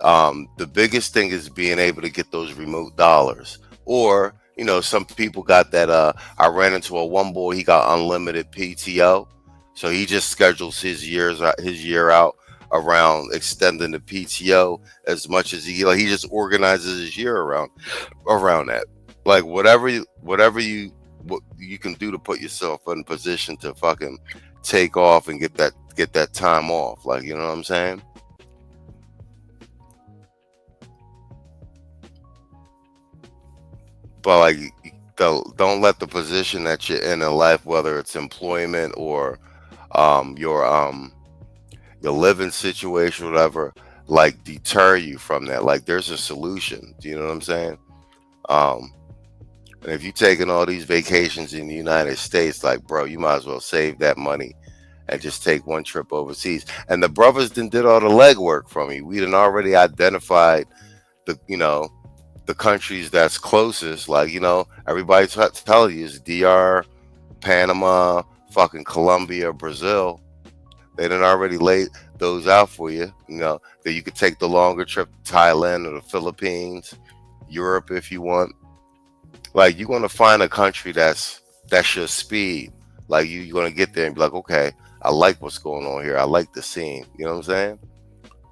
The biggest thing is being able to get those remote dollars. Or, some people got that. I ran into a one boy. He got unlimited PTO, so he just schedules his year out around extending the PTO as much as he just organizes his year around that. Like what you can do to put yourself in position to fucking take off and get that time off. Like, you know what I'm saying? But like, don't let the position that you're in life, whether it's employment or your living situation, whatever, like deter you from that. Like, there's a solution. Do you know what I'm saying? Um, and if you're taking all these vacations in the United States, like, bro, you might as well save that money and just take one trip overseas. And the brothers did all the legwork from me. We done already identified the countries that's closest. Like, everybody telling you is DR, Panama, fucking Colombia, Brazil. They done already laid those out for you. That you could take the longer trip to Thailand or the Philippines, Europe if you want. Like, you're gonna find a country that's your speed. Like, you're gonna get there and be like, okay, I like what's going on here. I like the scene. You know what I'm saying?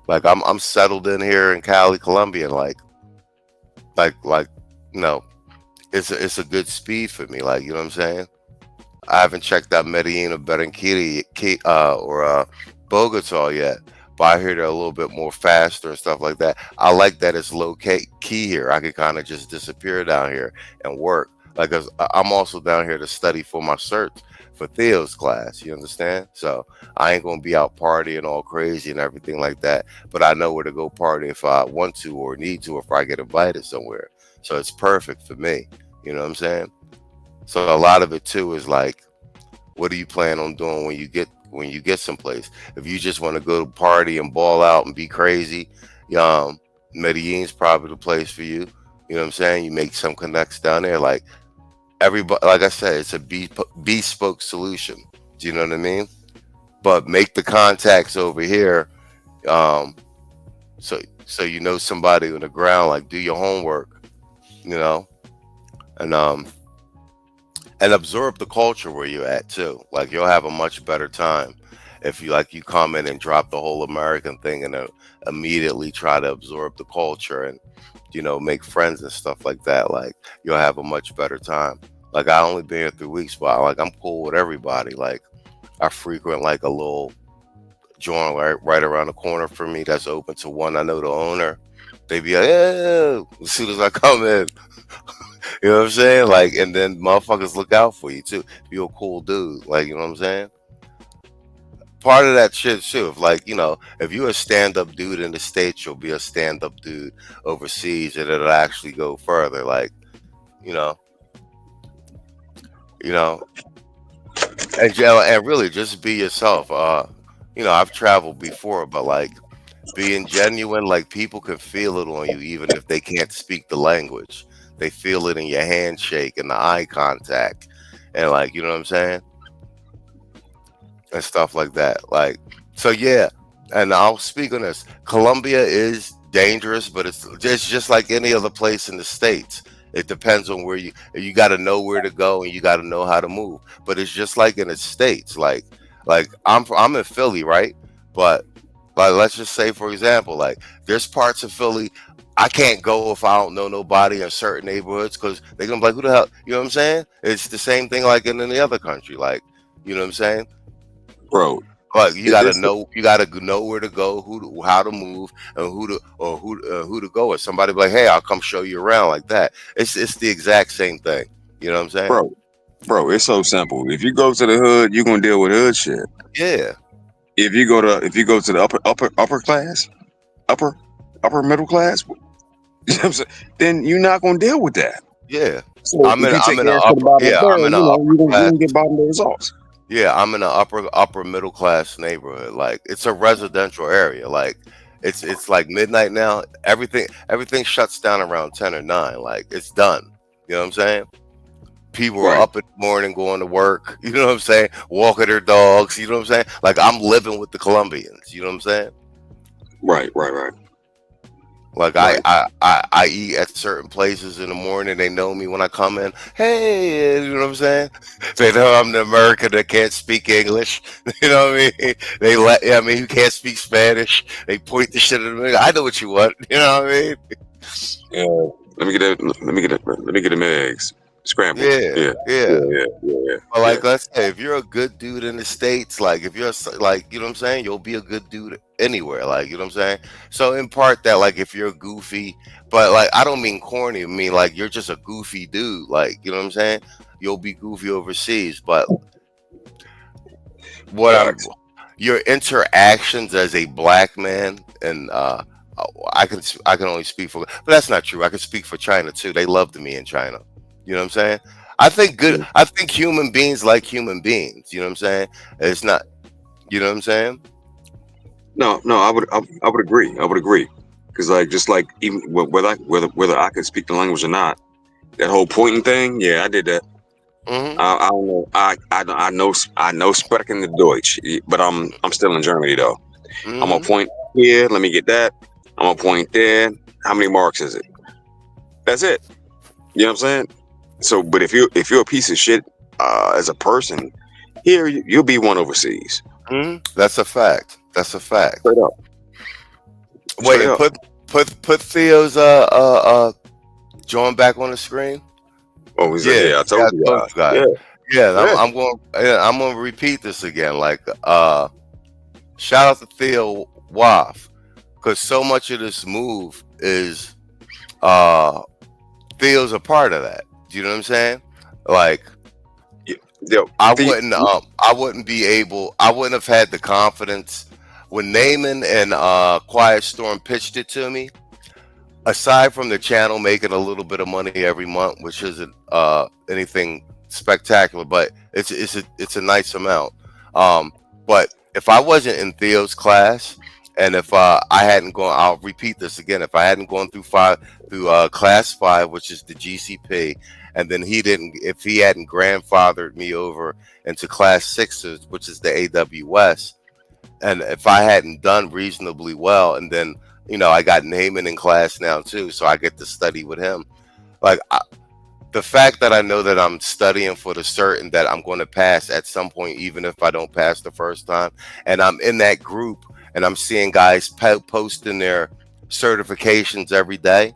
Like, I'm settled in here in Cali, Colombia, and like it's a good speed for me. Like, you know what I'm saying? I haven't checked out Medellin or Barranquilla or Bogota yet, but I hear they're a little bit more faster and stuff like that. I like that it's low key here. I can kind of just disappear down here and work. Like, 'cause I'm also down here to study for my cert for Theo's class. You understand? So I ain't gonna be out partying all crazy and everything like that. But I know where to go party if I want to or need to, if I get invited somewhere. So it's perfect for me. You know what I'm saying? So a lot of it too is like, what do you plan on doing when you get someplace? If you just want to go to party and ball out and be crazy, Medellin's probably the place for you. You know what I'm saying? You make some connects down there. Like, everybody, like I said, it's a bespoke solution. Do you know what I mean? But make the contacts over here, um, so you know somebody on the ground. Like, do your homework, you know, and and absorb the culture where you're at too. Like, you'll have a much better time if you come in and drop the whole American thing and immediately try to absorb the culture and make friends and stuff like that. Like, you'll have a much better time. Like, I only been here 3 weeks, but like, I'm cool with everybody. Like, I frequent like a little joint right around the corner from me that's open to one. I know the owner. They be like, yeah, as soon as I come in. You know what I'm saying? Like, and then motherfuckers look out for you too. If you're a cool dude, like, you know what I'm saying? Part of that shit too. If you're a stand-up dude in the States, you'll be a stand-up dude overseas, and it'll actually go further. Like, you know, you know, and really just be yourself. I've traveled before, but like, being genuine, like, people can feel it on you even if they can't speak the language. They feel it in your handshake and the eye contact, and like, you know what I'm saying, and stuff like that. Like, so yeah, and I'll speak on this. Colombia is dangerous, but it's just like any other place in the States. It depends on where you got to know where to go and you got to know how to move. But it's just like in the States. Like I'm in Philly, right? But like, let's just say, for example, like, there's parts of Philly I can't go if I don't know nobody in certain neighborhoods because they're gonna be like, who the hell? You know what I'm saying? It's the same thing like in any other country. Like, you know what I'm saying? bro. Like, you It, gotta this know, where to go, how to move, and who to go with. Somebody be like, hey, I'll come show you around, like that. It's the exact same thing. You know what I'm saying? bro, bro. It's so simple. If you go to the hood, you're gonna deal with hood shit. Yeah, If you go to the upper class, upper upper middle class, you know what I'm saying, then you're not gonna deal with that. yeah. So if you take I'm in your a ass to the upper bottom of the yeah, I'm barrel, in a you upper don't class. get bottom day results. Yeah, I'm in a upper middle class neighborhood. Like it's a residential area. Like it's like midnight now. Everything shuts down around 10 or 9. Like it's done. You know what I'm saying? People are Right, up in the morning going to work. You know what I'm saying? Walking their dogs. You know what I'm saying? Like I'm living with the Colombians. You know what I'm saying? right, right, right, Like right. I eat at certain places in the morning. They know me when I come in. Hey, you know what I'm saying? They know I'm the American that can't speak English. You know what I mean? They let I mean who can't speak Spanish. They point the shit at me. I know what you want. You know what I mean? Yeah. Let me get them eggs scrambled. Yeah, Yeah, yeah, yeah. yeah, yeah, But yeah. like let's say if you're a good dude in the States, like if you're like you know what I'm saying, you'll be a good dude anywhere. Like you know what I'm saying. So in part that like if you're goofy, but like I don't mean corny. I mean like you're just a goofy dude. Like you know what I'm saying. You'll be goofy overseas, but what I'm Facts. your interactions as a black man and I can only speak for but that's not true. I can speak for China too. They loved me in China. You know what I'm saying? Yeah. I think human beings like human beings. You know what I'm saying? It's not you know what I'm saying? No, no, I would agree. I would agree. Because like, just like even whether I could speak the language or not, that whole pointing thing, yeah, I did that. Hmm. I don't know. I know sprechen the Deutsch, but I'm still in Germany though. I'm gonna Hmm. point here. Let me get that. I'm gonna point there. How many marks is it? That's it. You know what I'm saying? So, but if you're a piece of shit as a person, here you'll be one overseas. Hmm. That's a fact. That's a fact. Straight up. Wait, Straight and up. put Theo's join back on the screen. Oh, he's like, Yeah, yeah, I yeah, told I you told guys. you guys. Yeah, Yeah, yeah. I'm gonna repeat this again. Like shout out to Theo Waff because so much of this move is uh Theo's a part of that. Do you know what I'm saying? Like Yeah. Yo, I wouldn't be able I wouldn't have had the confidence when Naaman and Quiet Storm pitched it to me. Aside from the channel making a little bit of money every month, which isn't anything spectacular, but it's a nice amount. Um, but if I wasn't in Theo's class, and if I hadn't gone, I'll repeat this again. If I hadn't gone through class 5, which is the GCP, and then if he hadn't grandfathered me over into class 6, which is the AWS, and if I hadn't done reasonably well, and then I got Naaman in class now too, so I get to study with him. Like the fact that I know that I'm studying for the certain that I'm going to pass at some point, even if I don't pass the first time, and I'm in that group, and I'm seeing guys posting their certifications every day.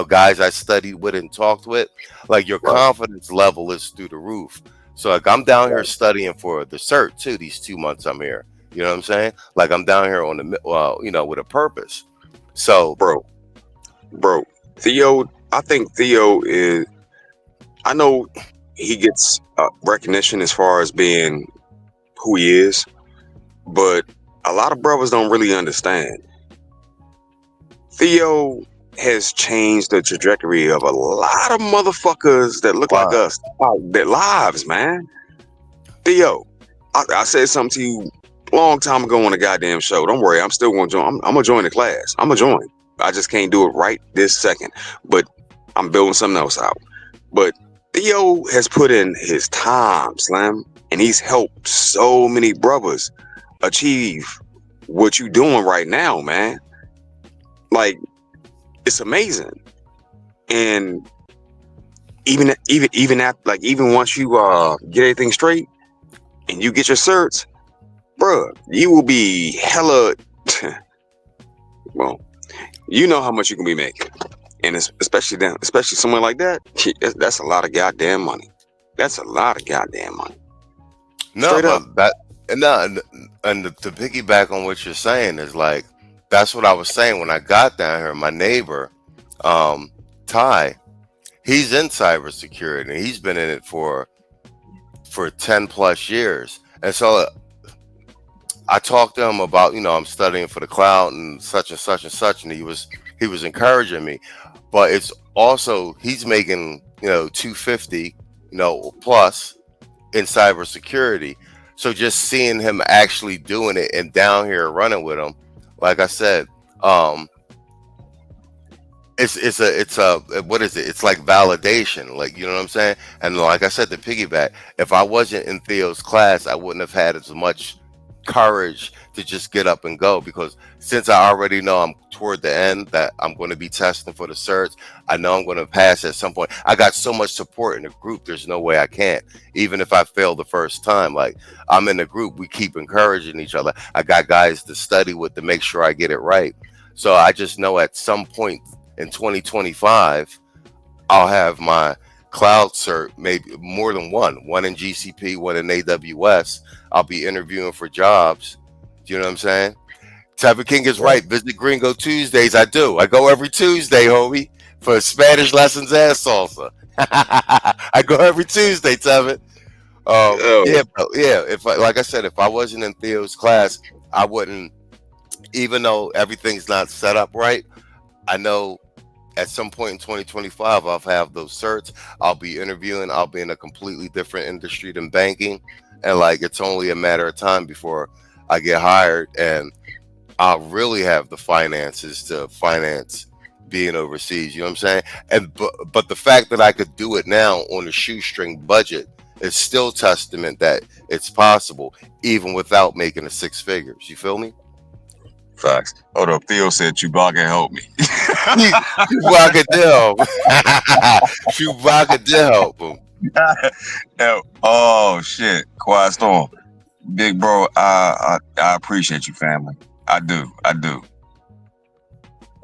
Guys I studied with and talked with. Like your right, confidence level is through the roof. So like I'm down here right, studying for the cert too. These 2 months I'm here. You know what I'm saying? Like I'm down here on the with a purpose. So bro, bro. Theo, I think Theo is. I know he gets recognition as far as being who he is, but a lot of brothers don't really understand. Theo has changed the trajectory of a lot of motherfuckers that look like why? us, their lives, man. Theo, I said something to you a long time ago on a goddamn show. Don't worry, I'm still gonna join. I'm gonna join the class. I'm gonna join. I just can't do it right this second, but I'm building something else out. But Theo has put in his time, Slim, and he's helped so many brothers achieve what you doing right now, man. Like, it's amazing. And even once you get everything straight and you get your certs, bruh, you will be hella well, you know how much you can be making. And especially someone like that, that's a lot of goddamn money. That's a lot of goddamn money. No, Straight up. but that and no, and to piggyback on what you're saying is like that's what I was saying when I got down here. My neighbor, um, Ty, he's in cybersecurity. And he's been in it for 10 plus years, and so I talked to him about I'm studying for the cloud and such and such and such, and he was encouraging me, but it's also he's making 250, plus in cybersecurity. So just seeing him actually doing it and down here running with him, like I said, um, it's a what is it? It's like validation, like you know what I'm saying. And like I said, the piggyback. If I wasn't in Theo's class, I wouldn't have had as much courage to just get up and go, because since I already know I'm toward the end, that I'm going to be testing for the certs, I know I'm going to pass at some point. I got so much support in the group, there's no way I can't, even if I fail the first time. Like, I'm in the group, we keep encouraging each other. I got guys to study with to make sure I get it right. So I just know at some point in 2025 I'll have my cloud cert, maybe more than one in GCP, one in AWS. I'll be interviewing for jobs. Do you know what I'm saying? Tevin King is right. Visit Gringo Tuesdays. I do. I go every Tuesday, homie, for Spanish lessons and salsa. I go every Tuesday, Tevin. Oh, Yeah, bro. Yeah. Like I said, if I wasn't in Theo's class, I wouldn't. Even though everything's not set up right, I know at some point in 2025 I'll have those certs. I'll be interviewing. I'll be in a completely different industry than banking, and like it's only a matter of time before I get hired, and I'll really have the finances to finance being overseas. You know what I'm saying? And but the fact that I could do it now on a shoestring budget is still testament that it's possible, even without making the six figures. You feel me? facts. Hold up. Theo said Chewbacca help me. Chewbacca did help. Chewbacca did help him. Oh shit. Quiet storm. Big bro, I appreciate you, family. I do. I do.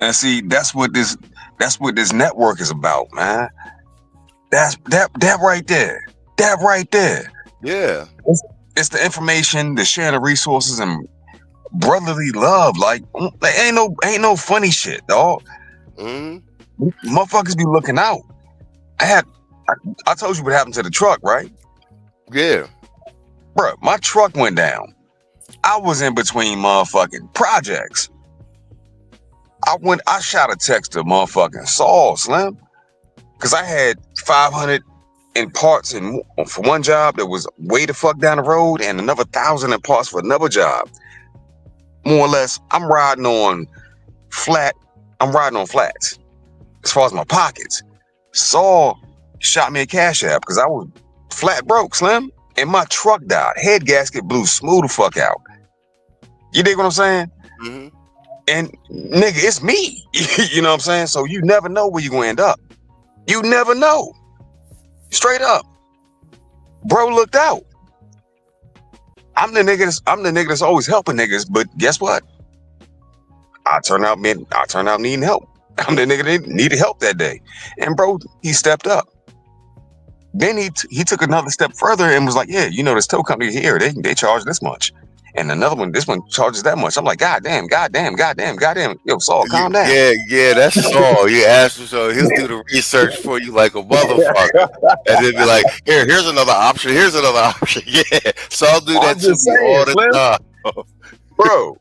And see, that's what this network is about, man. That's that right there. That right there. Yeah. It's the information, the sharing of resources, and brotherly love. Like ain't no funny shit, dog. Hmm. Motherfuckers be looking out. I had I told you what happened to the truck, right? Yeah. Bro, my truck went down. I was in between motherfucking projects. I shot a text to motherfucking Saul Slim, because I had 500 in parts for one job that was way the fuck down the road, and another 1,000 in parts for another job. More or less, I'm riding on flats as far as my pockets. Saul shot me a cash app because I was flat broke, Slim, and my truck died. Head gasket blew smooth the fuck out. You dig what I'm saying? Hmm. And nigga, it's me. You know what I'm saying? So you never know where you're gonna end up. You never know. Straight up. Bro looked out. I'm the nigga that's always helping niggas, but guess what? I turn out needing help. I'm the nigga that needed help that day. And bro, he stepped up. Then he took another step further and was like, yeah, this tow company here, they charge this much. And another one, this one charges that much. I'm like, God damn. Yo, Saul, calm down. Yeah, that's Saul. You ask him, so he'll do the research for you like a motherfucker, and then be like, here's another option. Here's another option. Yeah, Saul do that I'm to just me saying, all the Slim. time. Bro,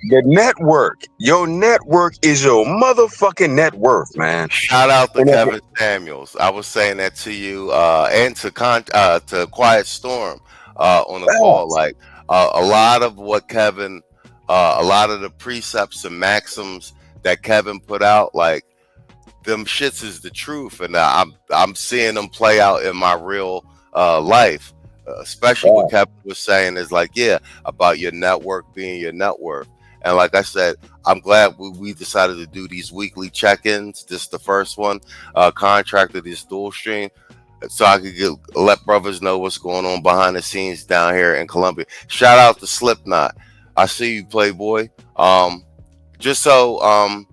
the network, your network is your motherfucking net worth, man. Shout out to And Kevin Samuels. I was saying that to you, and to Quiet Storm on the call. Like a lot of what Kevin, a lot of the precepts and maxims that Kevin put out, like them shits is the truth, and I'm seeing them play out in my real life. Especially what Kevin was saying is like, yeah, about your network being your net worth. And like I said, I'm glad we decided to do these weekly check-ins. This is the first one, contracted this dual stream, so I could let brothers know what's going on behind the scenes down here in Colombia. Shout out to Slipknot. I see you, Playboy. Just so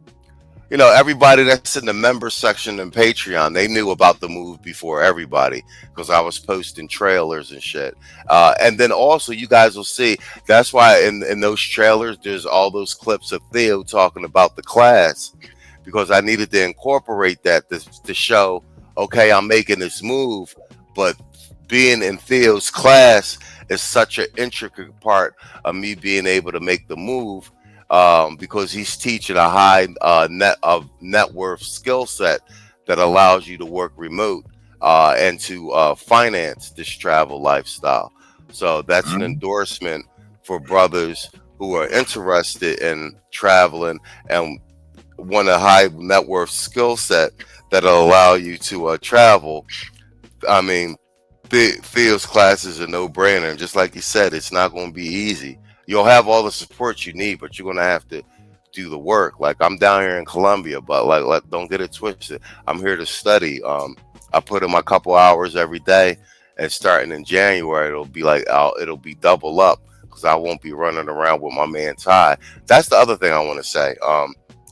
everybody that's in the member section in Patreon, they knew about the move before everybody, because I was posting trailers and shit. And then also you guys will see, that's why in those trailers, there's all those clips of Theo talking about the class, because I needed to incorporate that to show, okay, I'm making this move, but being in Theo's class is such an intricate part of me being able to make the move, because he's teaching a high net worth skill set that allows you to work remote and to finance this travel lifestyle. So that's an Mhm. endorsement for brothers who are interested in traveling and want a high net worth skill set that'll allow you to travel. I mean, Theo's class is a no-brainer, and just like you said, it's not going to be easy. You'll have all the support you need, but you're going to have to do the work. Like I'm down here in Colombia, but don't get it twisted. I'm here to study. I put in my couple hours every day, and starting in January, it'll be double up because I won't be running around with my man Ty. That's the other thing I want to say.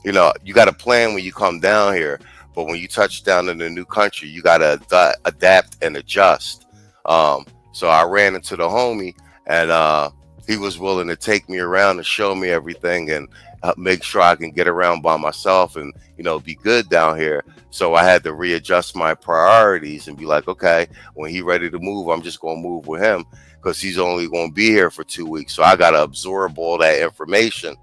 You got to plan when you come down here, but when you touch down in a new country, you got to adapt and adjust. So I ran into the homie, and he was willing to take me around and show me everything and make sure I can get around by myself and be good down here. So I had to readjust my priorities and be like, okay, when he ready to move, I'm just gonna move with him because he's only gonna be here for 2 weeks. So I gotta absorb all that information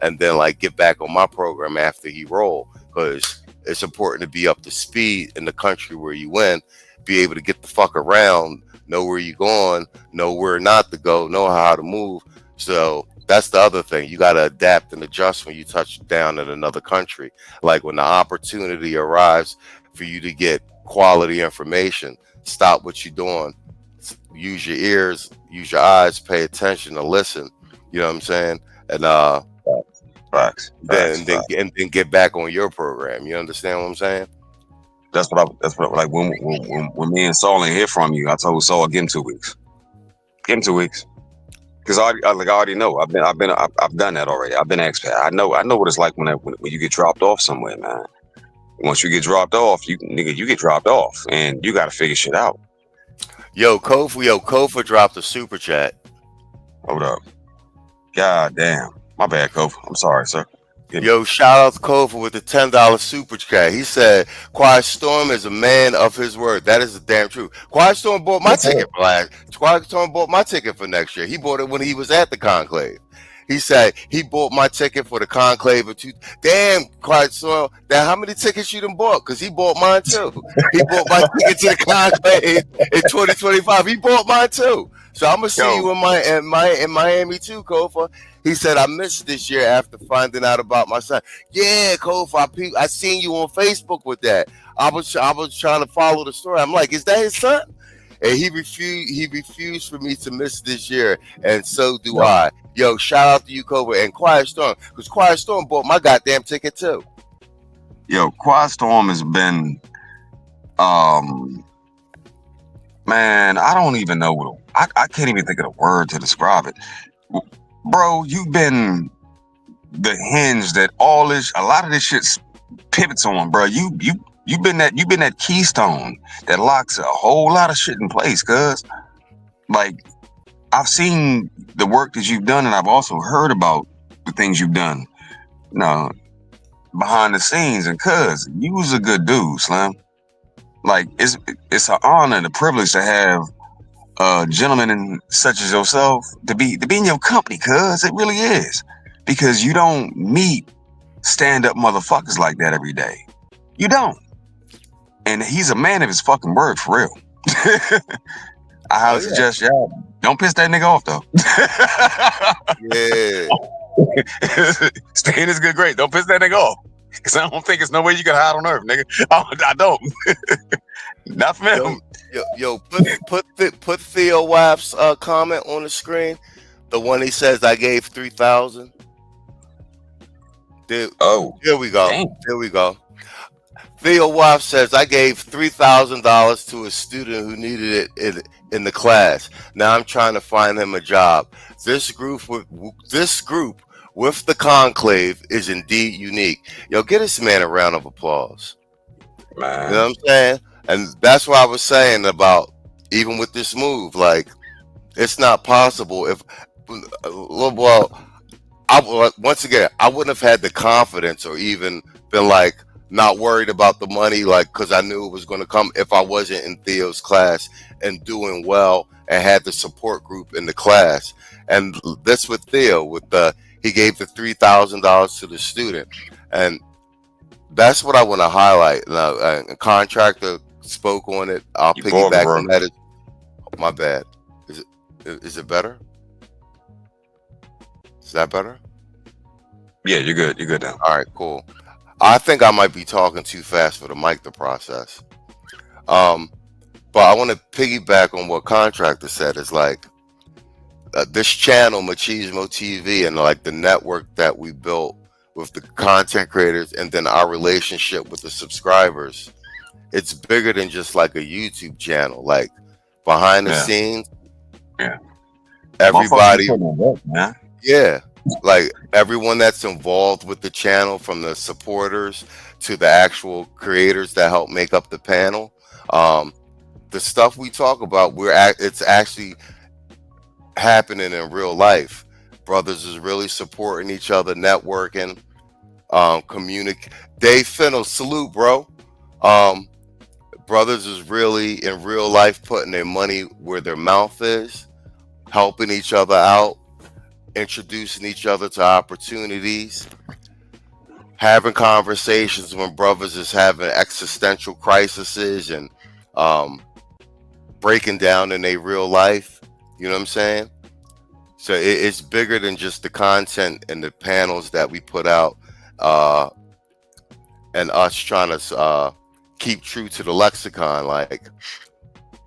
and then get back on my program after he roll, because it's important to be up to speed in the country where you in, be able to get the fuck around, know where you're going, know where not to go, know how to move. So that's the other thing. You got to adapt and adjust when you touch down in another country. Like when the opportunity arrives for you to get quality information, stop what you're doing, use your ears, use your eyes, pay attention and listen. You know what I'm saying? And Facts, facts, then facts. and then get back on your program. You understand what I'm saying? Like when me and Saul ain't hear from you, I told Saul, give him 2 weeks. Give him 2 weeks. Because I already know. I've done that already. I've been expat. I know what it's like when you get dropped off somewhere, man. Once you get dropped off, you get dropped off, and you got to figure shit out. Kofa dropped a super chat. Hold up. God damn. My bad, Kof. I'm sorry, sir. Shout out to Kofa with the $10 super chat. He said, Quiet Storm is a man of his word. That is the damn truth. Quiet Storm bought my Yes, sir. ticket for Quiet Storm bought my ticket for next year. He bought it when he was at the conclave. He said he bought my ticket for the conclave of two. Damn, Quiet Storm. Now, how many tickets you done bought? Because he bought mine too. He bought my ticket to the conclave in 2025. He bought mine too. So I'm gonna see Yo, you in Miami too, Kofa. He said I missed this year after finding out about my son. Yeah, Kofa, I seen you on Facebook with that. I was trying to follow the story. I'm like, is that his son? And he refused. He refused for me to miss this year, and so do yo, I. Shout out to you, Kofa, and Quiet Storm, because Quiet Storm bought my goddamn ticket too. Quiet Storm has been, um, man, I don't even know I can't even think of the word to describe it. Bro, you've been the hinge that a lot of this shit pivots on, bro. You've been that keystone that locks a whole lot of shit in place, cuz like I've seen the work that you've done, and I've also heard about the things you've done, behind the scenes. And cuz you was a good dude, Slim. Like it's an honor and a privilege to have gentlemen such as yourself to be in your company, cuz it really is, because you don't meet stand up motherfuckers like that every day. You don't. And he's a man of his fucking word, for real. I Oh highly yeah, suggest y'all don't piss that nigga off though. yeah. Staying is good, great. Don't piss that nigga off, because I don't think there's no way you can hide on earth, nigga. I don't. Not for Yo, him. put Theo Waff's comment on the screen. The one he says I gave 3,000. There, Oh, there we go. damn. There we go. Theo Waff says I gave $3,000 to a student who needed it in the class. Now I'm trying to find him a job. This group with the conclave is indeed unique. Get this man a round of applause. You know Man. what I'm saying? And that's what I was saying about even with this move. Like, it's not possible if, well, once again, I wouldn't have had the confidence or even been not worried about the money, because I knew it was going to come if I wasn't in Theo's class and doing well and had the support group in the class. And that's with Theo, he gave the $3,000 to the student. And That's what I want to highlight. Now, a contractor spoke on it. I'll You bugging, piggyback bro. on that. My bad. Is it is it better? Is that better? Yeah, you're good. You're good now. All right, cool. I think I might be talking too fast for the mic to process. Um, but I want to piggyback on what contractor said. It's like this channel, Machismo TV, and like the network that we built with the content creators, and then our relationship with the subscribers. It's bigger than just like a YouTube channel. Like behind the Yeah, scenes, yeah. Motherfuckers be everybody, putting in work, man. yeah, like everyone that's involved with the channel, from the supporters to the actual creators that help make up the panel. Um, the stuff we talk about, it's actually happening in real life. Brothers is really supporting each other, networking, communicate. Dave Fennel, salute, bro. Um, Brothers is really in real life putting their money where their mouth is, helping each other out, introducing each other to opportunities, having conversations when brothers is having existential crises and um, breaking down in their real life. You know what I'm saying? So it's bigger than just the content and the panels that we put out, uh, and us trying to keep true to the lexicon. Like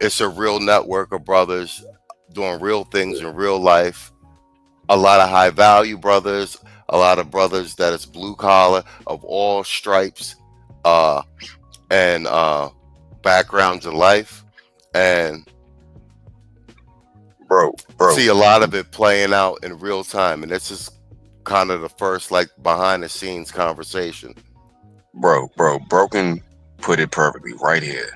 it's a real network of brothers doing real things in real life. A lot of high value brothers, a lot of brothers that is blue collar of all stripes, uh, and backgrounds in life, and Bro, see a lot of it playing out in real time. And this is kind of the first like behind the scenes conversation. bro. Broken put it perfectly right here.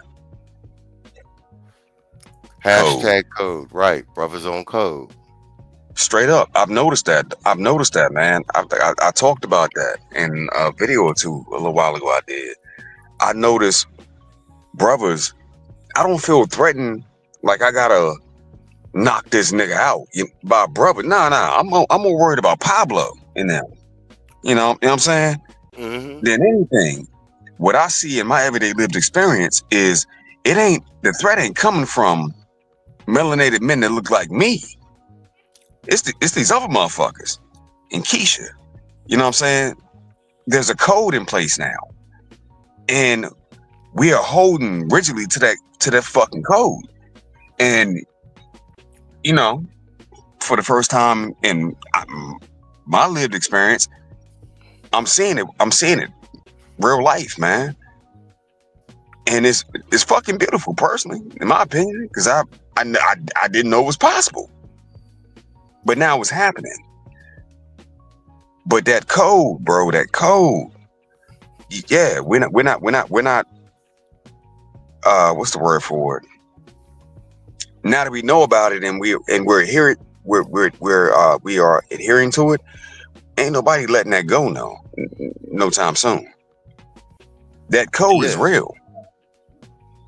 Code. Hashtag code, right? Brothers on code. Straight up. I've noticed that. Man. I talked about that in a video or two a little while ago. I did. I noticed brothers. I don't feel threatened like I gotta knock this nigga out by a brother. Nah. I'm more worried about Pablo and them. You know what I'm saying? Hmm. Than anything. What I see in my everyday lived experience is the threat ain't coming from melanated men that look like me. It's these other motherfuckers and Keisha. You know what I'm saying? There's a code in place now, and we are holding rigidly to that fucking code. And you know, for the first time in my lived experience, I'm seeing it. I'm seeing it real life, man. And it's fucking beautiful, personally, in my opinion, because I didn't know it was possible, but now it's happening. But that code, bro, that code, yeah, we're not. What's the word for it? Now that we know about it and we're here, we are adhering to it. Ain't nobody letting that go, no time soon. That code is Yeah. real,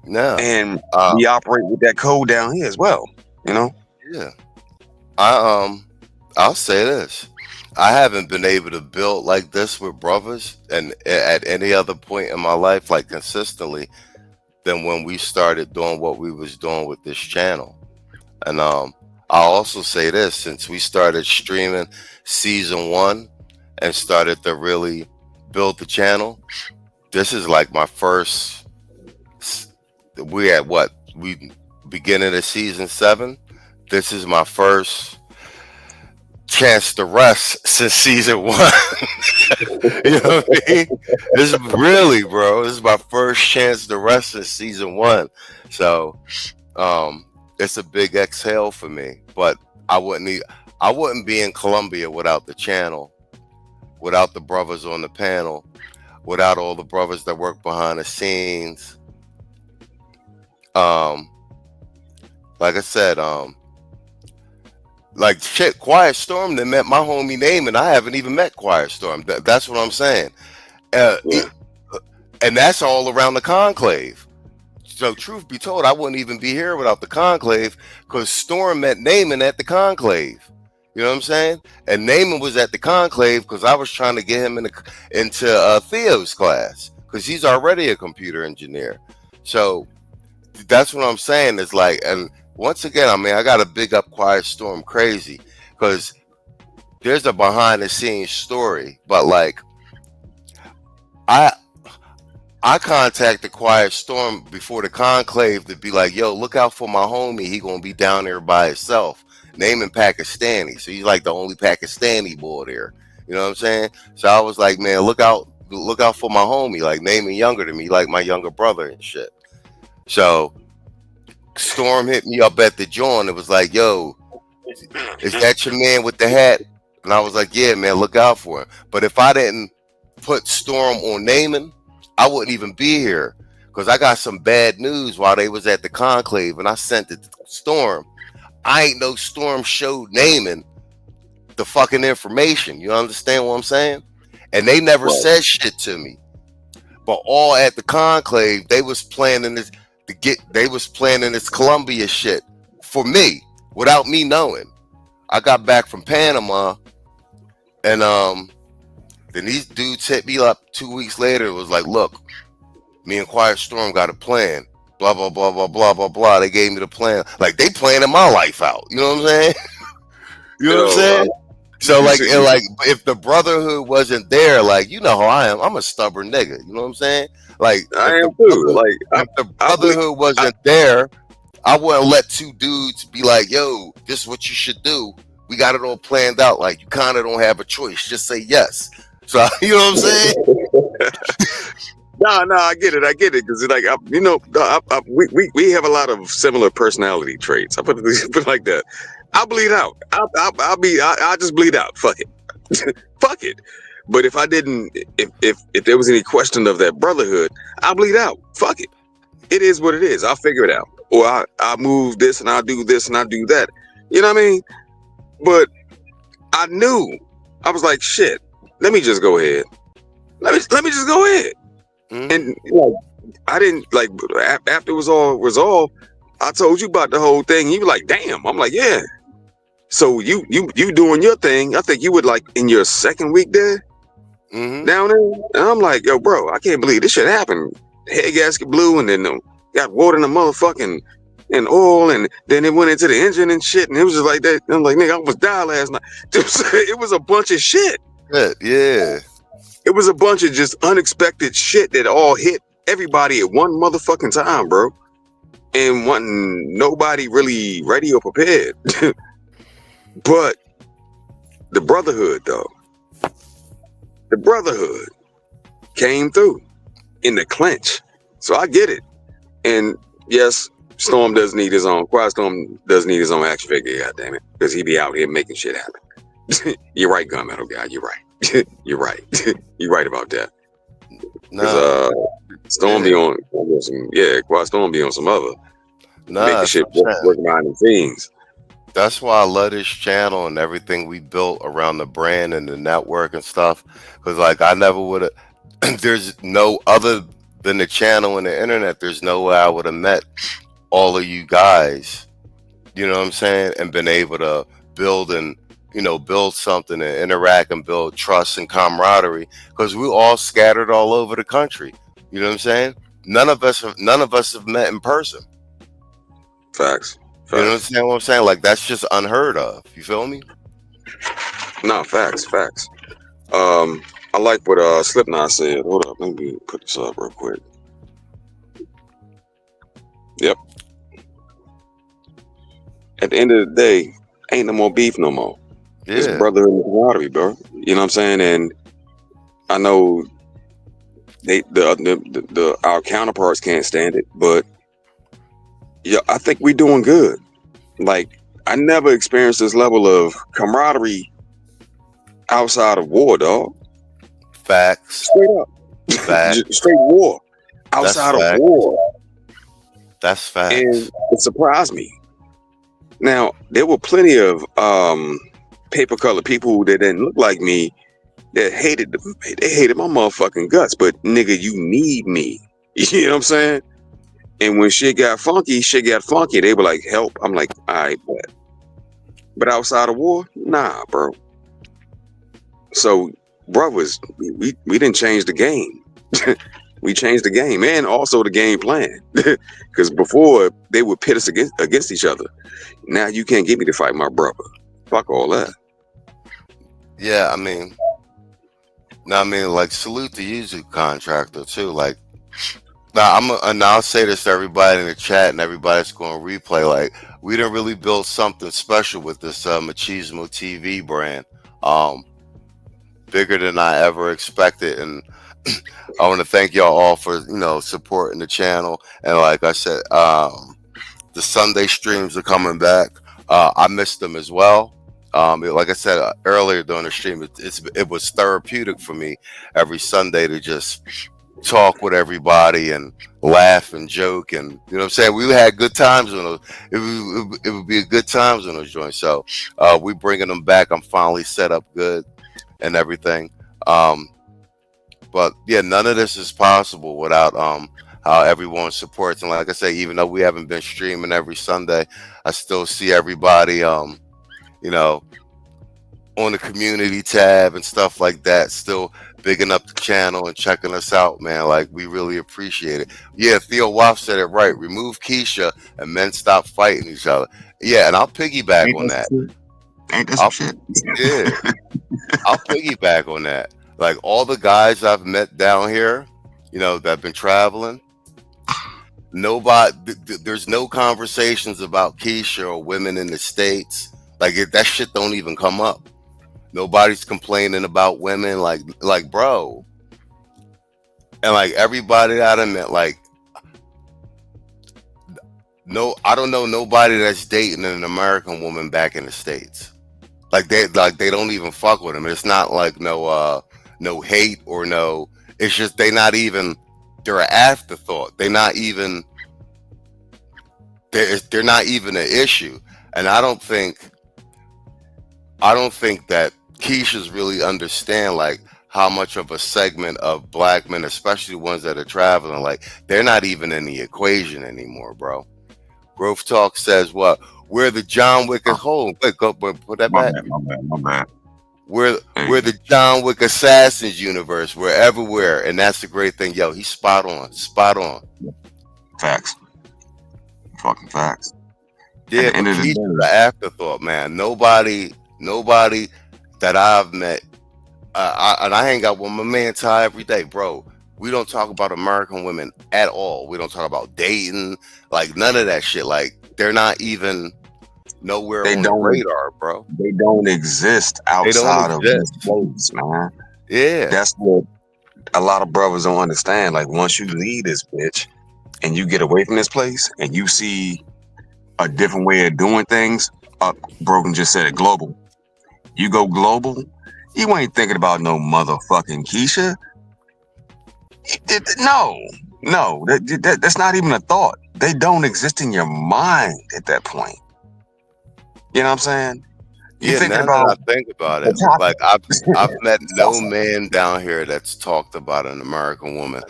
Now, and uh, we operate with that code down here as well. You know. yeah. I'll say this. I haven't been able to build like this with brothers and at any other point in my life, like consistently, than when we started doing what we was doing with this channel. And I'll also say this, since we started streaming season 1 and started to really build the channel, this is like my first, we at what? We beginning of season 7. This is my first chance to rest since season 1. You know what I mean? This is really, bro. This is my first chance to rest since season 1. So, it's a big exhale for me. But I wouldn't be in Colombia without the channel, without the brothers on the panel, without all the brothers that work behind the scenes. Um, like I said, like shit, Quiet Storm that met my homie name, and I haven't even met Quiet Storm. That's what I'm saying. Uh, Yeah. and that's all around the conclave. So truth be told, I wouldn't even be here without the conclave, because Storm met Naaman at the conclave. You know what I'm saying? And Naaman was at the conclave because I was trying to get him into Theo's class because he's already a computer engineer. So that's what I'm saying. Is like, and once again, I mean, I got to big up Quiet Storm crazy because there's a behind the scenes story. But like, I I contacted Quiet Storm before the conclave to be like, yo, look out for my homie. He gonna be down there by himself. Naming Pakistani. So he's like the only Pakistani boy there. You know what I'm saying? So I was like, man, look out for my homie. Like naming younger than me, like my younger brother and shit. So Storm hit me up at the joint. It was like, yo, is that your man with the hat? And I was like, yeah, man, look out for him. But if I didn't put Storm on naming, I wouldn't even be here because I got some bad news while they was at the conclave, and I sent it to Storm. I ain't no Storm showed naming the fucking information. You understand what I'm saying? And they never Right. said shit to me. But all at the conclave, they was planning this they was planning this Colombia shit for me without me knowing. I got back from Panama, and then these dudes hit me up 2 weeks later. It was like, look, me and Quiet Storm got a plan. Blah blah blah blah blah blah blah. They gave me the plan. Like they planning my life out. You know what I'm saying? You know what I'm Yo, saying? So you like, see, and like, if the brotherhood wasn't there, like you know how I am. I'm a stubborn nigga. You know what I'm saying? Like I am too. Like if the I believe. brotherhood I, wasn't there, I wouldn't let two dudes be like, "Yo, this is what you should do. We got it all planned out. Like you kind of don't have a choice. Just say yes." So you know what I'm saying? no, I get it. I get it because like we have a lot of similar personality traits. I put it like that. I'll bleed out. I'll just bleed out. Fuck it. Fuck it. But if I didn't, if there was any question of that brotherhood, I'll bleed out. Fuck it. It is what it is. I'll figure it out. Or I move this and I'll do this and I'll do that. You know what I mean? But I knew. I was like, shit. Let me just go ahead. Let me just go ahead. Mm-hmm. And like, I didn't like after it was all resolved. I told you about the whole thing. You were like, damn. I'm like, yeah. So you doing your thing. I think you would like in your second week there Mm-hmm. down there. And I'm like, yo, bro, I can't believe this shit happened. Head gasket blew, and then got water in the motherfucking and oil, and then it went into the engine and shit. And it was just like that. I'm like, nigga, I almost died last night. It was a bunch of shit. Yeah. It was a bunch of just unexpected shit that all hit everybody at one motherfucking time, bro. And wasn't nobody really ready or prepared. But the brotherhood, though, the brotherhood came through in the clinch. So I get it. And yes, Storm does need his own. Quiet Storm does need his own action figure, goddammit. Because he be out here making shit happen. You're right, Gunmetal Guy. You're right. You're right. You're right about that. Because Storm be on some, Quiet Storm be on some other making shit working behind the scenes. That's why I love this channel and everything we built around the brand and the network and stuff. Because like I never would have. There's no other than the channel and the internet. There's no way I would have met all of you guys. You know what I'm saying? And been able to build and build something and interact and build trust and camaraderie. Because we're all scattered all over the country. You know what I'm saying? None of us have met in person. Facts. You understand what I'm saying? Like that's just unheard of. You feel me? No, facts. I like what Slipknot said. Hold up, let me put this up real quick. Yep. At the end of the day, ain't no more beef no more. Yeah. It's brotherhood and camaraderie, bro. You know what I'm saying? And I know our counterparts can't stand it, but yeah, I think we're doing good. Like, I never experienced this level of camaraderie outside of war, dog. Facts. Straight up. Facts. Straight war. Outside of war. That's facts. And it surprised me. Now, there were plenty of paper colored people that didn't look like me that hated my motherfucking guts. But nigga, you need me. You know what I'm saying? And when shit got funky. They were like, help. I'm like, all right, But outside of war, nah, bro. So, brothers, we didn't change the game. We changed the game and also the game plan. Because before they would pit us against each other. Now you can't get me to fight my brother. Fuck all that. Yeah, I mean, no, I mean, like, salute to you, Zoo Contractor, too. Like, now and I'll say this to everybody in the chat and everybody that's going to replay. Like, we didn't really build something special with this Machismo TV brand. Um, Bigger than I ever expected, and I want to thank y'all all for supporting the channel. And like I said, the Sunday streams are coming back. I missed them as well. Like I said earlier during the stream, it was therapeutic for me every Sunday to just talk with everybody and laugh and joke, and what I'm saying, we had good times on those. It would be a good times on those joints. So we bringing them back. I'm finally set up good and everything. But yeah, none of this is possible without how everyone supports. And like I say, even though we haven't been streaming every Sunday, I still see everybody you know on the community tab and stuff like that, still bigging up the channel and checking us out, man. Like, we really appreciate it. Yeah, Theo Waff said it right. Remove Keisha and men stop fighting each other. Yeah, and I'll piggyback on that. Ain't that some shit? Yeah, I'll piggyback on that. Like, all the guys I've met down here, that've been traveling, there's no conversations about Keisha or women in the States. Like, that shit don't even come up. Nobody's complaining about women, like bro. And like, everybody that I met, like, no, I don't know nobody that's dating an American woman back in the States. Like, they don't even fuck with them. It's not like no hate or no. It's just they're an afterthought. They're not even an issue. And I don't think that Keisha's really understand, like, how much of a segment of black men, especially ones that are traveling, like, they're not even in the equation anymore, bro. Growth Talk says what? We're the John Wick home. Wait, go put that back. My bad. We're the John Wick Assassins universe. We're everywhere, and that's the great thing. Yo, he's spot on. Facts. Fucking facts. Yeah, but Keisha's the afterthought, man. Nobody that I've met, and I hang out with my man Ty every day, bro. We don't talk about American women at all. We don't talk about dating, like, none of that shit. Like, they're not even nowhere on the radar, bro. They don't exist outside of this place, man. Yeah, that's what a lot of brothers don't understand. Like, once you leave this bitch and you get away from this place and you see a different way of doing things, Broken just said it, global. You go global, you ain't thinking about no motherfucking Keisha. No, that's not even a thought. They don't exist in your mind at that point. You know what I'm saying? You thinking about? I think about it. Like, I've met no man down here that's talked about an American woman,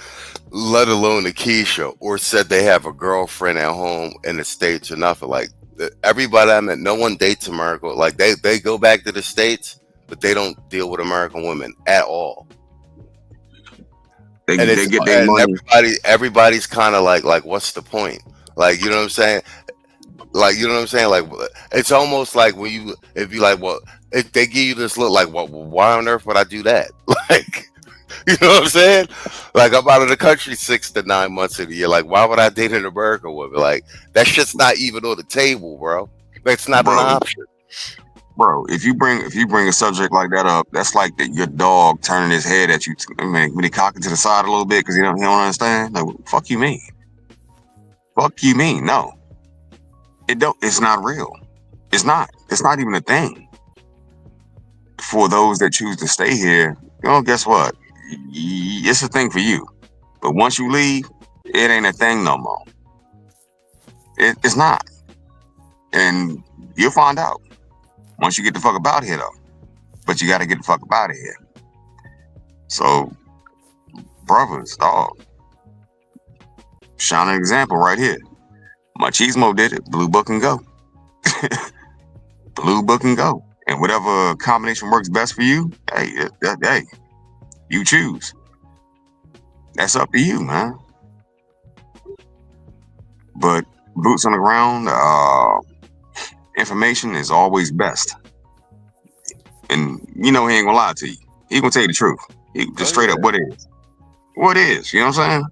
let alone a Keisha, or said they have a girlfriend at home in the States or nothing. Like, everybody I met, no one dates America. Like, they go back to the States, but they don't deal with American women at all. They get their money. Everybody's kind of like, what's the point? Like, you know what I'm saying? Like, you know what I'm saying? Like, it's almost like if you like, well, if they give you this look, like, well, why on earth would I do that? Like, you know what I'm saying? Like, I'm out of the country 6 to 9 months of the year. Like, why would I date an American woman? Like, that shit's not even on the table, bro. That's not an option. Bro, if you bring a subject like that up, that's like your dog turning his head at you. When he cock it to the side a little bit because he don't understand. Like, fuck you mean? Fuck you mean? No, it's not real. It's not even a thing. For those that choose to stay here, guess what? It's a thing for you. But once you leave, it ain't a thing no more. It's not, and you'll find out. Once you get the fuck up out here, though. But you got to get the fuck up out of here. So, brothers, dog. Shining example right here. Machismo did it. Blue Book and go. Blue book and go. And whatever combination works best for you, hey, you choose. That's up to you, man. But boots on the ground, information is always best. And he ain't gonna lie to you. He gonna tell you the truth. He just Oh straight up yeah. what is. What is, you know what I'm saying?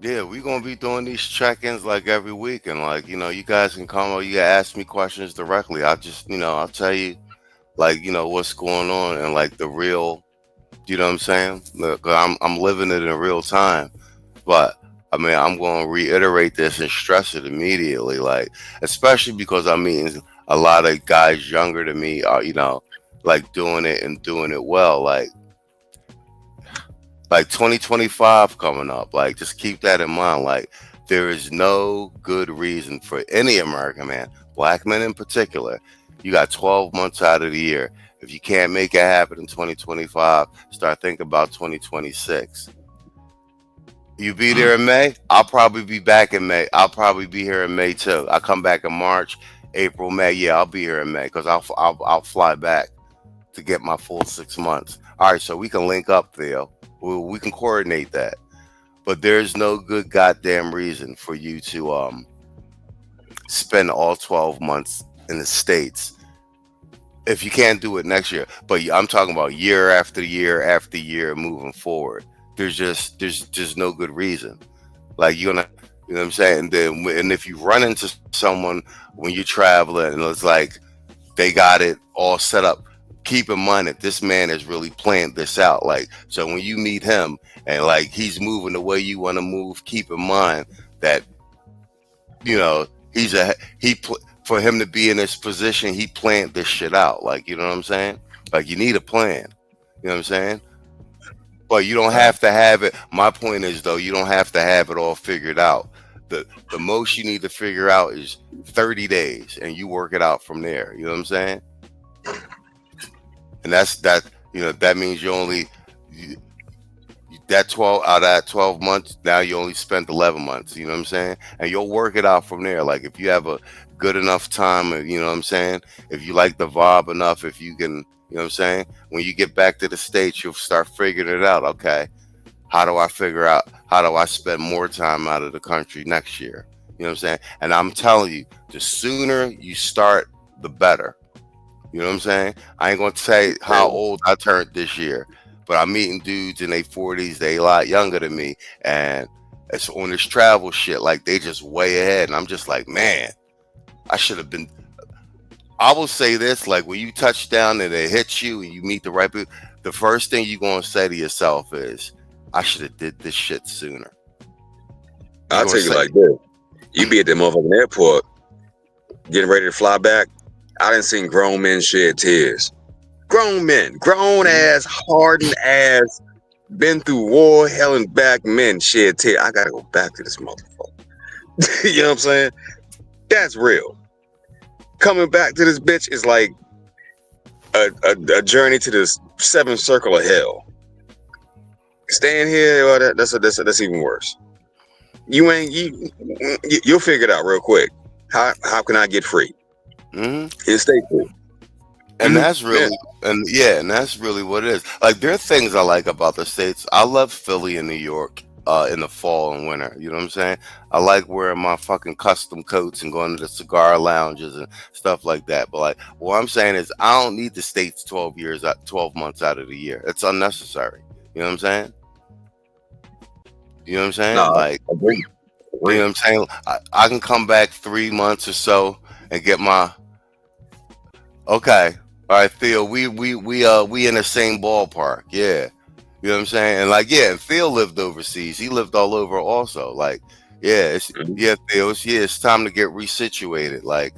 Yeah, we gonna be doing these check-ins like every week, and like you guys can come or you can ask me questions directly. I just I'll tell you like what's going on and like the real. You know what I'm saying? Look, I'm living it in real time, but I mean I'm going to reiterate this and stress it immediately, like especially because I mean a lot of guys younger than me are like doing it and doing it well, like 2025 coming up. Like, just keep that in mind. Like, there is no good reason for any American man, black men in particular. You got 12 months out of the year. If you can't make it happen in 2025, start thinking about 2026. You be there in May, I'll probably be back in May. I'll probably be here in May too. I come back in March, April, May. Yeah, I'll be here in May because I'll fly back to get my full 6 months. All right, so we can link up, Theo. We can coordinate that. But there's no good goddamn reason for you to spend all 12 months in the States if you can't do it next year. But I'm talking about year after year after year moving forward. There's no good reason. Like, you're gonna, you know what I'm saying? And if you run into someone when you're traveling and it's like they got it all set up, keep in mind that this man has really planned this out. Like, so when you meet him and like he's moving the way you want to move, keep in mind that you know he's a for him to be in this position, he planned this shit out. Like, you know what I'm saying? Like, you need a plan. You know what I'm saying? But you don't have to have it. My point is, though, you don't have to have it all figured out. The most you need to figure out is 30 days, and you work it out from there. You know what I'm saying? And that means you, that 12 out of that 12 months, now you only spent 11 months. You know what I'm saying? And you'll work it out from there. Like, if you have a good enough time, you know what I'm saying? If you like the vibe enough, if you can, you know what I'm saying? When you get back to the States, you'll start figuring it out. Okay, how do I figure out, how do I spend more time out of the country next year? You know what I'm saying? And I'm telling you, the sooner you start, the better. You know what I'm saying? I ain't gonna say how old I turned this year, but I'm meeting dudes in their 40s. They a lot younger than me, and it's on this travel shit. Like, they just way ahead, and I'm just like, man, I should have been. I will say this: like, when you touch down and it hits you, and you meet the right people, the first thing you gonna say to yourself is, I should have did this shit sooner. You're I'll gonna tell you say, like this. You be at that motherfucking airport getting ready to fly back. I done seen grown men shed tears. Grown men, grown ass, hardened ass, been through war, hell and back men shed tears. I gotta go back to this motherfucker. You know what I'm saying? That's real. Coming back to this bitch is like a journey to this seventh circle of hell. Staying here, well, that's even worse. You ain't you'll figure it out real quick. How can I get free? mm-hmm. And stay free. And that's Yeah. really, and that's really what it is. Like, there are things I like about the States. I love Philly and New York in the fall and winter. You know what I'm saying? I like wearing my fucking custom coats and going to the cigar lounges and stuff like that. But like, what I'm saying is, I don't need the States 12 months out of the year. It's unnecessary. You know what I'm saying? You know what I'm saying? No, Like, agree. you know Agree. what I'm saying? I can come back 3 months or so and get my. Okay. All right, Theo. We in the same ballpark. Yeah. You know what I'm saying? And like, yeah, and Theo lived overseas. He lived all over also. Like, yeah, Mhm. Theo, it's time to get resituated. Like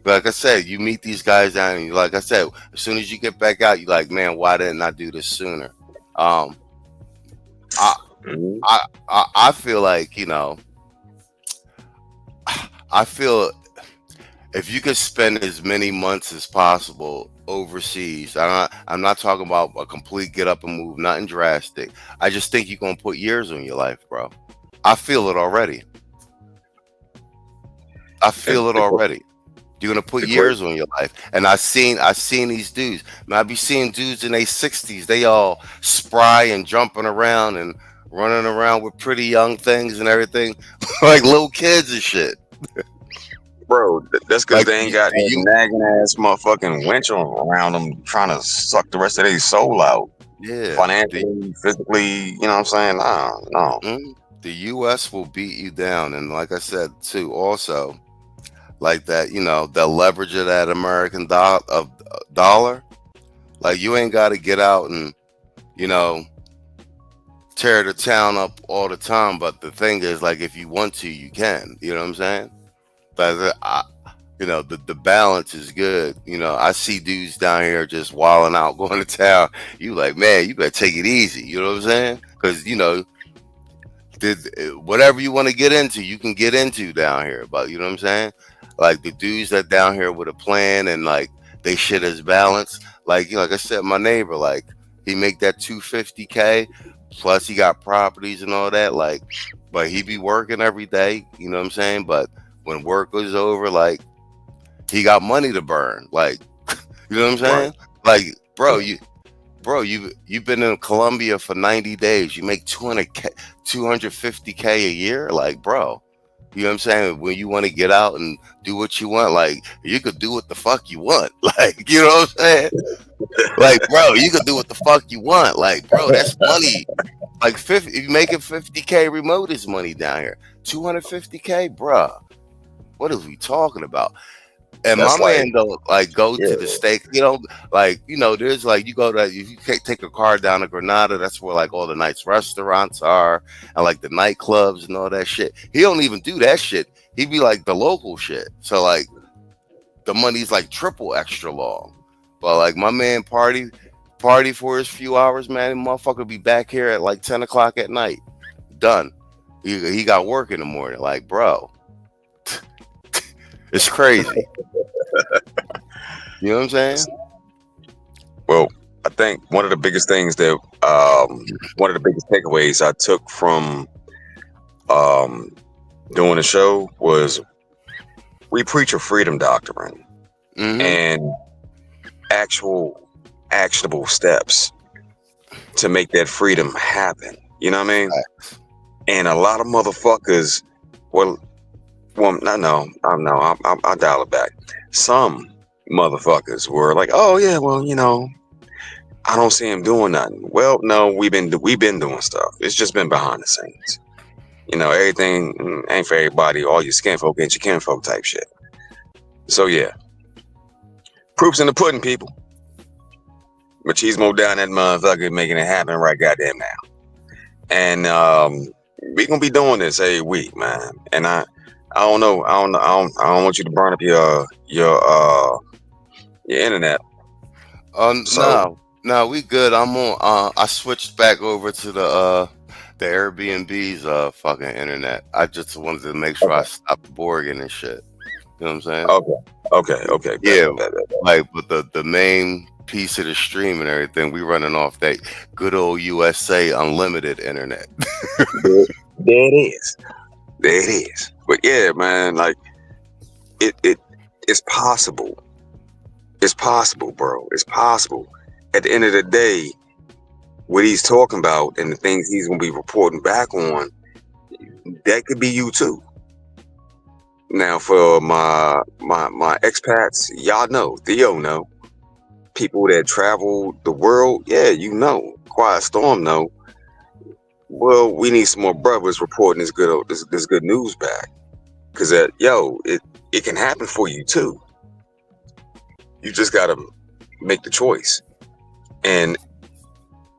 I said, you meet these guys down and like I said, as soon as you get back out, you're like, man, why didn't I do this sooner? Um I Mhm. I feel like, I feel if you could spend as many months as possible overseas, I'm not talking about a complete get up and move, nothing drastic. I just think you're gonna put years on your life, bro. I feel it already. I It's, feel it it's, already. You're gonna put Equate. years on your life. And I seen these dudes. Man, I be seeing dudes in their 60s. They all spry and jumping around and running around with pretty young things and everything, like little kids and shit. Bro, that's because Like they ain't got do that you? nagging ass motherfucking wench around them trying to suck the rest of their soul out. Yeah. Financially, physically, you know what I'm saying? Nah, no. The U.S. will beat you down, and like I said too, also like that, the leverage of that American dollar. Like you ain't got to get out and you know tear the town up all the time. But the thing is, like, if you want to, you can. You know what I'm saying? But the balance is good. I see dudes down here just wilding out, going to town. You like, man, you better take it easy. You know what I'm saying? Because whatever you want to get into, you can get into down here. But you know what I'm saying? Like the dudes that down here with a plan and like they shit is balanced. Like like I said, my neighbor, like he make that 250K plus he got properties and all that. Like, but he be working every day. You know what I'm saying? But when work is over, like he got money to burn. Like, you know what I'm Right. saying? Like, bro, Right. you've been in Colombia for 90 days. You make 200K, 250K a year. Like, bro, you know what I'm saying? When you want to get out and do what you want, like you could do what the fuck you want. Like, you know what I'm saying? Like, bro, you could do what the fuck you want. Like, bro, that's money. Like 50, if you making 50K remote is money down here. 250K, bro. What is we talking about? And my That's like, man don't like go yeah, to the steak. Like there's like you go to if you take a car down to Granada, that's where like all the nice restaurants are and like the nightclubs and all that shit. He don't even do that shit. He be like the local shit. So like the money's like triple extra long. But like my man party for his few hours, man. Motherfucker be back here at like 10 o'clock at night. Done. He got work in the morning. Like, bro, it's crazy. You know what I'm saying? well, I think one of the biggest things that, one of the biggest takeaways I took from um, doing the show was we preach a freedom doctrine Mm-hmm. and actual actionable steps to make that freedom happen. You know what I mean? And a lot of motherfuckers, well, no, I'll dial it back. Some motherfuckers were like, "Oh yeah, well, I don't see him doing nothing." Well, no, we've been doing stuff. It's just been behind the scenes. Everything ain't for everybody. All your skin folk ain't your kinfolk type shit. So yeah, proofs in the pudding, people. Machismo down that motherfucker making it happen right goddamn now. And we gonna be doing this every week, man. And I don't know. I don't want you to burn up your internet. So No, we good. I'm on. I switched back over to the Airbnb's fucking internet. I just wanted to make sure I okay, stopped Borging and shit. You know what I'm saying? okay, Yeah, bet. like but the main piece of the stream and everything, we running off that good old USA unlimited internet. There it is. There it is. But yeah, man, like it's possible. It's possible, bro. It's possible. At the end of the day, what he's talking about and the things he's gonna be reporting back on, that could be you too. Now, for my expats, y'all know, Theo know, people that travel the world, yeah, Quiet Storm know. Well, we need some more brothers reporting this good news back, because it can happen for you too. You just gotta make the choice. And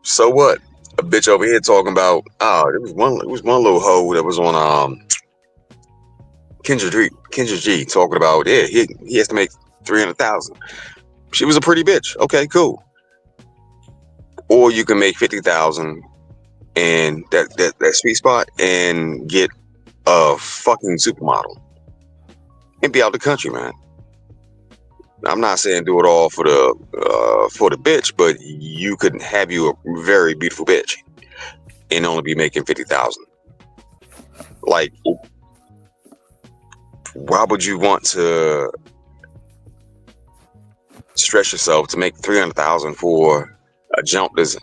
so what? A bitch over here talking about, it was one little hoe that was on Kendra G talking about, yeah, he has to make 300,000. She was a pretty bitch. Okay, cool. Or you can make 50,000 and that sweet spot and get a fucking supermodel and be out the country, man. I'm not saying do it all for the bitch, but you could have you a very beautiful bitch and only be making 50,000. Like, why would you want to stress yourself to make 300,000 for a jump that's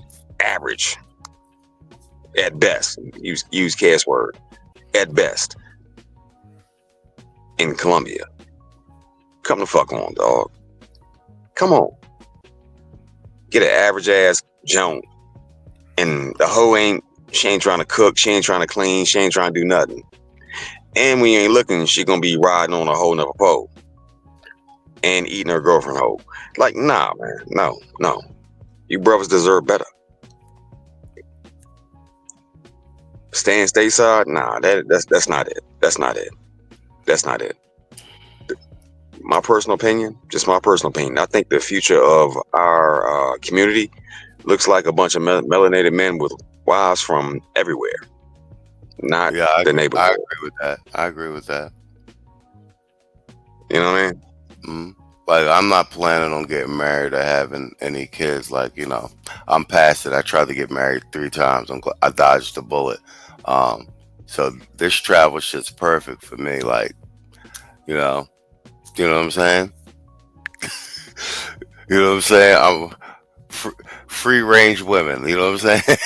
average at best. Use cash word at best in Colombia. Come the fuck on, dog. Come on. Get an average ass jump, and the hoe she ain't trying to cook, she ain't trying to clean, she ain't trying to do nothing. And when you ain't looking, she gonna be riding on a whole nother pole and eating her girlfriend whole. Like, nah, man, no. You brothers deserve better. Staying stateside, nah, that's not it. That's not it. That's not it. My personal opinion, just my personal opinion. I think the future of our community looks like a bunch of melanated men with wives from everywhere, not Yeah, the neighborhood. I agree with that. I agree with that. You know what I mean? Mm. Like, I'm not planning on getting married or having any kids. Like, I'm past it. I tried to get married 3 times. I dodged the bullet. So this travel shit's perfect for me. Like, you know, you know what I'm saying? You know what I'm saying? I'm free range women. You know what I'm saying?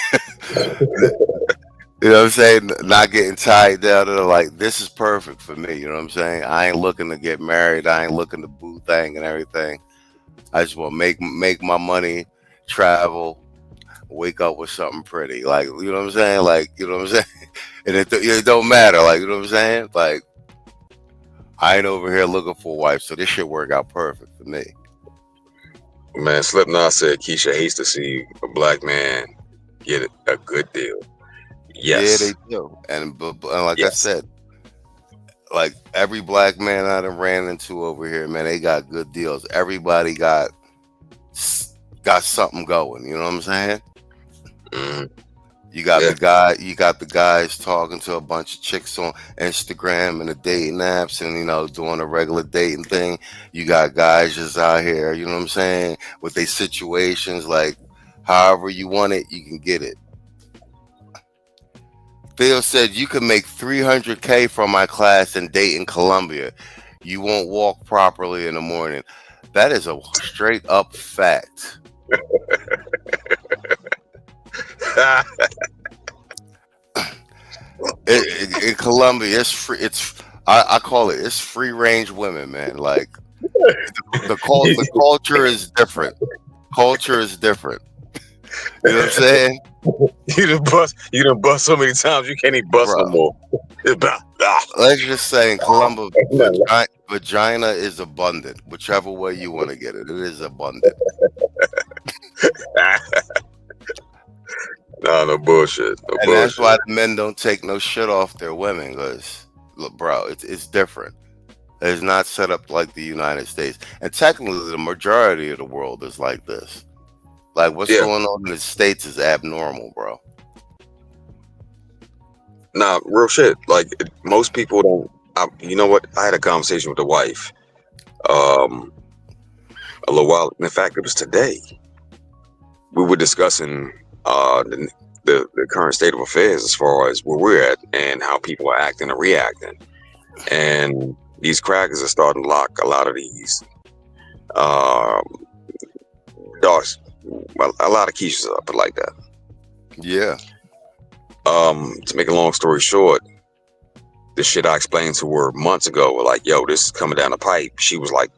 You know what I'm saying? Not getting tied down to like, this is perfect for me. You know what I'm saying? I ain't looking to get married. I ain't looking to boo thing and everything. I just want to make my money, travel, wake up with something pretty. Like, you know what I'm saying? Like, you know what I'm saying? And it don't matter. Like, you know what I'm saying? Like, I ain't over here looking for a wife, so this shit work out perfect for me. Man, Slipknot said Keisha hates to see a black man get a good deal. Yeah, they Yes. do. And like I Yes. said, like every black man I done ran into over here, man, they got good deals. Everybody got something going. You know what I'm saying? Mm-hmm. You got Yeah. the guys talking to a bunch of chicks on Instagram and the dating apps and doing a regular dating thing. You got guys just out here, you know what I'm saying, with their situations, like however you want it, you can get it. Phil said you can make $300K from my class and date in Colombia. You won't walk properly in the morning. That is a straight up fact. In Colombia, it's free. I call it's free range women, man. Like the culture is different. Culture is different. You know what I'm saying? You done bust so many times you can't even bust no Bro, more. let's just say in Colombia, Ain't nothing left. vagina is abundant. Whichever way you want to get it, it is abundant. No, no bullshit. No And that's bullshit. why the men don't take no shit off their women, because look, bro, it's different. It's not set up like the United States, and technically, the majority of the world is like this. Like what's Yeah. going on in the States is abnormal, bro. Nah, real shit. Like most people don't. You know what? I had a conversation with the wife um a little while. In fact, it was today. We were discussing the current state of affairs as far as where we're at and how people are acting and reacting. And these crackers are starting to lock a lot of these um dogs, well, a lot of Keishas up like that. Yeah, To make a long story short, the shit I explained to her months ago, were like, yo, this is coming down the pipe. She was like,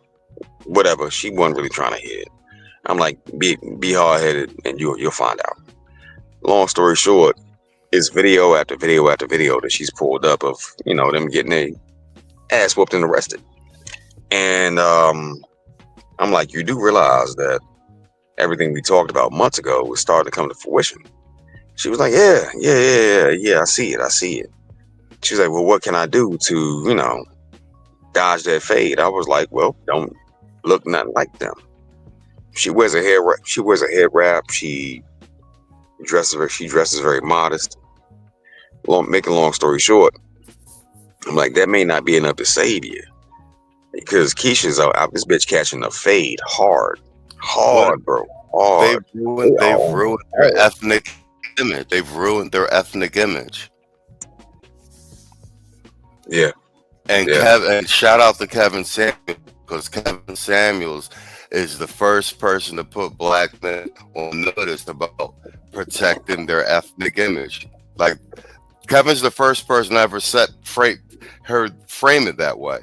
whatever. She wasn't really trying to hear it. I'm like, be hard headed and you'll find out. Long story short, it's video after video after video that she's pulled up of, them getting their ass whooped and arrested. And I'm like, you do realize that everything we talked about months ago was starting to come to fruition. She was like, yeah, I see it. She was like, well, what can I do to, dodge that fade? I was like, well, don't look nothing like them. She wears a hair wrap. She dresses very modest. Making a long story short, I'm like, that may not be enough to save you, because Keisha's out this bitch catching a fade but hard, bro, they've hard. They ruined they've are ruined their hard. ethnic image. They've ruined their ethnic image. Yeah, And yeah. shout out to Kevin Samuels, because Kevin Samuels is the first person to put black men on notice about protecting their ethnic image. Like Kevin's the first person I ever heard frame it that way.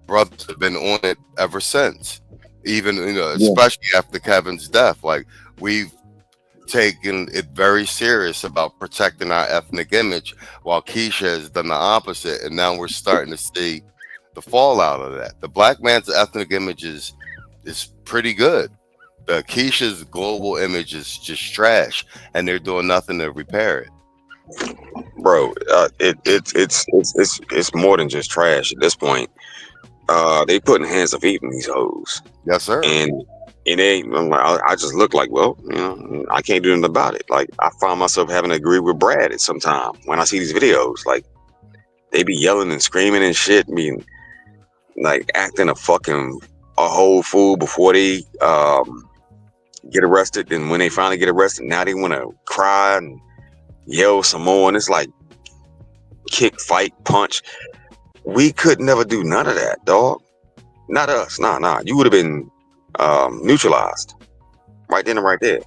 Brothers have been on it ever since. Even Yeah, especially after Kevin's death. Like we've taken it very serious about protecting our ethnic image, while Keisha has done the opposite, and now we're starting to see the fallout of that. The black man's ethnic image is pretty good. The Keisha's global image is just trash, and they're doing nothing to repair it. bro. It's more than just trash at this point. They put in hands of eating these hoes, Yes, sir. and it ain't. I just look like, well, I can't do nothing about it. Like I find myself having to agree with Brad at some time when I see these videos. Like they be yelling and screaming and shit, being like acting a whole fool before they get arrested. And when they finally get arrested, now they want to cry and yell some more. And it's like kick, fight, punch. We could never do none of that, dog. Not us. Nah. You would have been neutralized right then and right there.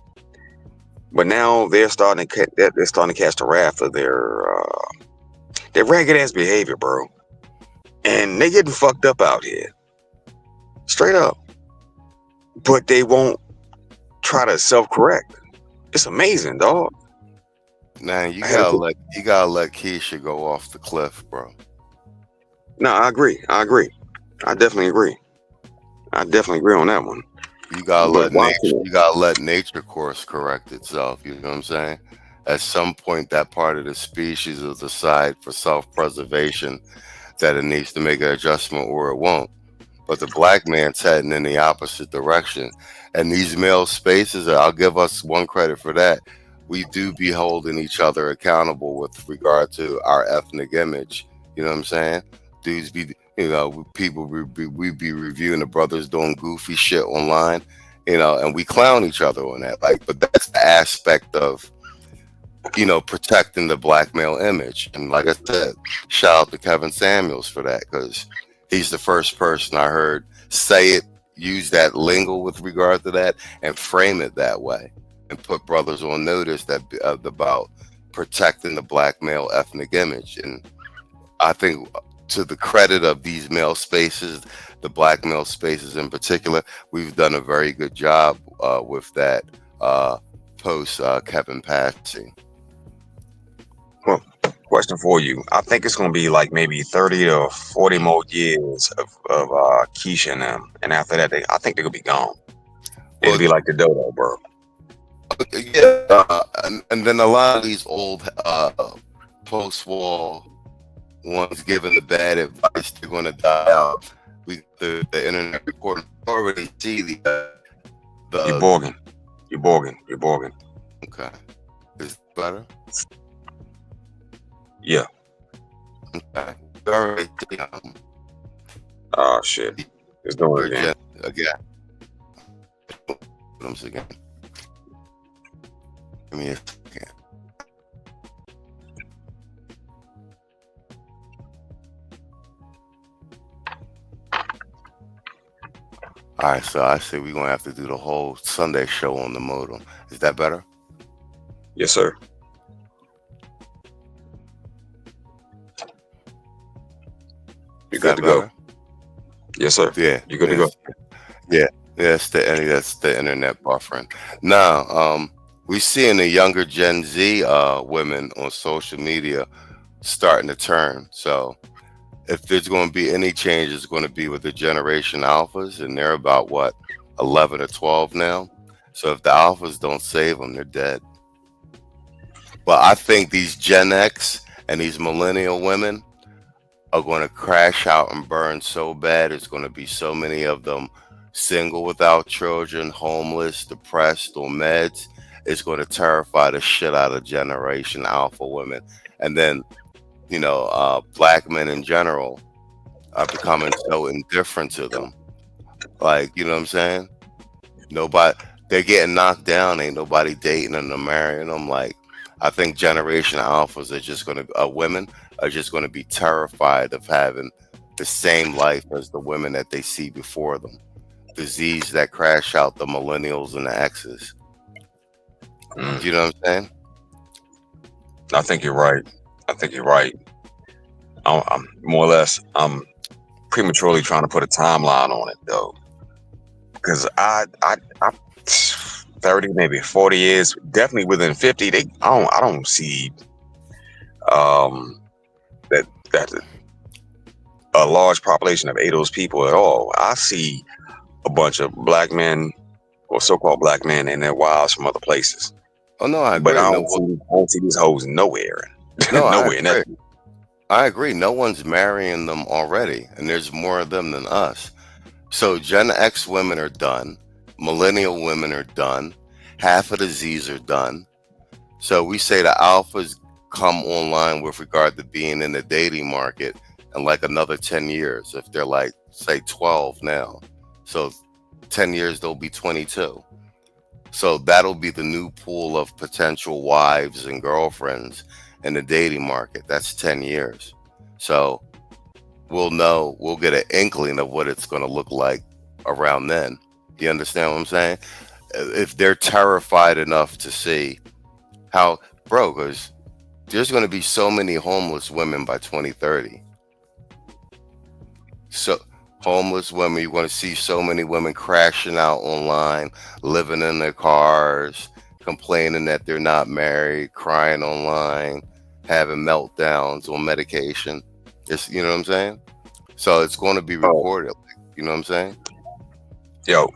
But now they're starting to catch the wrath of their ragged ass behavior, bro. And they getting fucked up out here, straight up. But they won't try to self correct. It's amazing, dog. Now I had a you gotta let Keisha go off the cliff, bro. No, I agree. I definitely agree. I definitely agree on that one. But watching it, you gotta let nature course correct itself. You know what I'm saying? At some point, that part of the species will decide for self-preservation that it needs to make an adjustment or it won't. But the black man's heading in the opposite direction. And these male spaces, I'll give us one credit for that. We do be holding each other accountable with regard to our ethnic image. You know what I'm saying? Dudes be, people we be reviewing the brothers doing goofy shit online, and we clown each other on that. Like, but that's the aspect of protecting the black male image. And like I said, shout out to Kevin Samuels for that, because he's the first person I heard say it, use that lingo with regard to that, and frame it that way, and put brothers on notice that about protecting the black male ethnic image. And I think to the credit of these male spaces, the black male spaces in particular, we've done a very good job with that post Kevin passing. well, question for you. I think it's gonna be like maybe 30 to 40 more years of Keisha and them, and after that, I think they're gonna be gone. It'll Well, be like the dodo, bro. yeah, and then a lot of these old post-war ones giving the bad advice, they're going to die out. The internet recording already see You're the borging. You're borging. okay. Is it better? Yeah. Okay. You already see Oh shit. It's doing it again. again. Once again. Give me a second. All right, so I say we're gonna have to do the whole Sunday show on the modem. Is that better? Yes, sir. You're Is good that to go. better? Yes, sir. Yeah. You're good to go. Yeah. That's the internet buffering. Now, we seeing the younger Gen Z women on social media starting to turn. So if there's going to be any change, it's going to be with the generation alphas, and they're about what 11 or 12 now. So if the alphas don't save them, they're dead. But I think these Gen X and these millennial women are going to crash out and burn so bad. There's going to be so many of them single without children, homeless, depressed, on meds. It's going to terrify the shit out of Generation Alpha women. And then, black men in general are becoming so indifferent to them. Like, you know what I'm saying? Nobody, they're getting knocked down. Ain't nobody dating them or marrying them. Like, I think Generation Alphas are just going to, women are just going to be terrified of having the same life as the women that they see before them. the Z's that crash out the millennials and the X's. Mm, You know what I'm saying? I think you're right. I think you're right. I'm more or less. I'm prematurely trying to put a timeline on it though, because I 30, maybe 40 years, definitely within 50. I don't see um that that a large population of ADOS people at all. I see a bunch of black men or so-called black men and their wives from other places, Oh no, I but agree. No, I don't see these hoes nowhere, no, I nowhere. And that's agree. I agree. No one's marrying them already, and there's more of them than us. So Gen X women are done. Millennial women are done. Half of the Z's are done. So we say the alphas come online with regard to being in the dating market in like another 10 years. If they're like, say, 12 now. So 10 years, they'll be 22. So that'll be the new pool of potential wives and girlfriends in the dating market. That's 10 years. So we'll know, we'll get an inkling of what it's going to look like around then. You understand what I'm saying? If they're terrified enough to see how, bro, because there's going to be so many homeless women by 2030. So, homeless women, you're going to see so many women crashing out online, living in their cars, complaining that they're not married, crying online, having meltdowns on medication. It's, you know what I'm saying? So it's going to be oh, recorded. You know what I'm saying? yo,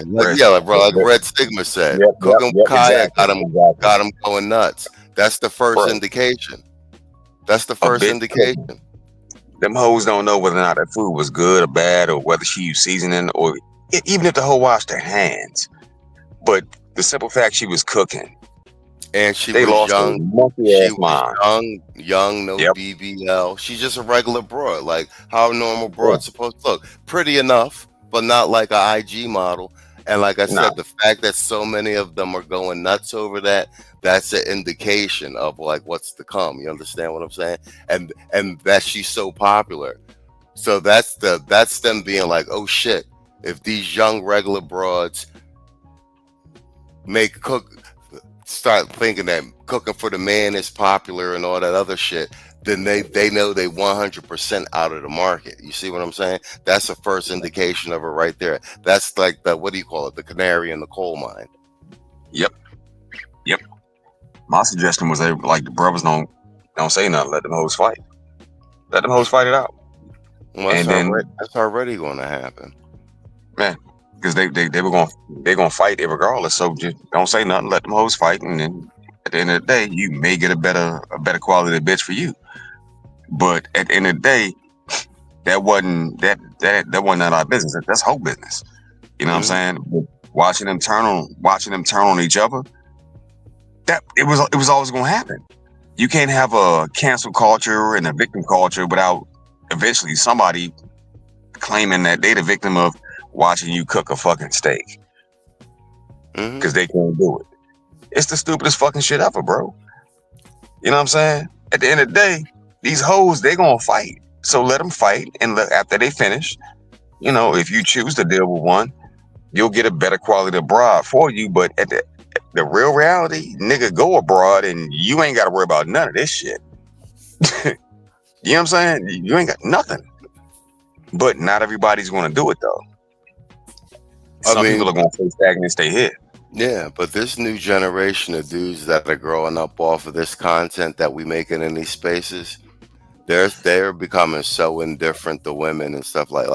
Red, Like bro, like Red Stigma said, cooking with Kaya exactly, exactly, got him going nuts. That's the first bro. indication. That's the A first bitch indication. cooking. Them hoes don't know whether or not that food was good or bad, or whether she used seasoning, or even if the hoe washed her hands. But the simple fact she was cooking, And she they was lost their young. monkey She ass was mind. young, no Yep. BBL. She's just a regular broad, like how a normal Yeah. broad's supposed to look. Pretty enough, but not like a IG model. And like I Nah. said, the fact that so many of them are going nuts over that, that's an indication of like what's to come. You understand what I'm saying? And that she's so popular. So that's them being like, oh shit, if these young regular broads make cook start thinking that cooking for the man is popular and all that other shit, then they know they 100% out of the market. You see what I'm saying? That's the first indication of it right there. That's like the, what do you call it? The canary in the coal mine. Yep. Yep. My suggestion was they like the brothers don't say nothing. Let them hoes fight. Let them hoes fight it out. Well, And then that's already going to happen. man, because they're gonna fight it regardless. So just don't say nothing. Let them hoes fight, and then at the end of the day, you may get a better quality bitch for you. But at the end of the day, that wasn't none of our business. That's whole business. You know what I'm Hmm. saying? But watching them turn on each other. That it was always gonna happen. You can't have a cancel culture and a victim culture without eventually somebody claiming that they the victim of watching you cook a fucking steak Hmm. because they can't do it. It's the stupidest fucking shit ever, bro. You know what I'm saying? At the end of the day, these hoes they gonna fight. So let them fight, and after they finish, if you choose to deal with one, you'll get a better quality abroad for you. But at the real reality, nigga, go abroad and you ain't got to worry about none of this shit. You know what I'm saying? You ain't got nothing. But not everybody's going to do it though. I Some people mean, are going to stay stagnant and stay here. yeah, but this new generation of dudes that are growing up off of this content that we making in these spaces, they're becoming so indifferent to women and stuff like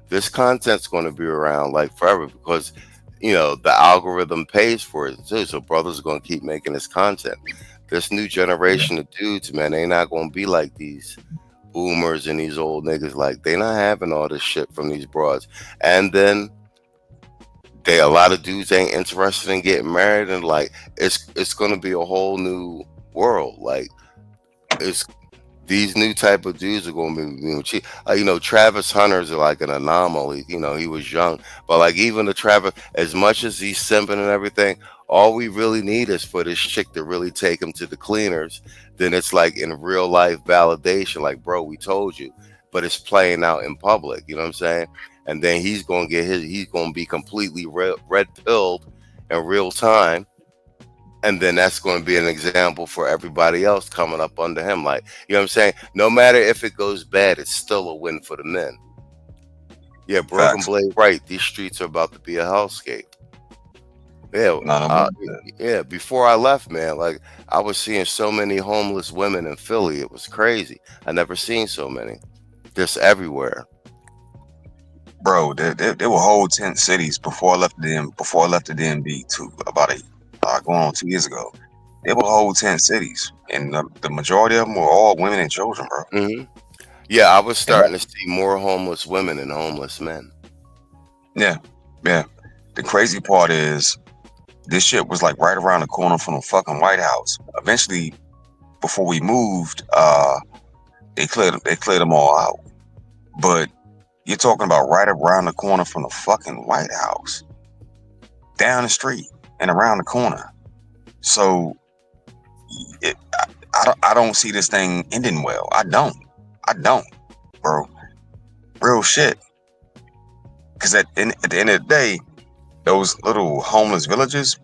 this content's going to be around like forever because the algorithm pays for it too. So brothers are going to keep making this content. This new Yeah. generation of dudes, man, they not going to be like these boomers and these old niggas. Like they not having all this shit from these broads. And then a lot of dudes ain't interested in getting married, and like it's going to be a whole new world. Like it's these new type of dudes are going to be cheap. Travis Hunter's like an anomaly. He was young, but like even the Travis, as much as he's simping and everything, all we really need is for this chick to really take him to the cleaners. Then it's like in real life validation. Like, bro, we told you, but it's playing out in public. You know what I'm saying? and then he's gonna be completely red pilled in real time, and then that's going to be an example for everybody else coming up under him. Like, you know what I'm saying? No matter if it goes bad, it's still a win for the men. Yeah, Broken Facts. Blade, right? These streets are about to be a hellscape. Yeah, None of them. yeah. Before I left, man, like I was seeing so many homeless women in Philly. It was crazy. I never seen so many. Just everywhere. Bro, there were whole tent cities before I left the before I left the DMV to about going on 2 years ago. There were whole tent cities, and the majority of them were all women and children, bro. hmm Yeah, I was And that, starting to see more homeless women than homeless men. yeah, yeah. The crazy part is this shit was like right around the corner from the fucking White House. Eventually, before we moved, they cleared them all out. But you're talking about right around the corner from the fucking White House, down the street and around the corner. So I don't see this thing ending well. I don't, bro. Real shit. Because at the end of the day, those little homeless villages,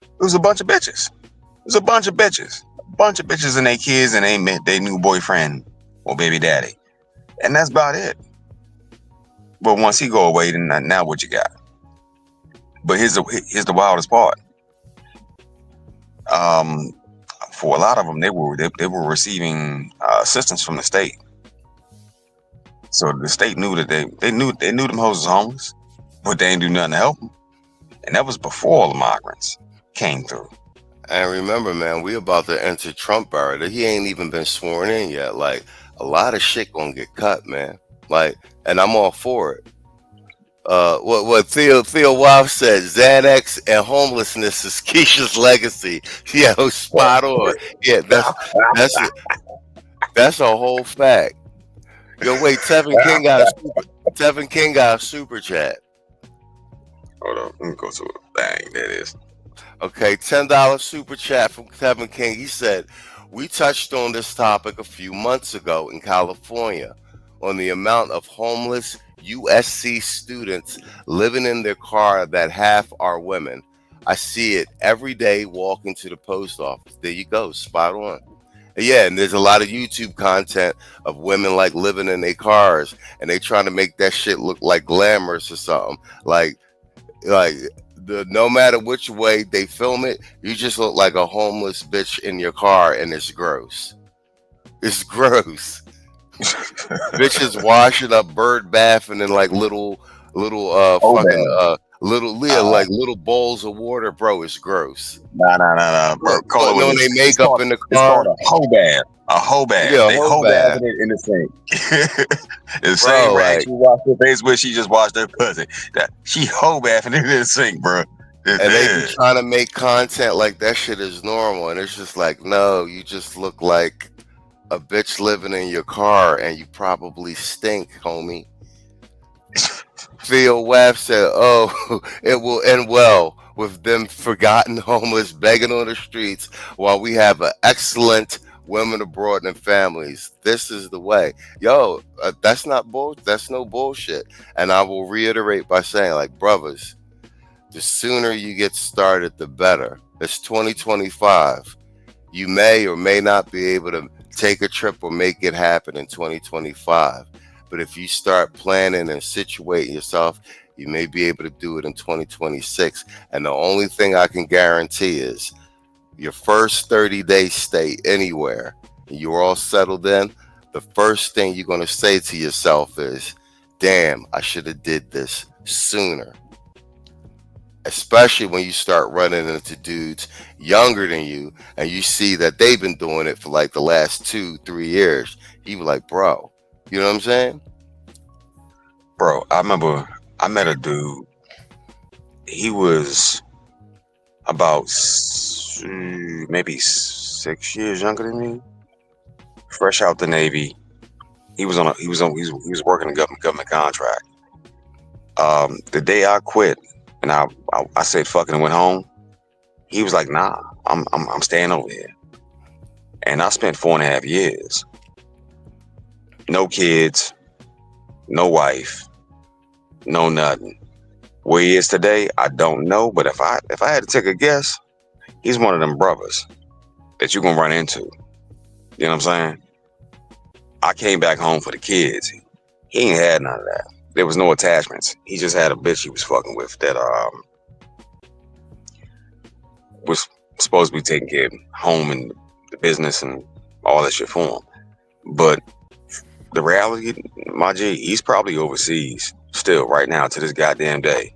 it was a bunch of bitches. It was a bunch of bitches. A bunch of bitches and their kids and they new boyfriend or baby daddy. And that's about it. But once he go away, then now what you got? But here's the wildest part. Um, for a lot of them, they were receiving assistance from the state. So the state knew that they knew them hoes was homeless, but they ain't do nothing to help them. And that was before all the migrants came through. And remember, man, we about to enter Trump era. He ain't even been sworn in yet. Like a lot of shit gonna get cut, man. Like, and I'm all for it. What Theo Wild said, Xanax and homelessness is Keisha's legacy. Yeah, spot on. Yeah, that's that's a whole fact. Yo, wait, Tevin King got a super chat. Hold on, let me go to it. Bang, there it is. Okay, $10 super chat from Kevin King. He said, we touched on this topic a few months ago in California on the amount of homeless USC students living in their car that half are women. I see it every day walking to the post office. There you go, spot on. Yeah, and there's a lot of YouTube content of women like living in their cars and they trying to make that shit look like glamorous or something. Like no matter which way they film it, you just look like a homeless bitch in your car, and it's gross. It's gross. Bitches washing up, bird bathing in like little Oh fucking man. like little bowls of water, bro. It's gross. Nah, bro. Call it Putting what on it their is. makeup in the It's called car. a hoe bath. A hoe bath. Yeah, a They whole hoe bath bath, in the sink. The same bro. rag Like, she washed her face with, she just washed her pussy. She hoe bathing in the sink, bro. and they be trying to make content like that shit is normal, and it's just like, no, you just look like a bitch living in your car, and you probably stink, homie. Theo Webb said, oh, it will end well with them forgotten homeless begging on the streets while we have an excellent women abroad and families. This is the way. Yo, that's not bull. That's no bullshit. And I will reiterate by saying, like, brothers, the sooner you get started, the better. It's 2025. You may or may not be able to take a trip or make it happen in 2025. But if you start planning and situating yourself, you may be able to do it in 2026. And the only thing I can guarantee is your first 30-day stay anywhere, and you're all settled in, the first thing you're going to say to yourself is, damn, I should have did this sooner. Especially when you start running into dudes younger than you and you see that they've been doing it for like the last 2-3 years. You be like, bro, you know what I'm saying? Bro, I remember I met a dude. He was about maybe 6 years younger than me. Fresh out the Navy. He was working a government contract. The day I quit and I said fuck it and went home, he was like, nah, I'm staying over here. And I spent 4.5 years. No kids, no wife, No nothing. Where he is today, I don't know. But if I had to take a guess, he's one of them brothers that you gonna run into. You know what I'm saying? I came back home for the kids. He ain't had none of that. There was no attachments. He just had a bitch he was fucking with that was supposed to be taking care of home and the business and all that shit for him. But the reality, my G, he's probably overseas still right now to this goddamn day,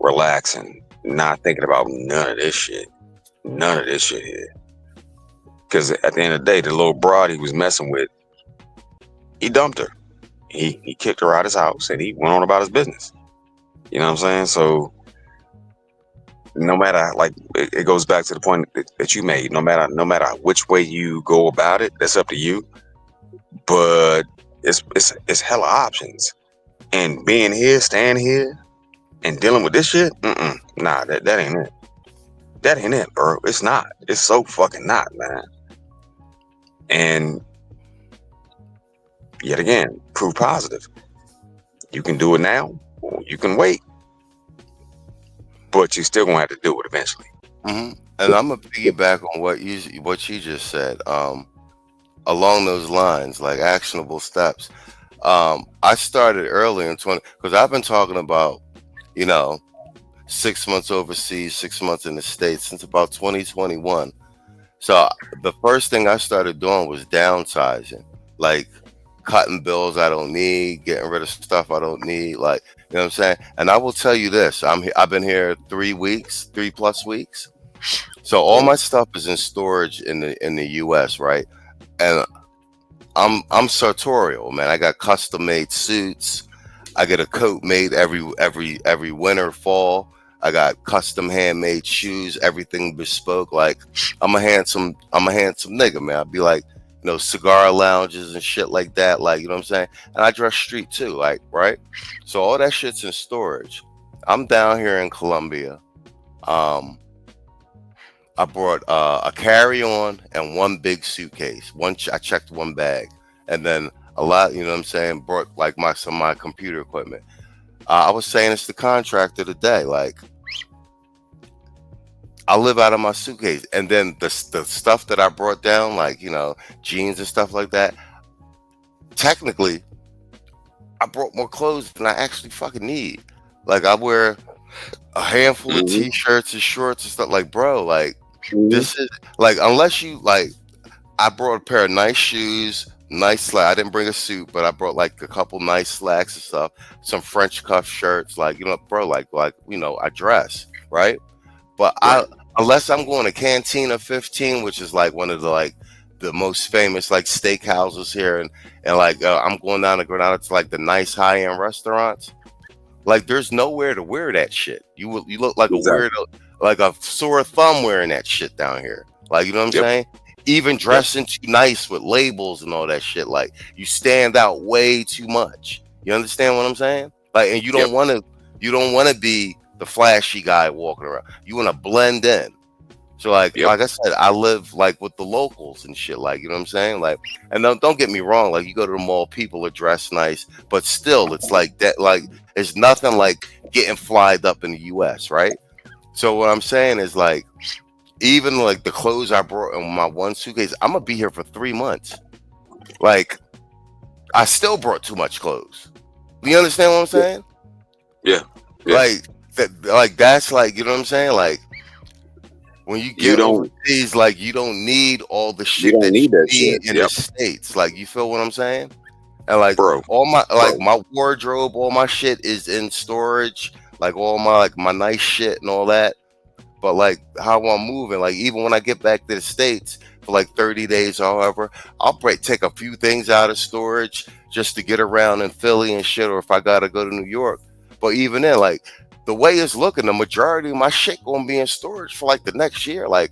relaxing, not thinking about none of this shit. None of this shit here. Because at the end of the day, the little broad he was messing with, he dumped her. He kicked her out of his house and he went on about his business. You know what I'm saying? So no matter, like, it goes back to the point that you made. No matter which way you go about it, that's up to you. But it's hella options. And being here, staying here, and dealing with this shit, nah, that ain't it. That ain't it, bro. It's not. It's so fucking not, man. And yet again, proof positive. You can do it now, or you can wait, but you still gonna have to do it eventually. And I'm gonna piggyback on what you just said. Along those lines, like actionable steps. I started early in 20 because I've been talking about, you know, 6 months overseas, 6 months in the States since about 2021. So the first thing I started doing was downsizing, like cutting bills I don't need, getting rid of stuff I don't need, like, you know what I'm saying? And I will tell you this, I've been here 3 weeks, 3+ weeks. So all Yeah. my stuff is in storage in the US, right? And I'm sartorial, man. I got custom made suits. I get a coat made every winter, fall. I got custom handmade shoes, everything bespoke. Like I'm a handsome nigga, man. I'd be like, cigar lounges and shit like that. Like, you know what I'm saying? And I dress street too, like, right? So all that shit's in storage. I'm down here in Colombia. Um, I brought a carry-on and one big suitcase. I checked one bag, and then a lot. You know what I'm saying? Brought like some of my computer equipment. I was saying it's the contractor today. Like I live out of my suitcase, and then the stuff that I brought down, like jeans and stuff like that. Technically, I brought more clothes than I actually fucking need. Like I wear a handful of hmm t-shirts and shorts and stuff. Like, bro, like hmm this is like unless you like. I brought a pair of nice shoes, nice slack. I didn't bring a suit, but I brought like a couple nice slacks and stuff, some French cuff shirts, like bro, like I dress right. But Right. unless I'm going to Cantina 15, which is like one of the most famous like steakhouses here, and like I'm going down to Granada to like the nice high end restaurants. Like there's nowhere to wear that shit. You look like a Exactly. weirdo, like a sore thumb wearing that shit down here. Like you know what I'm Yep. saying? Even Yep. dressing too nice with labels and all that shit. Like you stand out way too much. You understand what I'm saying? Like, and Yep. you don't want to be the flashy guy walking around. You want to blend in. So Yep. like I said, I live like with the locals and shit. Like you know what I'm saying? Like, and don't get me wrong. Like you go to the mall, people are dressed nice, but still, it's like that. Like it's nothing like getting flyed up in the U.S. Right? So what I'm saying is like, even like the clothes I brought in my one suitcase, I'm gonna be here for 3 months. Like I still brought too much clothes. You understand what I'm Yeah. saying? Yeah. Yeah. Like that. Like that's like you know what I'm saying? Like when you You get don't. overseas, like you don't need all the You shit don't that need you that need shit. in the Yep. States. Like you feel what I'm saying? And like Bro. all my like Bro. my wardrobe, all my shit is in storage. Like all my nice shit and all that. But like how I'm moving, like even when I get back to the States for like 30 days or however, I'll take a few things out of storage just to get around in Philly and shit, or if I gotta go to New York. But even then, like the way it's looking, the majority of my shit gonna be in storage for like the next year. Like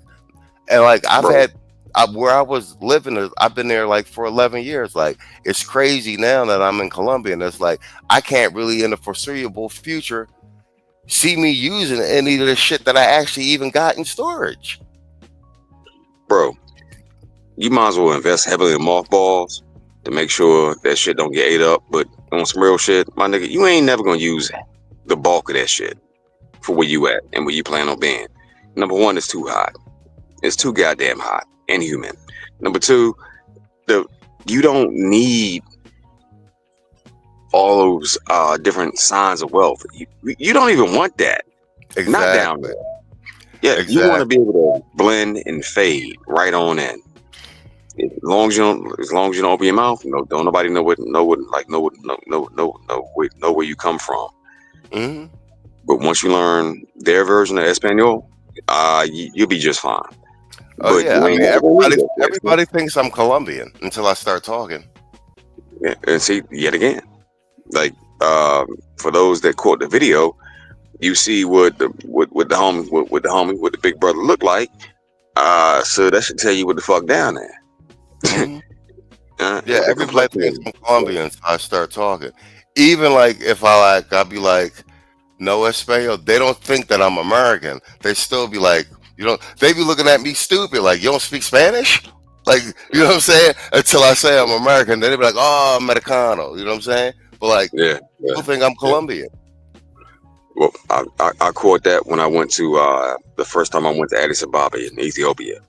and like Bro. where I was living, I've been there like for 11 years. Like it's crazy now that I'm in Colombia, and it's like I can't really in the foreseeable future see me using any of the shit that I actually even got in storage. Bro. You might as well invest heavily in mothballs to make sure that shit don't get ate up. But on some real shit, my nigga, you ain't never gonna use the bulk of that shit for where you at and where you plan on being. Number one, it's too hot. It's too goddamn hot and human. Number two, the you don't need all those different signs of wealth. You don't even want that. Not down Exactly. there. Yeah, you want to be Exactly. able to blend and fade right on in. As long as you don't open your mouth, no, don't nobody know know where you come from. Hmm. But once you learn their version of Espanol, you'll be just fine. Oh But yeah. you I ain't mean, never gonna leave that shit. everybody thinks I'm Colombian until I start talking. Yeah, and see, yet again, like for those that caught the video, you see what the what the big brother looked like. So that should tell you what the fuck down there. Hmm. Yeah, The everybody complexion thinks is I'm Colombian until I start talking. Even like if I'll be like, no Espanol, they don't think that I'm American. They still be like, you know, they be looking at me stupid, like, you don't speak Spanish? Like, you know what I'm saying? Until I say I'm American, then they be like, oh, Americano, you know what I'm saying? But like, yeah, people yeah, think I'm yeah. Colombian. Well, I caught that when I went to the first time I went to Addis Ababa in Ethiopia.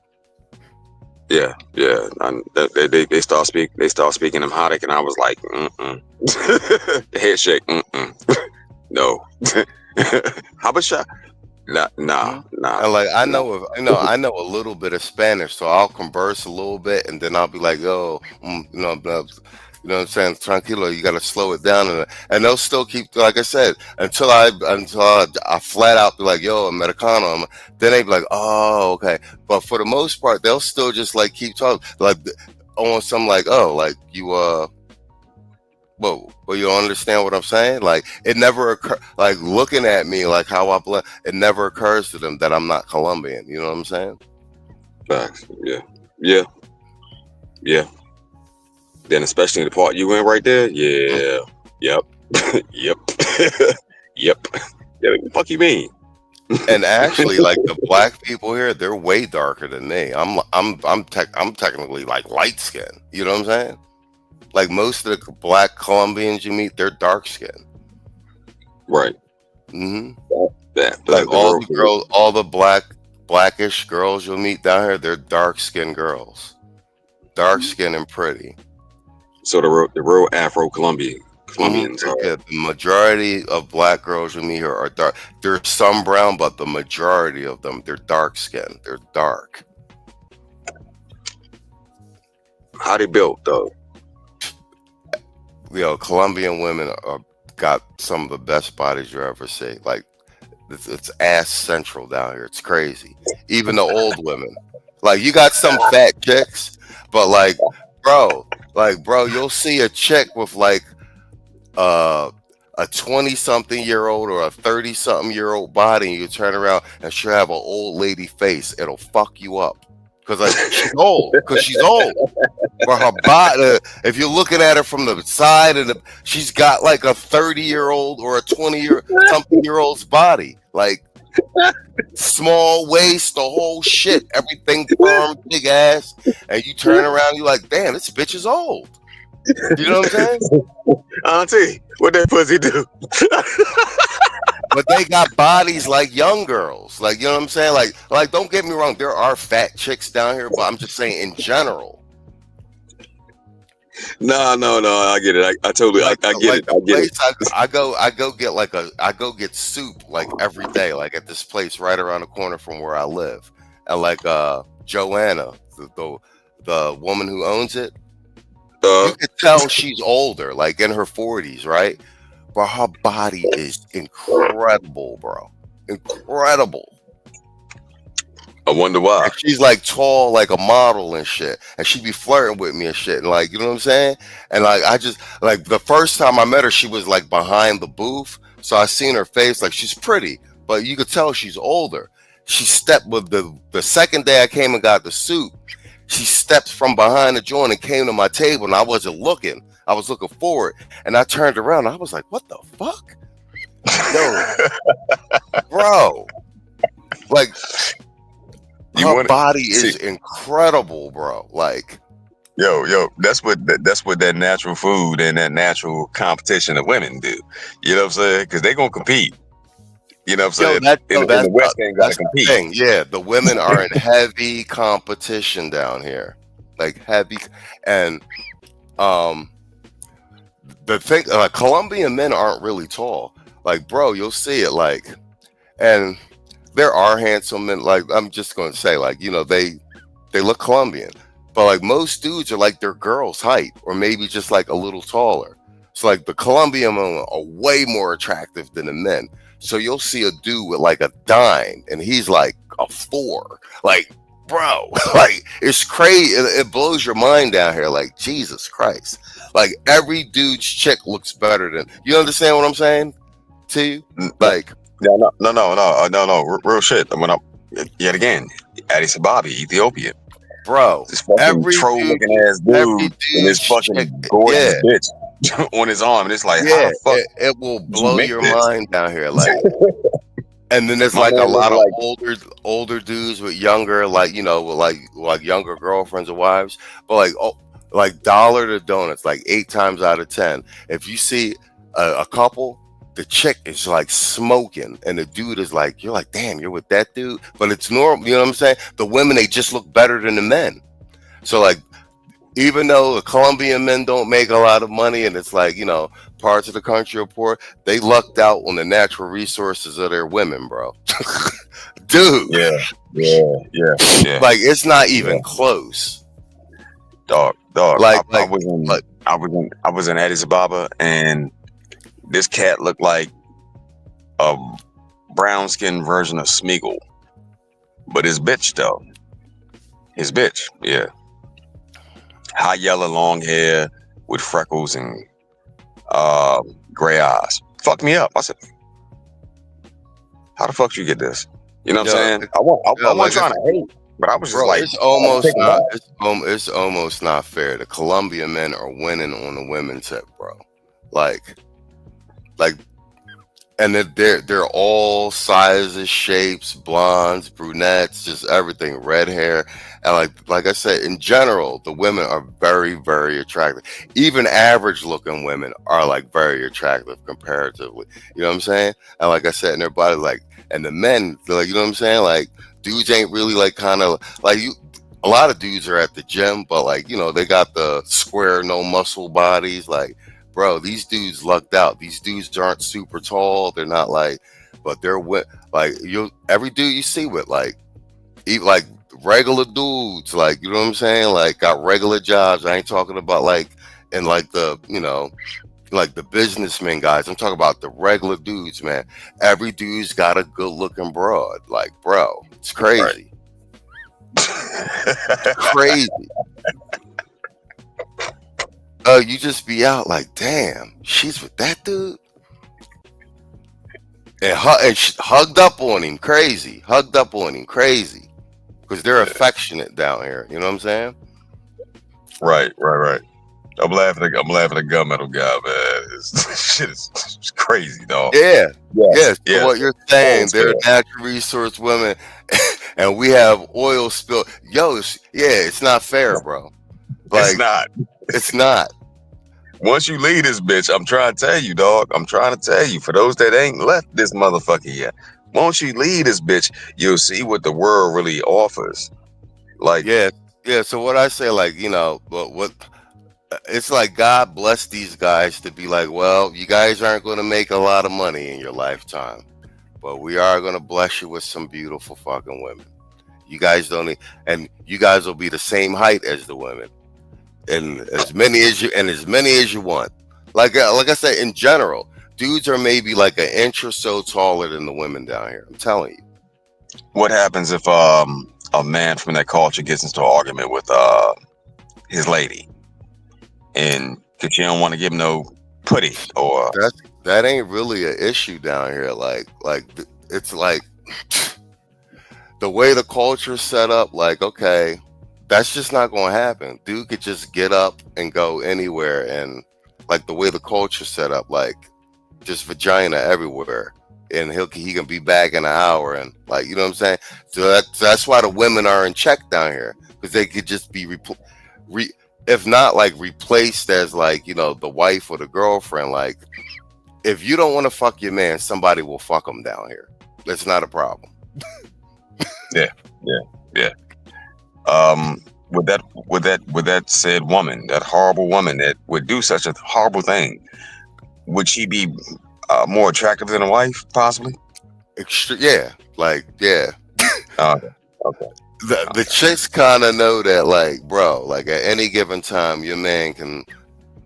Yeah, yeah. And they start speaking Amharic, and I was like, the head shake, no. Habasha, Hmm. nah, And like, nah. I know a little bit of Spanish, so I'll converse a little bit, and then I'll be like, "Yo, you know what I'm saying? Tranquilo, you got to slow it down," and they'll still keep, like I said, I flat out be like, "Yo, Americano," then they be like, "Oh, okay," but for the most part, they'll still just like keep talking, like on some like, "Oh, like you well, you don't understand what I'm saying? Like it never occur like looking at me like how it never occurs to them that I'm not Colombian. You know what I'm saying? Facts. Yeah, yeah, yeah. Then especially the part you in right there. Mm. Yeah, yep, yep, yep. Yeah, what the fuck you mean? And actually, like the black people here, they're way darker than me. I'm technically like light skin. You know what I'm saying? Like most of the black Colombians you meet, they're dark skin. Right. Hmm. That Like the real. all the blackish girls you'll meet down here, they're dark skinned girls, dark skin and pretty. So the real Afro Hmm. Colombians are Yeah, the majority of black girls you meet here are dark. There's some brown, but the majority of them, they're dark skinned. They're dark. how they built though. You know, Colombian women are got some of the best bodies you ever see. Like it's ass central down here. It's crazy. Even the old women. Like you got some fat chicks, but bro, bro, you'll see a chick with like uh a 20 something year old or a 30 something year old body, and you turn around and she'll have an old lady face. It'll fuck you up because like she's old, but her body, if you're looking at her from the side and she's got like a 30-year-old or a 20 year something year old's body, like small waist, the whole shit, everything firm, big ass, and you turn around, you like, damn, this bitch is old. You know what I'm saying? Auntie, what that pussy do? But they got bodies like young girls. Like, you know what I'm saying? Like don't get me wrong, there are fat chicks down here, but I'm just saying in general. No. I get it. I totally. I get Like it. the I get it. place I go get I go get soup like every day, like at this place right around the corner from where I live. And like Joanna, the woman who owns it, you Uh, could tell she's older, like in her 40s, right? But her body is incredible, bro. Incredible. I wonder why. And she's like tall, like a model and shit. And she be flirting with me and shit. And like, you know what I'm saying? And like, I just, like, the first time I met her, she was like behind the booth. So I seen her face, like, she's pretty, but you could tell she's older. She stepped with the second day I came and got the suit. She stepped from behind the joint and came to my table, and I wasn't looking. I was looking forward. And I turned around. And I was like, what the fuck? Yo, bro. Like, You her want it? body See, is incredible, bro. Like, yo, that's what that natural food and that natural competition of women do. You know what I'm saying? Because they gonna compete. You know what I'm Yo, saying? In the West, they ain't gotta that's the compete. thing. Yeah, the women are in heavy competition down here, like heavy, and um, the thing, Colombian men aren't really tall. Like, bro, you'll see it. Like, and there are handsome men. Like, I'm just going to say, like, they look Colombian, but like most dudes are like their girl's height, or maybe just like a little taller. So like the Colombian women are way more attractive than the men. So you'll see a dude with like a dime, and he's like a four. Like, bro, like it's crazy. It blows your mind down here. Like, Jesus Christ. Like every dude's chick looks better than you. Understand what I'm saying to you? N- No, Like, real shit. When I yet again, Addis Ababa, Ethiopia, bro, this fucking troll looking ass every dude and this dude's chick, fucking gorgeous yeah, bitch on his arm, and it's like, how yeah, the fuck it will did you blow make your this? mind down here. Like, and then there's My like a man look lot of like, older dudes with younger, like with like younger girlfriends or wives, but like like dollar to donuts, like 8 times out of 10, if you see a couple. The chick is like smoking, and the dude is like, you're like, damn, you're with that dude, but it's normal. You know what I'm saying? The women, they just look better than the men. So like, even though the Colombian men don't make a lot of money, and it's like, parts of the country are poor, they lucked out on the natural resources of their women, bro. Dude, yeah, yeah, yeah, yeah, like it's not yeah, even close. dog. Like, like, like, I was in Addis Ababa, and this cat looked like a brown skinned version of Smeagol, but his bitch though, his bitch, yeah, high yellow, long hair with freckles and gray eyes. Fucked me up. I said, how the fuck you get this? You know what I'm yo, saying? I wasn't like I trying said, to hate, but I was just bro, like, it's I was almost taken not. back. It's almost not fair. The Colombian men are winning on the women's tip, bro. Like, like and they're all sizes, shapes, blondes, brunettes, just everything, red hair, and like I said, in general, the women are very, very attractive. Even average looking women are like very attractive comparatively. You know what I'm saying? And like I said, in their body, like, and the men, they're like, you know what I'm saying? Like, dudes ain't really like kind of like you. A lot of dudes are at the gym, but like they got the square, no muscle bodies, like bro, these dudes lucked out. These dudes aren't super tall. They're not like, but they're with like every dude you see with like eat like regular dudes, like you know what I'm saying, like got regular jobs. I ain't talking about like and like the like the businessmen guys. I'm talking about the regular dudes, man. Every dude's got a good looking broad. Like, bro, it's Right. crazy, crazy. Oh, you just be out like, damn, she's with that dude. And, hugged up on him, crazy. Hugged up on him, crazy. Because they're affectionate down here. You know what I'm saying? Right, right, right. I'm laughing at gunmetal guy, man. Shit is it's crazy, dog. Yeah. Yes, Yeah. So yes. what you're Full saying, they're spell. natural resource women, and we have oil spill. Yo, it's not fair, bro. It's Like, not. it's not. Once you leave this bitch, I'm trying to tell you, dog. I'm trying to tell you. For those that ain't left this motherfucker yet, once you leave this bitch, you'll see what the world really offers. Like, Yeah. Yeah. So what I say, like, what it's like God bless these guys to be like, well, you guys aren't going to make a lot of money in your lifetime, but we are going to bless you with some beautiful fucking women. You guys don't need, and you guys will be the same height as the women, and as many as you want. Like I said, in general, dudes are maybe like an inch or so taller than the women down here. I'm telling you. what happens if a man from that culture gets into an argument with his lady, and because she don't want to give him no putty or That ain't really an issue down here. It's like the way the culture's set up. Like, okay, that's just not going to happen. Dude could just get up and go anywhere, and like the way the culture's set up, like just vagina everywhere, and he can be back in an hour, and like you know what I'm saying. So that's why the women are in check down here because they could just be if not like replaced as like, you know, the wife or the girlfriend. Like, if you don't want to fuck your man, somebody will fuck him down here. It's not a problem. Yeah, yeah, yeah. With that said woman, that horrible woman that would do such a horrible thing, would she be more attractive than a wife, possibly? Yeah, like, yeah. Okay, okay, The okay. chicks kind of know that, like, bro, like at any given time, your man can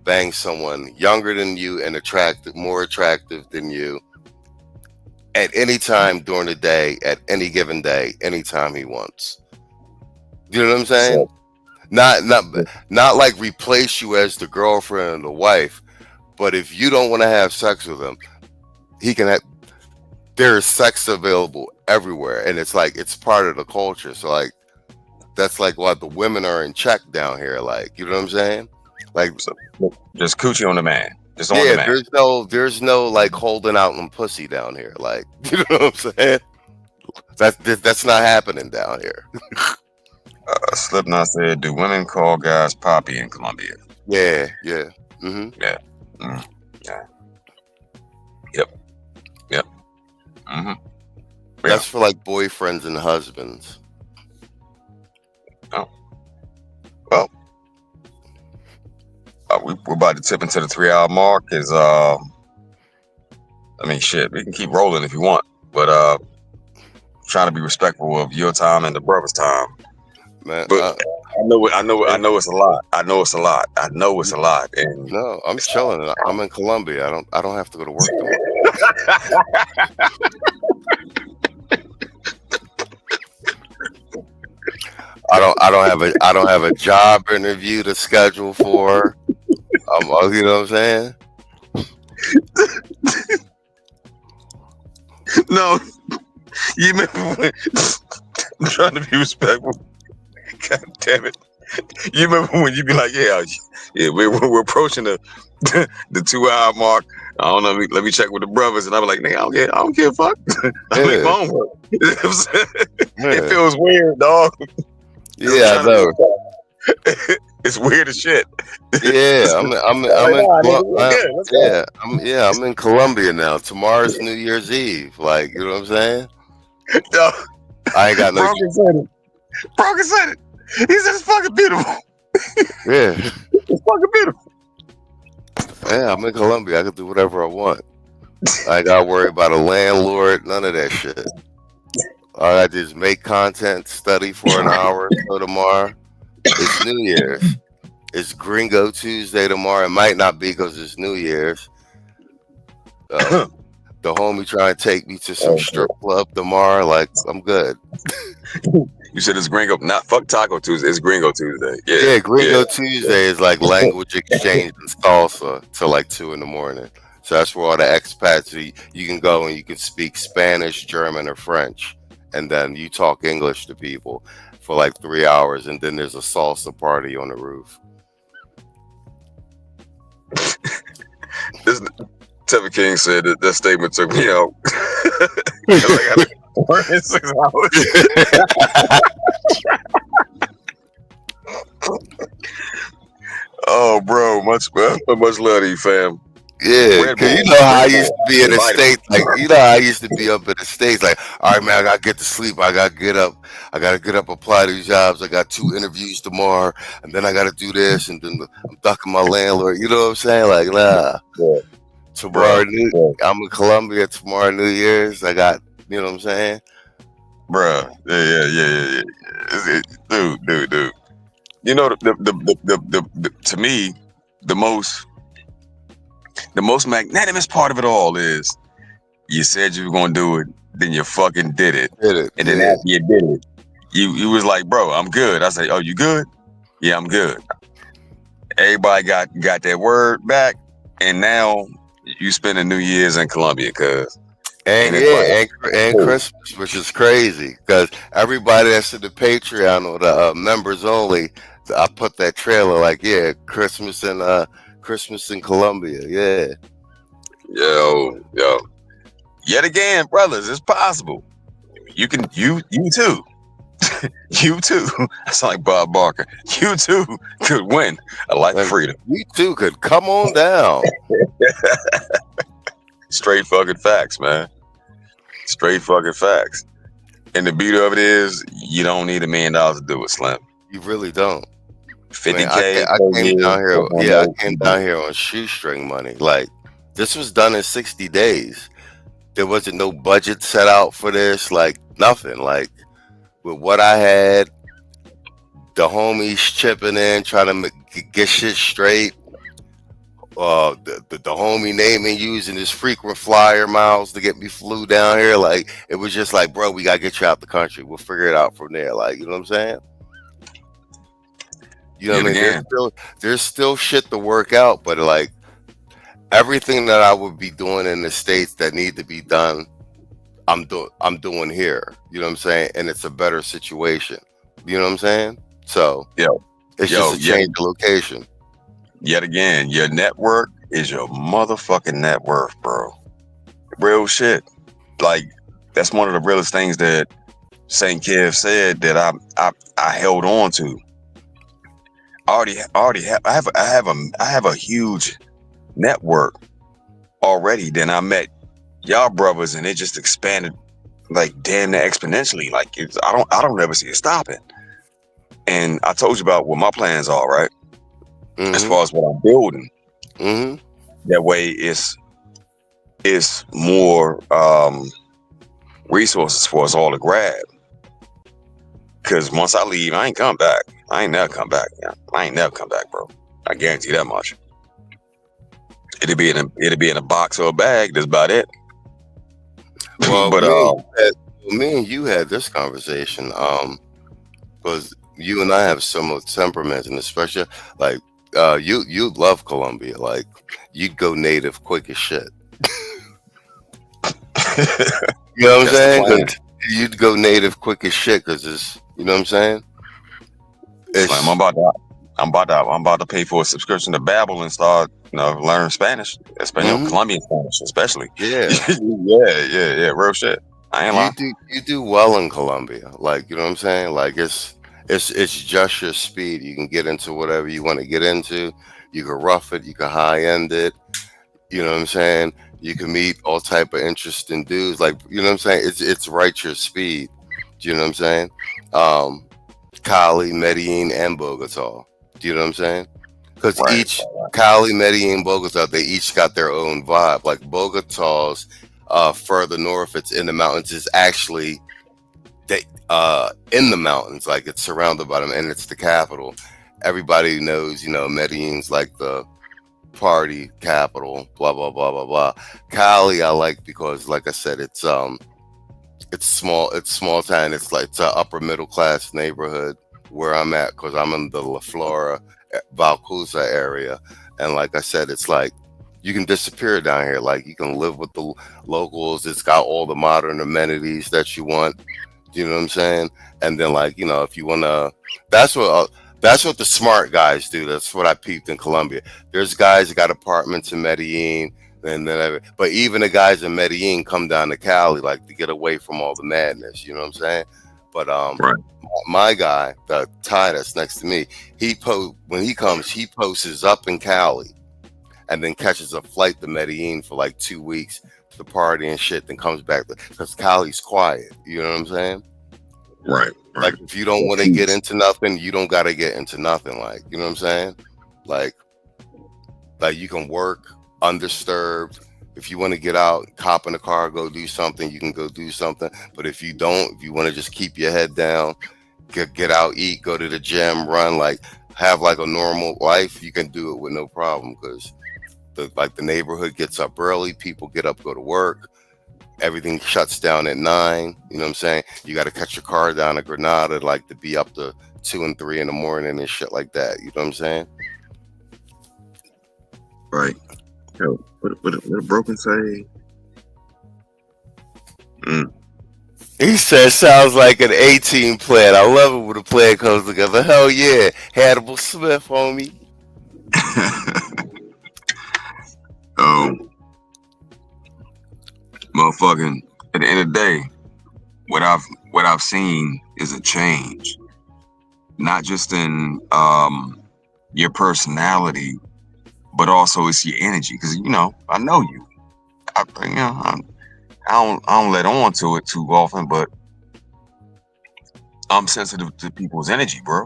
bang someone younger than you and attractive, more attractive than you at any time during the day, at any given day, anytime he wants. You know what I'm saying? So, Not not not like replace you as the girlfriend or the wife, but if you don't want to have sex with him, he can have. There's sex available everywhere, and it's like it's part of the culture. So like that's like why the women are in check down here. Like, you know what I'm saying? Like, so just coochie on demand, just on yeah, demand. there's no like holding out on pussy down here. Like, you know what I'm saying? That's not happening down here. Slipknot said, "Do women call guys poppy in Colombia?" Yeah, yeah. Yeah. Mm, yeah. Yep. Yep. Hmm. Yeah. That's for like boyfriends and husbands. Oh, well, we're about to tip into the 3 hour mark. I mean, shit, we can keep rolling if you want, but trying to be respectful of your time and the brother's time. Man, But I know it's a lot. I know it's a lot. I know it's a lot, and no, I'm chilling. I'm in Colombia. I don't have to go to work tomorrow. I don't have a job interview to schedule for. You know what I'm saying? no, you remember when I'm trying to be respectful. God damn it! You remember when you be like, yeah, we're approaching the the 2 hour mark. I don't know. Let me check with the brothers, and I'm like, nigga, I don't give a fuck. I make my Yeah, own work. You know what I'm saying? It yeah, feels weird, dog. I'm yeah. I trying to know. be. It's weird as shit. Yeah, I'm Like, in nah, nigga, we're good. Let's go. I'm in Colombia now. Tomorrow's New Year's Eve. Like, you know what I'm saying? Yo, I ain't got no. Broken said it. Broken said it. He said it's fucking beautiful. Yeah, It's fucking beautiful. yeah. I'm in Colombia. I can do whatever I want. I ain't got to worry about a landlord. None of that shit. All I do is make content, study for an hour or so tomorrow. It's New Year's. It's Gringo Tuesday tomorrow. It might not be because it's New Year's. Uh, the homie trying to take me to some Oh, strip club tomorrow. Like, I'm good. you said it's Gringo, not fuck Taco Tuesday. It's Gringo Tuesday. Yeah, Yeah, yeah. Gringo Tuesday is like language exchange and salsa till like 2 in the morning. So that's where all the expats you can go and you can speak Spanish, German, or French, and then you talk English to people for like 3 hours, and then there's a salsa party on the roof. This Tevin King said that statement took me out because I got to work in 6 hours. Oh, bro, much love to you, fam. Yeah, Red cause you Bull, know how I Red used Bull, to be in the vitamin. States. Like, you know how I used to be up in the States. Like, all right, man, I gotta get to sleep. I gotta get up. I gotta get up, apply to these jobs. I got 2 interviews tomorrow, and then I gotta do this, and then I'm ducking my landlord. You know what I'm saying? Like, nah. Yeah, Tomorrow, bro, yeah, I'm in Colombia. Tomorrow, New Year's. I got, you know what I'm saying? bro, yeah. Dude. You know to me the most magnanimous part of it all is you said you were gonna do it, then you fucking did it, Did it? and then Yeah, after you did it, you was like, bro, I'm good. I say, oh, you good? Yeah, I'm good. Everybody got that word back, and now you spending New Year's in Colombia, cause and and it's like, and oh, Christmas, which is crazy because everybody that's in the Patreon or the members only, I put that trailer like, yeah, Christmas in Colombia. Yeah, yo, yet again, brothers, it's possible. You can, you too. You too. I sound like Bob Barker. You too could win a life of Like freedom. you two could come on down. Straight fucking facts, man. Straight fucking facts. And the beauty of it is, you don't need $1 million to do it, Slim. You really don't. Man, 50K I per came year. down here. Yeah, I came down here on shoestring money. Like this was done in 60 days. There wasn't no budget set out for this. Like nothing. Like with what I had, the homies chipping in, trying to get shit straight. The homie naming using his frequent flyer miles to get me flew down here. Like it was just like, bro, we gotta get you out the country. We'll figure it out from there. Like, you know what I'm saying? You know Yet what I mean? again. There's still shit to work out, but like everything that I would be doing in the States that need to be done, I'm doing here. You know what I'm saying? And it's a better situation. You know what I'm saying? So Yo, it's just yo, a change of location. yet again, your network is your motherfucking net worth, bro. Real shit. Like, that's one of the realest things that Saint Kev said that I held on to. I have a huge network already. Then I met y'all brothers, and it just expanded like damn near exponentially. Like I don't ever see it stopping. And I told you about what my plans are, right? As Mm-hmm. far as what I'm building. Mm-hmm. That way, it's more resources for us all to grab. Because once I leave, I ain't come back. I ain't never come back. Yeah. I ain't never come back, bro. I guarantee that much. It'll be in a box or a bag. That's about it. Well, But me and you had this conversation. Because you and I have similar temperaments, and especially like you love Colombia. Like you'd go native quick as shit. You know what I'm that's the saying? plan. Because you'd go native quick as shit. Because it's, you know what I'm saying? Slim, It's I'm about to pay for a subscription to Babbel and start, learn Spanish, Espanol, hmm Colombian Spanish, especially. yeah. Yeah, real shit. I ain't lying. You do well in Colombia. Like, you know what I'm saying? Like it's just your speed. You can get into whatever you want to get into. You can rough it. You can high end it. You know what I'm saying? You can meet all type of interesting dudes. Like, you know what I'm saying? It's right your speed. Do you know what I'm saying? Um, Cali, Medellin, and Bogota. Do you know what I'm saying? Because Right. each Cali, Medellin, Bogota, they each got their own vibe. Like Bogota's further north, it's in the mountains. Is actually they in the mountains, like it's surrounded by them, and it's the capital. Everybody knows, Medellin's like the party capital. Blah blah blah blah blah. Cali, I like because, like I said, it's small. It's small town. It's like it's an upper middle class neighborhood where I'm at because I'm in the La Flora, Valcusa area, and like I said, it's like you can disappear down here. Like you can live with the locals. It's got all the modern amenities that you want. You know what I'm saying? And then like if you wanna, that's what that's what the smart guys do. That's what I peeped in Colombia. There's guys that got apartments in Medellin. And then, but even the guys in Medellin come down to Cali like to get away from all the madness. You know what I'm saying? But Right. my guy, the Ty that's next to me, when he comes, he posts up in Cali, and then catches a flight to Medellin for like 2 weeks to party and shit. Then comes back because Cali's quiet. You know what I'm saying? Right. Like if you don't want to get into nothing, you don't got to get into nothing. Like you know what I'm saying? Like you can work undisturbed. If you want to get out, hop in the car, go do something, you can go do something. But if you don't, if you want to just keep your head down, get out, eat, go to the gym, run, like have like a normal life, you can do it with no problem because the neighborhood gets up early, people get up, go to work, everything shuts down at 9. You know what I'm saying? You got to catch your car down to Granada, like to be up to 2 and 3 in the morning and shit like that. You know what I'm saying? Right. Yo, what a broken say? He said, sounds like an 18 plan. I love it when a plan comes together. Hell yeah. Hannibal Smith, homie. Oh, motherfucking. At the end of the day, what what I've seen is a change, not just in your personality, but also it's your energy. Because I know you. I don't let on to it too often, but I'm sensitive to people's energy, bro.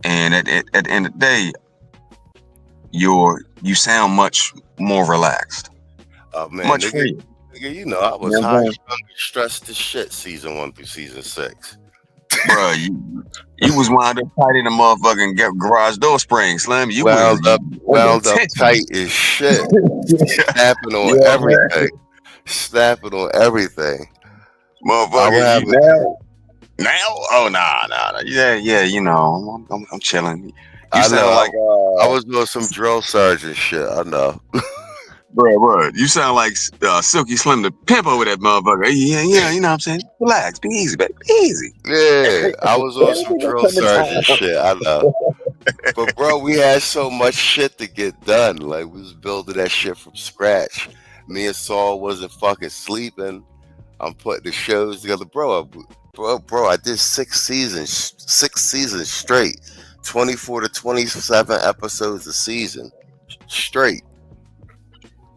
And at the end of the day, you sound much more relaxed, Oh man, much nigga, freer. nigga, you know I You was know what high, I'm saying? strung, and stressed as shit. Season 1 through season 6. Bro, you was wound up tight in the motherfucking garage door spring, Slim. You was under Wound up tension. tight as shit, snapping on Yeah, man. everything, snapping on everything. I Motherfucker, would you have it. now? Oh, nah. Yeah, I'm chilling. You I sound like know. I was doing some drill sergeant shit. I know. bro. You sound like Silky Slim the pimp over that motherfucker. Yeah, you know what I'm saying? Relax, be easy, baby, be easy. Yeah, I was on some Everything drill will come in sergeant time. shit. I know. But bro, we had so much shit to get done. Like we was building that shit from scratch. Me and Saul wasn't fucking sleeping. I'm putting the shows together, bro. I did 6 seasons straight, 24 to 27 episodes a season, straight.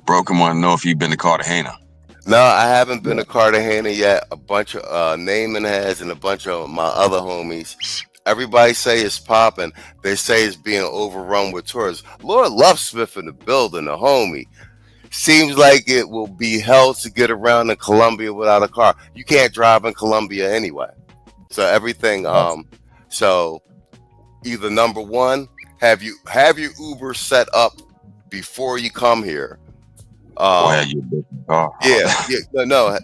Bro, come on, know if you've been to Cartagena. No, I haven't been to Cartagena yet. A bunch of Naaman has, and a bunch of my other homies. Everybody say it's popping. They say it's being overrun with tourists. Lord Love Smith in the building, a homie. Seems like it will be hell to get around in Colombia without a car. You can't drive in Colombia anyway. So everything. So either number one, have your Uber set up before you come here. Or have Um, you been to car? yeah,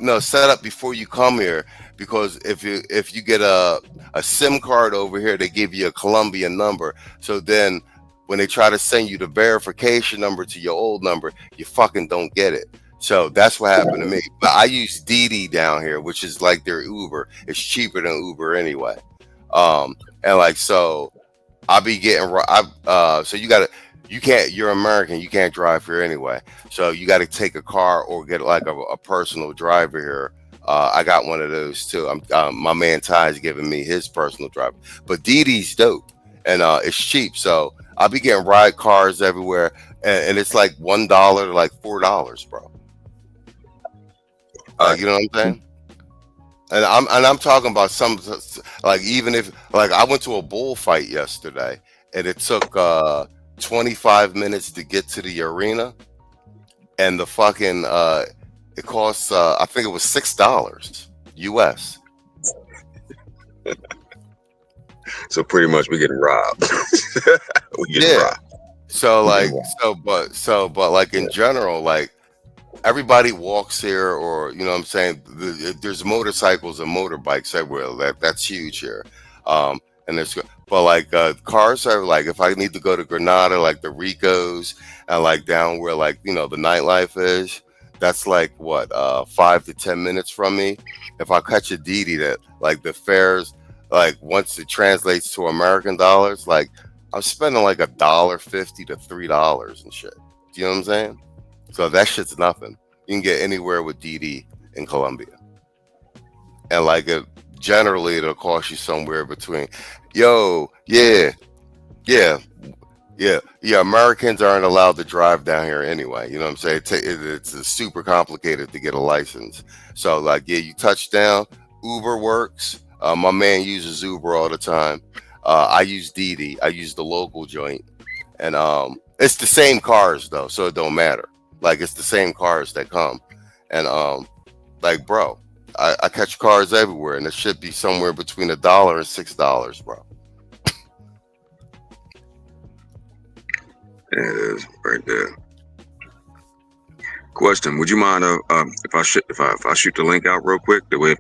no. Set up before you come here because if you get a SIM card over here, they give you a Colombian number. So then when they try to send you the verification number to your old number, you fucking don't get it. So that's what happened to me. But I use Didi down here, which is like their Uber. It's cheaper than Uber anyway. And like so, I'll be getting so you can't, you're American, you can't drive here anyway. So you got to take a car or get like a personal driver here. I got one of those too. My man Ty is giving me his personal driver, but Didi's dope and it's cheap. So I'll be getting ride cars everywhere, and it's like $1 to like $4, bro. Like you know what I'm saying? And I'm talking about some like even if like I went to a bullfight yesterday and it took 25 minutes to get to the arena and the fucking it costs I think it was $6 US. So pretty much we getting robbed. We getting Yeah. robbed. So We getting like robbed. but like in general like everybody walks here or you know what I'm saying there's motorcycles and motorbikes everywhere that's huge here and there's but like cars are like if I need to go to Granada like the Ricos and like down where like you know the nightlife is that's like what 5 to 10 minutes from me. If I catch a Didi that like the fares like once it translates to American dollars like I'm spending like $1.50 to $3 and shit. Do you know what I'm saying? So that shit's nothing. You can get anywhere with DD in Colombia. And like generally it'll cost you somewhere between yeah, yeah, yeah. Americans aren't allowed to drive down here anyway. You know what I'm saying? It's super complicated to get a license. So like yeah, you touch down, Uber works. My man uses Uber all the time. I use Didi. I use the local joint. And it's the same cars though, so it don't matter. Like it's the same cars that come, and like bro, I catch cars everywhere, and it should be somewhere between $1 and $6, bro. There it is, right there. Question: would you mind if I shoot the link out real quick? The way if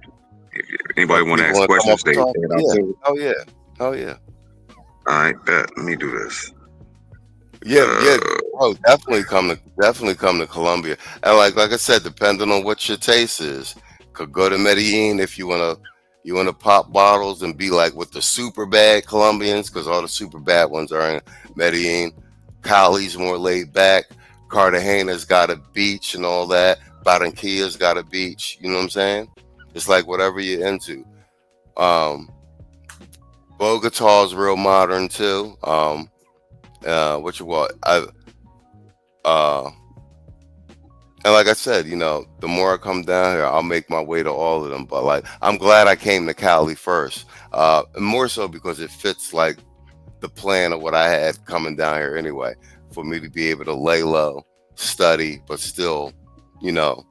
So anybody if want to people ask want to come up questions, and they talk, say it out yeah, too. oh yeah. All right, bet. Let me do this. Yeah, Uh, bro. Definitely come to Colombia. And like I said, depending on what your taste is, could go to Medellin if you wanna pop bottles and be like with the super bad Colombians, because all the super bad ones are in Medellin. Cali's more laid back. Cartagena's got a beach and all that. Barranquilla's got a beach. You know what I'm saying? It's like whatever you're into. Um, Bogota is real modern too. What you want? Uh, and like I said, the more I come down here, I'll make my way to all of them. But like, I'm glad I came to Cali first. More so because it fits like the plan of what I had coming down here anyway, for me to be able to lay low, study, but still, you know,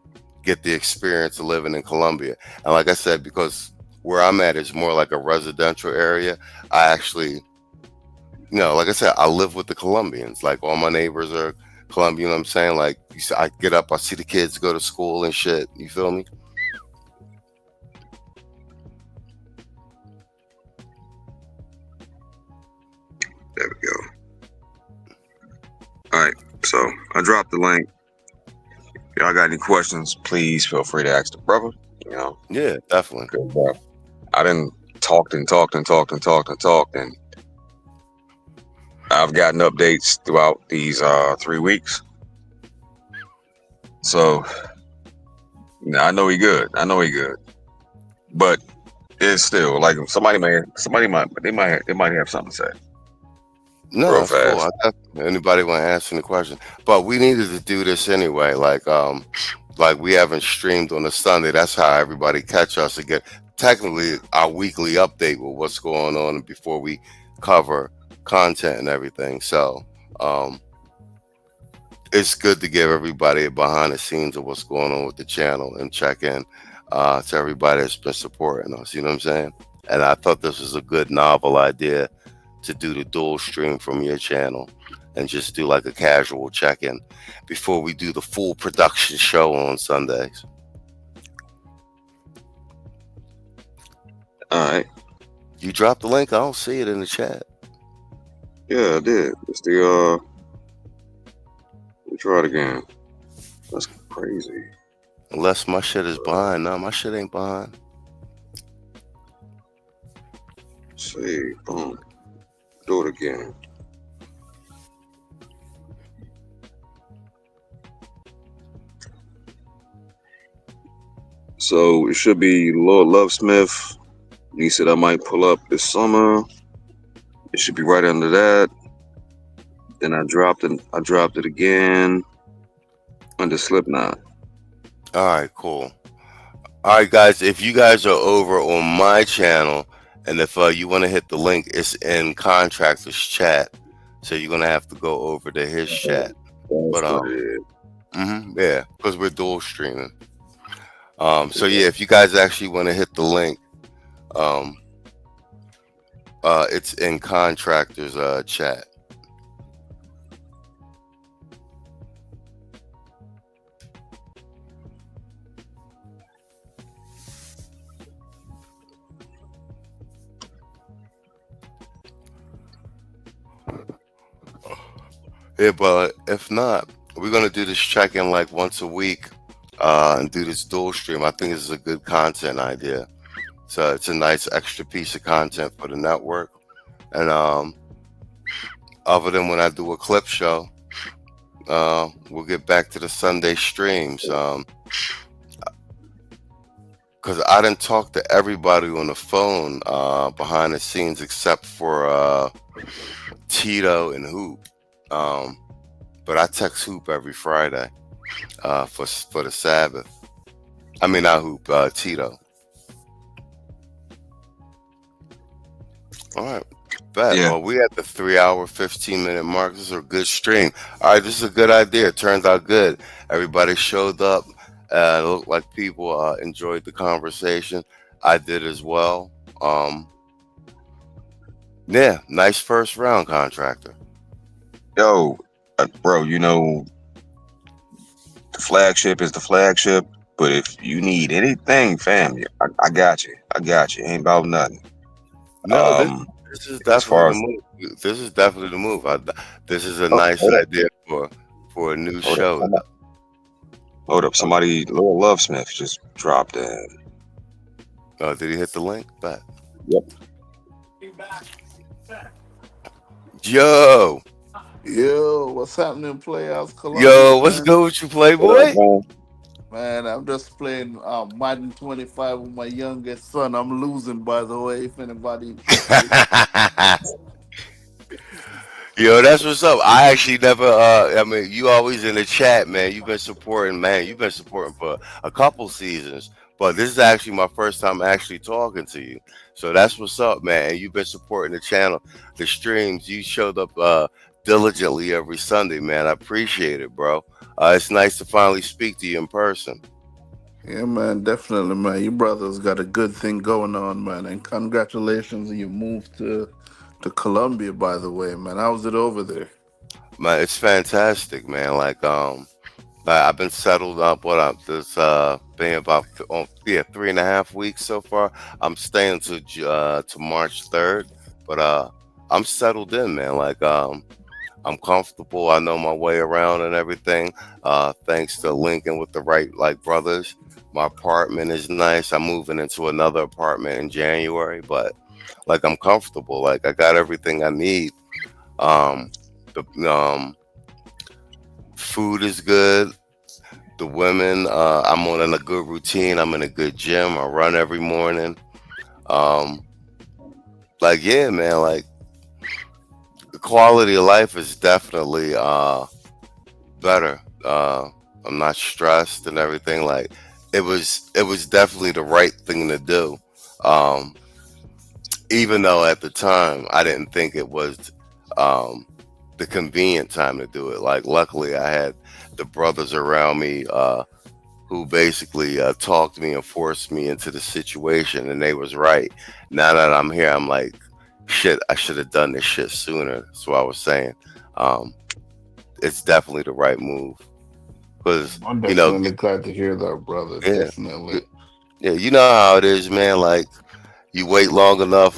get the experience of living in Colombia. And like I said, because where I'm at is more like a residential area, I actually, like I said, I live with the Colombians. Like all my neighbors are Colombian. You know what I'm saying? Like I get up, I see the kids go to school and shit. You feel me? There we go. All right, so I dropped the link. Y'all got any questions? Please feel free to ask the brother. Yeah, definitely. I done talked and talked and talked and talked and talked, and I've gotten updates throughout these 3 weeks. So I know he good. But it's still like somebody might have something to say. No, Real that's cool. fast. Anybody want to ask any question? But we needed to do this anyway. Like we haven't streamed on a Sunday. That's how everybody catch us again. Technically, our weekly update with what's going on before we cover content and everything. So it's good to give everybody a behind the scenes of what's going on with the channel and check in to everybody that's been supporting us. You know what I'm saying? And I thought this was a good novel idea to do the dual stream from your channel and just do like a casual check-in before we do the full production show on Sundays. All right. You dropped the link. I don't see it in the chat. Yeah, I did. It's the let me try it again. That's crazy. Unless my shit is behind. No, my shit ain't behind. See, boom. Do it again. So it should be Lord Lovesmith. He said I might pull up this summer. It should be right under that. Then I dropped it again under Slipknot. All right, cool. All right, guys. If you guys are over on my channel, and if you want to hit the link, it's in Contractor's chat. So you're gonna have to go over to his chat. That's But what it is. yeah, because we're dual streaming. So yeah, if you guys actually want to hit the link, it's in Contractor's chat. Yeah, but if not, we're gonna do this check-in like once a week, and do this dual stream. I think this is a good content idea. So it's a nice extra piece of content for the network. And other than when I do a clip show, we'll get back to the Sunday streams. Because I didn't talk to everybody on the phone behind the scenes except for Tito and Hoop. But I text Hoop every Friday for the Sabbath. I mean, not Hoop, Tito. All right. Bet. Yeah. Well, we at the 3-hour, 15-minute mark. This is a good stream. All right, this is a good idea. It turns out good. Everybody showed up. It looked like people enjoyed the conversation. I did as well. Yeah, nice first round, Contractor. Yo, bro, the flagship is the flagship. But if you need anything, fam, I got you. Ain't about nothing. No, this is As far definitely the as move. This is definitely the move. This is a oh, nice idea for a new show. Hold up. Somebody, Lord Lovesmith, just dropped in. Oh, did he hit the link? Bet. Yep. Yo, Yo, what's happening, Playhouse Columbia, yo, what's man? good with you, What up, Playboy? man? Man, I'm just playing Madden 25 with my youngest son. I'm losing, by the way, if anybody interested. Yo, that's what's up. I actually never. I mean, you always in the chat, man. You've been supporting, man. You've been supporting for a couple seasons, but this is actually my first time actually talking to you. So that's what's up, man. And you've been supporting the channel, the streams. You showed up diligently every Sunday, man. I appreciate it, bro. It's nice to finally speak to you in person. Yeah, man, definitely, man. Your brother's got a good thing going on, man. And congratulations on your move to Colombia, by the way, man. How's it over there? Man, it's fantastic, man. I've been settled up. What up? This been about 3.5 weeks so far. I'm staying to March 3rd, but I'm settled in, man. I'm comfortable. I know my way around and everything. Thanks to linking with the right brothers. My apartment is nice. I'm moving into another apartment in January, but I'm comfortable. Like I got everything I need. Um, the food is good. The women, I'm on a good routine. I'm in a good gym. I run every morning. Um, yeah, man. The quality of life is definitely better. I'm not stressed and everything. It was definitely the right thing to do. Um, Even though at the time I didn't think it was um, the convenient time to do it. Like luckily I had the brothers around me who basically talked me and forced me into the situation, and they was right. Now that I'm here, I'm like, shit, I should have done this shit sooner. That's what I was saying. Um, it's definitely the right move because I'm you know, definitely glad to hear that, brother. yeah, Definitely. y- yeah, you know how it is, man. Like you wait long enough,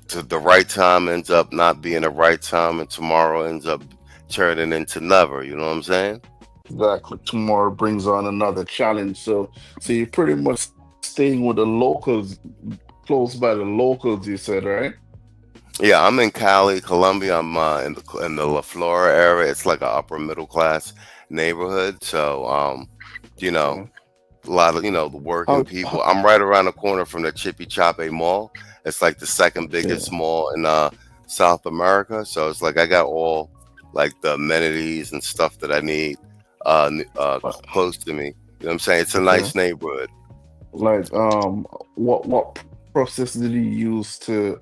to the right time ends up not being the right time, and tomorrow ends up turning into never. You know what I'm saying? Exactly. Tomorrow brings on another challenge. So you're pretty much staying with the locals, close by the locals, you said, right? Yeah, I'm in Cali, Colombia. I'm in the La Flora area. It's like an upper middle class neighborhood. So, you know, Okay. a lot of the working How people. I'm right around the corner from the Chippy Chape Mall. It's like the second biggest okay. mall in South America. So it's like I got all the amenities and stuff that I need uh, close to me. You know what I'm saying? It's a Okay. nice neighborhood. Like what process did you use to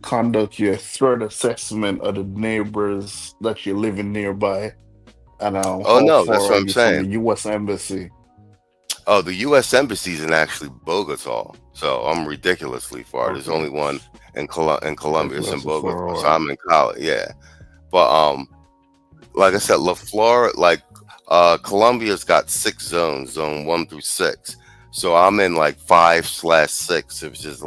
conduct your threat assessment of the neighbors that you're living nearby? And Oh how no, that's far what are I'm you from saying. the US Embassy? Oh, the U.S. embassy's in actually Bogota, so I'm ridiculously far. There's Okay. only one in Colombia. It's in Ridiculously Bogota, far so away. I'm in college. Yeah, but like I said, La Flora, Colombia's got 6 zones, zone 1 through 6. So I'm in 5/6, which is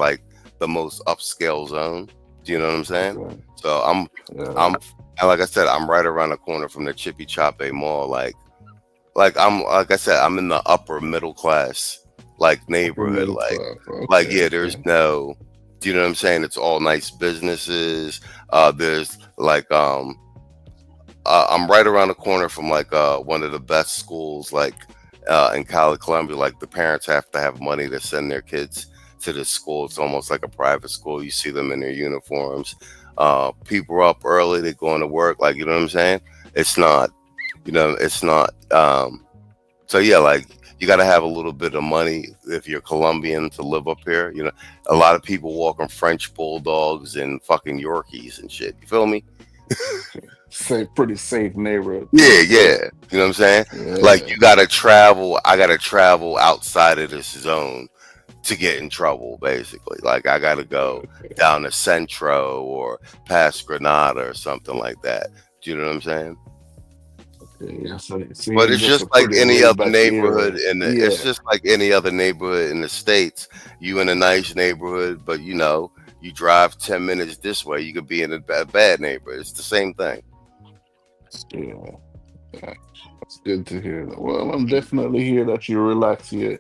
the most upscale zone. Do you know what I'm saying? Okay. So I'm, Yeah. and like I said, I'm right around the corner from the Chippy Chape Mall. I'm like I said, I'm in the upper middle class Upper neighborhood. middle class. Yeah, Okay. there's Okay. no, do you know what I'm saying? It's all nice businesses. There's I'm right around the corner from one of the best schools in Cali, Colombia. Like the parents have to have money to send their kids to this school. It's almost like a private school. You see them in their uniforms. People are up early. They're going to work. You know what I'm saying? It's not. It's not. So yeah, you got to have a little bit of money if you're Colombian to live up here. A lot of people walking French bulldogs and fucking Yorkies and shit. You feel me? Okay. Safe, pretty safe neighborhood, Yeah, pretty yeah. safe. You know what I'm saying? Yeah. You gotta travel. I gotta travel outside of this zone to get in trouble, basically. I gotta go Okay. down to Centro or past Granada or something like that. Do you know what I'm saying? Okay. Yeah. So But you're it's just just a like pretty any laid other back neighborhood area. in the. It's Yeah. just like any other neighborhood in the states. You in a nice neighborhood, but you drive 10 minutes this way, you could be in a bad neighborhood. It's the same thing. Yeah. Yeah. That's good to hear. Well, I'm definitely here that you relax here.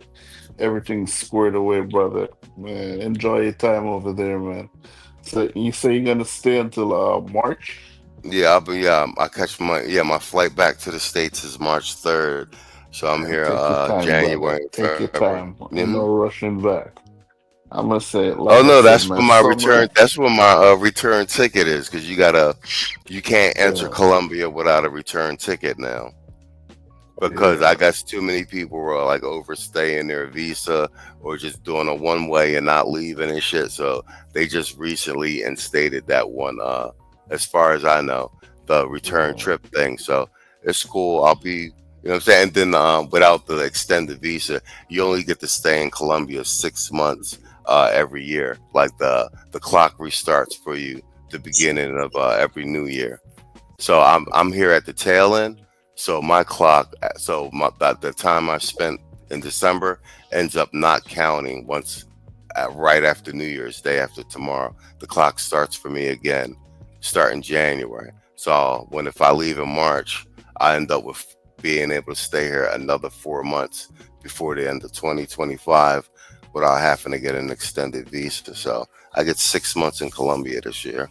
Everything's squared away, brother. Man, enjoy your time over there, man. So you say you're gonna stay until March? Yeah, I catch my flight back to the States is March 3rd. So I'm Man, here take your time, brother. January and Take your February. time. Ain't no rushing back. I'm gonna say it Oh like I no, said, that's man. what my return. Summer, That's what my return ticket is because you can't enter yeah, Colombia without a return ticket now. Because I yeah, guess too many people were like overstaying their visa or just doing a one way and not leaving and shit. So they just recently instated that one, as far as I know, the return yeah. trip thing. So it's cool. I'll be, you know what I'm saying? And then without the extended visa, you only get to stay in Colombia 6 months every year. Like the clock restarts for you the beginning of every new year. So I'm here at the tail end. So my clock, the time I spent in December ends up not counting once right after New Year's Day after tomorrow. The clock starts for me again, starting January. So when if I leave in March, I end up with being able to stay here another 4 months before the end of 2025 without having to get an extended visa. So I get 6 months in Colombia this year.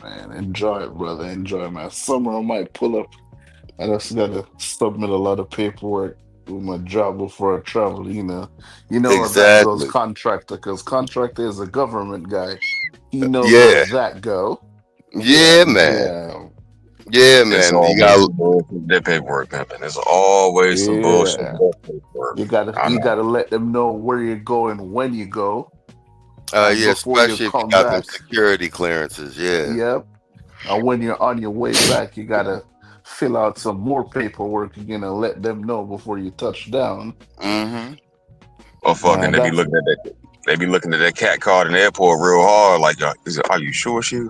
Man, enjoy it, brother. Enjoy it, man. Summer, I might pull up. I just gotta submit a lot of paperwork with my job before I travel. You know how that goes, Exactly. contractor, because contractor is a government guy. He knows how Yeah. that go. Yeah, man. Yeah, Yeah, It's man. You always got some bullshit that paperwork, pimping. It's always some bullshit yeah. that paperwork. I You know. gotta let them know where you're going, when you go, and yeah, before you especially if you come got them back. security clearances. Yeah. Yep. And when you're on your way back, you gotta fill out some more paperwork. You're gonna let them know before you touch down. Mm-hmm. Oh fucking, Man, they be that's looking at that. They be looking at that cat card in the airport real hard. Like, are you sure, she?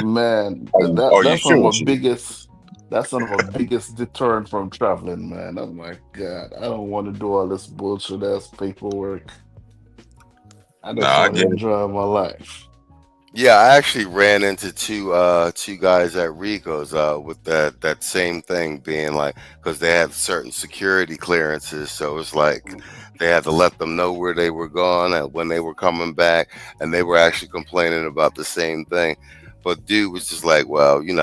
man, Are you that's one of sure, my she? biggest that's one of my biggest deterrent from traveling, man. I'm like, God, I don't want to do all this bullshit ass paperwork. I just Nah, I want to get it. enjoy my life. Yeah, I actually ran into two guys at Rico's with that same thing being like because they had certain security clearances, so it's like they had to let them know where they were going and when they were coming back, and they were actually complaining about the same thing. But dude was just like, well, you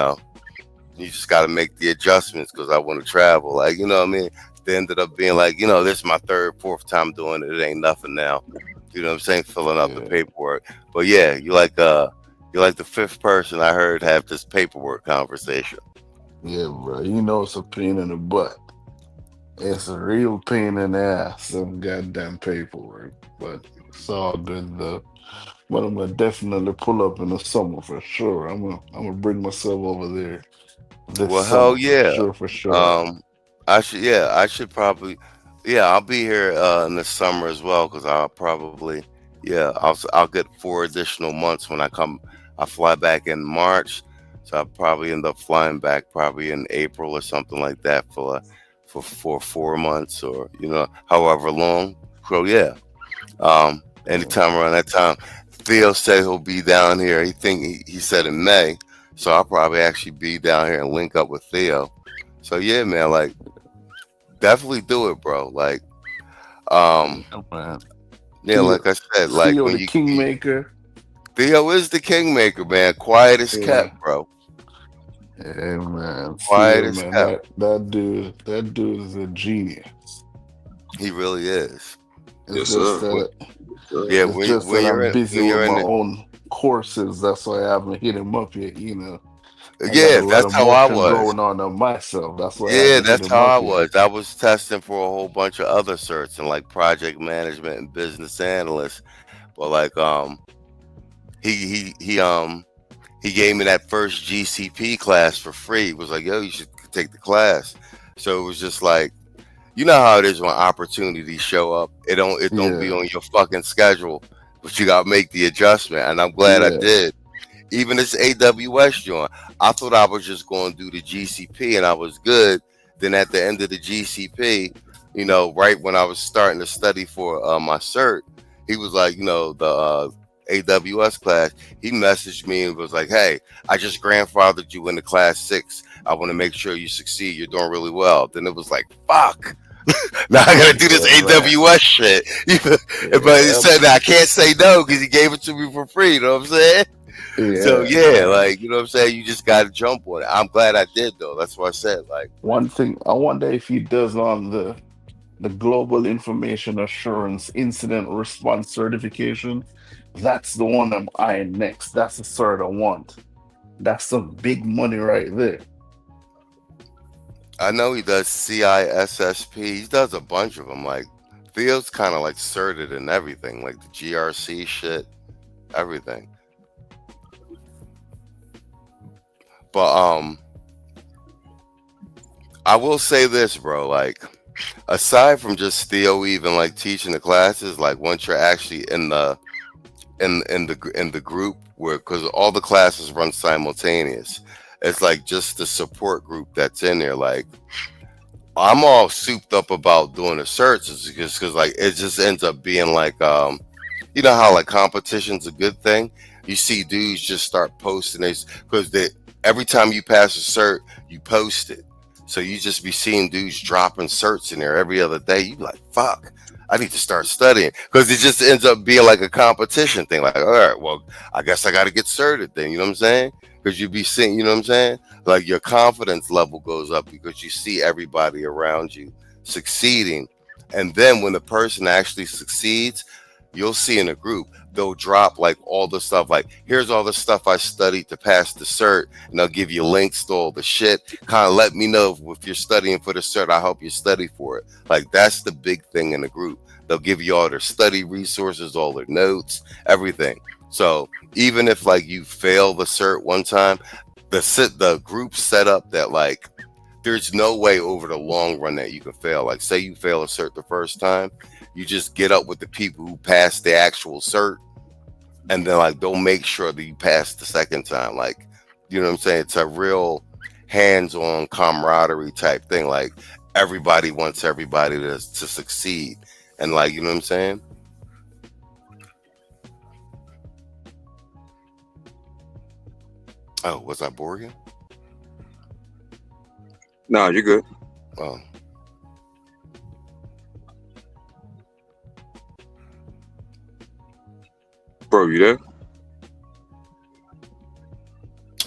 just got to make the adjustments because I want to travel. Like, you know what I mean? They ended up being like, this is my third, fourth time doing it. It ain't nothing now. You know what I'm saying? Filling out the Yeah, paperwork. But yeah, you're like the fifth person I heard have this paperwork conversation. yeah, bro. You know it's a pain in the butt. It's a real pain in the ass, some goddamn paperwork. But it's all good though. But I'm gonna definitely pull up in the summer for sure. I'm gonna bring myself over there this Well, hell summer yeah. for sure. Um, I should probably, yeah, I'll be here in the summer as well because I'll probably, yeah, I'll get 4 additional months when I come. I fly back in March, so I'll probably end up flying back probably in April or something like that for 4 months or however long. So yeah, anytime around that time. Theo said he'll be down here. He said in May, so I'll probably actually be down here and link up with Theo. So yeah, man, like definitely do it, bro. Like, um, Yeah, man. yeah, Theo, like I said, like Theo when the Kingmaker. Theo is the kingmaker, man. Quiet as Yeah, kept, bro. yeah, man. Quiet Theo, as man. kept. That dude is a genius. He really is. It's Yes, just sir. that Yeah, it's just that I'm busy when with you're in my the own courses. That's why I haven't hit him up yet. I got a yeah, lot that's of how I motion was. going on myself. That's why I Yeah, haven't hit that's him how I up yet. was. I was testing for a whole bunch of other certs and like project management and business analyst. But like he he gave me that first GCP class for free. He was like, yo, you should take the class. So it was just like, you know how it is when opportunities show up. It don't be Yeah, on your fucking schedule, but you gotta make the adjustment. And I'm glad I yeah, did. Even this AWS joint, I thought I was just going to do the GCP and I was good. Then at the end of the GCP, right when I was starting to study for my cert, he was like, the AWS class, he messaged me and was like, hey, I just grandfathered you into class 6. I want to make sure you succeed. You're doing really well. Then it was like, fuck. Now I gotta do this yeah, man. AWS shit. But he Yeah, said that I can't say no because he gave it to me for free. You know what I'm saying? So Yeah, yeah, man. like you know what I'm saying. You just got to jump on it. I'm glad I did though. That's what I said. Like, One thing I wonder if he does on the Global Information Assurance Incident Response Certification. That's the one I'm eyeing next. That's the cert I want. That's some big money right there. I know he does CISSP. He does a bunch of them. Like Theo's kind of like certed and everything, like the GRC shit, everything. But I will say this, bro. Like aside from just Theo even like teaching the classes, like once you're actually in the group where because all the classes run simultaneous, it's like just the support group that's in there. Like I'm all souped up about doing the searches because like it just ends up being like you know how like competition's a good thing. You see dudes just start posting this because they every time you pass a cert, you post it. So you just be seeing dudes dropping certs in there every other day. You be like, fuck, I need to start studying because it just ends up being like a competition thing. Like, all right, well, I guess I got to get certed then. You know what I'm saying? Because you be seeing, you know what I'm saying? Like your confidence level goes up because you see everybody around you succeeding. And then when the person actually succeeds, you'll see in a group, they'll drop like all the stuff, like, here's all the stuff I studied to pass the cert. And they'll give you links to all the shit. Kind of let me know if you're studying for the cert, I'll help you study for it. Like, that's the big thing in the group. They'll give you all their study resources, all their notes, everything. So even if like you fail the cert one time, the group set up that like there's no way over the long run that you can fail. Like say you fail a cert the first time, you just get up with the people who passed the actual cert and then like they'll make sure that you pass the second time. Like, you know what I'm saying? It's a real hands-on camaraderie type thing. Like everybody wants everybody to succeed. And like, you know what I'm saying? Oh, was I boring you? No, you're good. Oh. Bro, you there?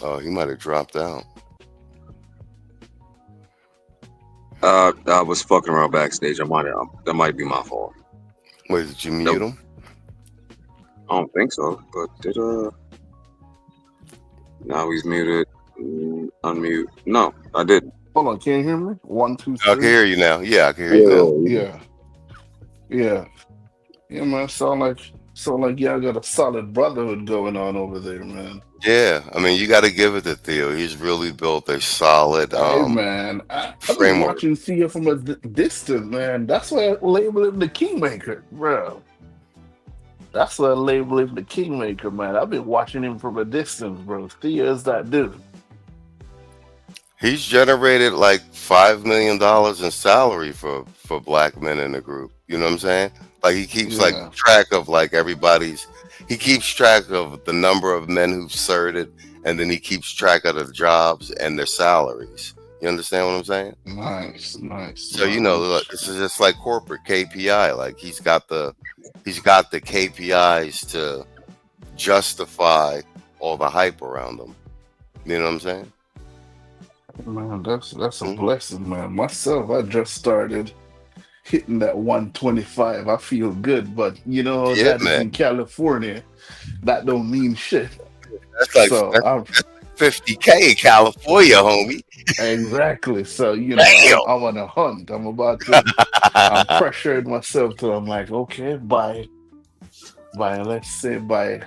Oh, he might have dropped out. I was fucking around backstage. That might be my fault. Wait, did you Nope. mute him? I don't think so. But now he's muted. Unmute. No, I didn't. Hold on, can you hear me? One, two, I can three. hear you now. Yeah, I can hear you now. Yeah. Yeah, yeah, yeah, man. Sound like y'all got a solid brotherhood going on over there, man. Yeah, I mean, you got to give it to Theo. He's really built a solid Hey, man, I've been framework. watching Thea from a distance, man. That's why I label him the Kingmaker, bro. That's why I label him the Kingmaker, man. I've been watching him from a distance, bro. Thea is that dude. He's generated like $5 million in salary for black men in the group. You know what I'm saying? Like he keeps like Yeah, track of like everybody's. He keeps track of the number of men who've certed, and then he keeps track of the jobs and their salaries. You understand what I'm saying? nice, nice, So you know, look, nice. this is just like corporate KPI. Like he's got the KPIs to justify all the hype around them. You know what I'm saying? Man, that's a Mhm. blessing, man. Myself, I just started hitting that 125. I feel good, but you know Yeah, that is man. in California. That don't mean shit. That's like So I'm 50K in California, homie. exactly. So Damn. I'm on a hunt. I'm pressuring myself till I'm like, okay, by let's say by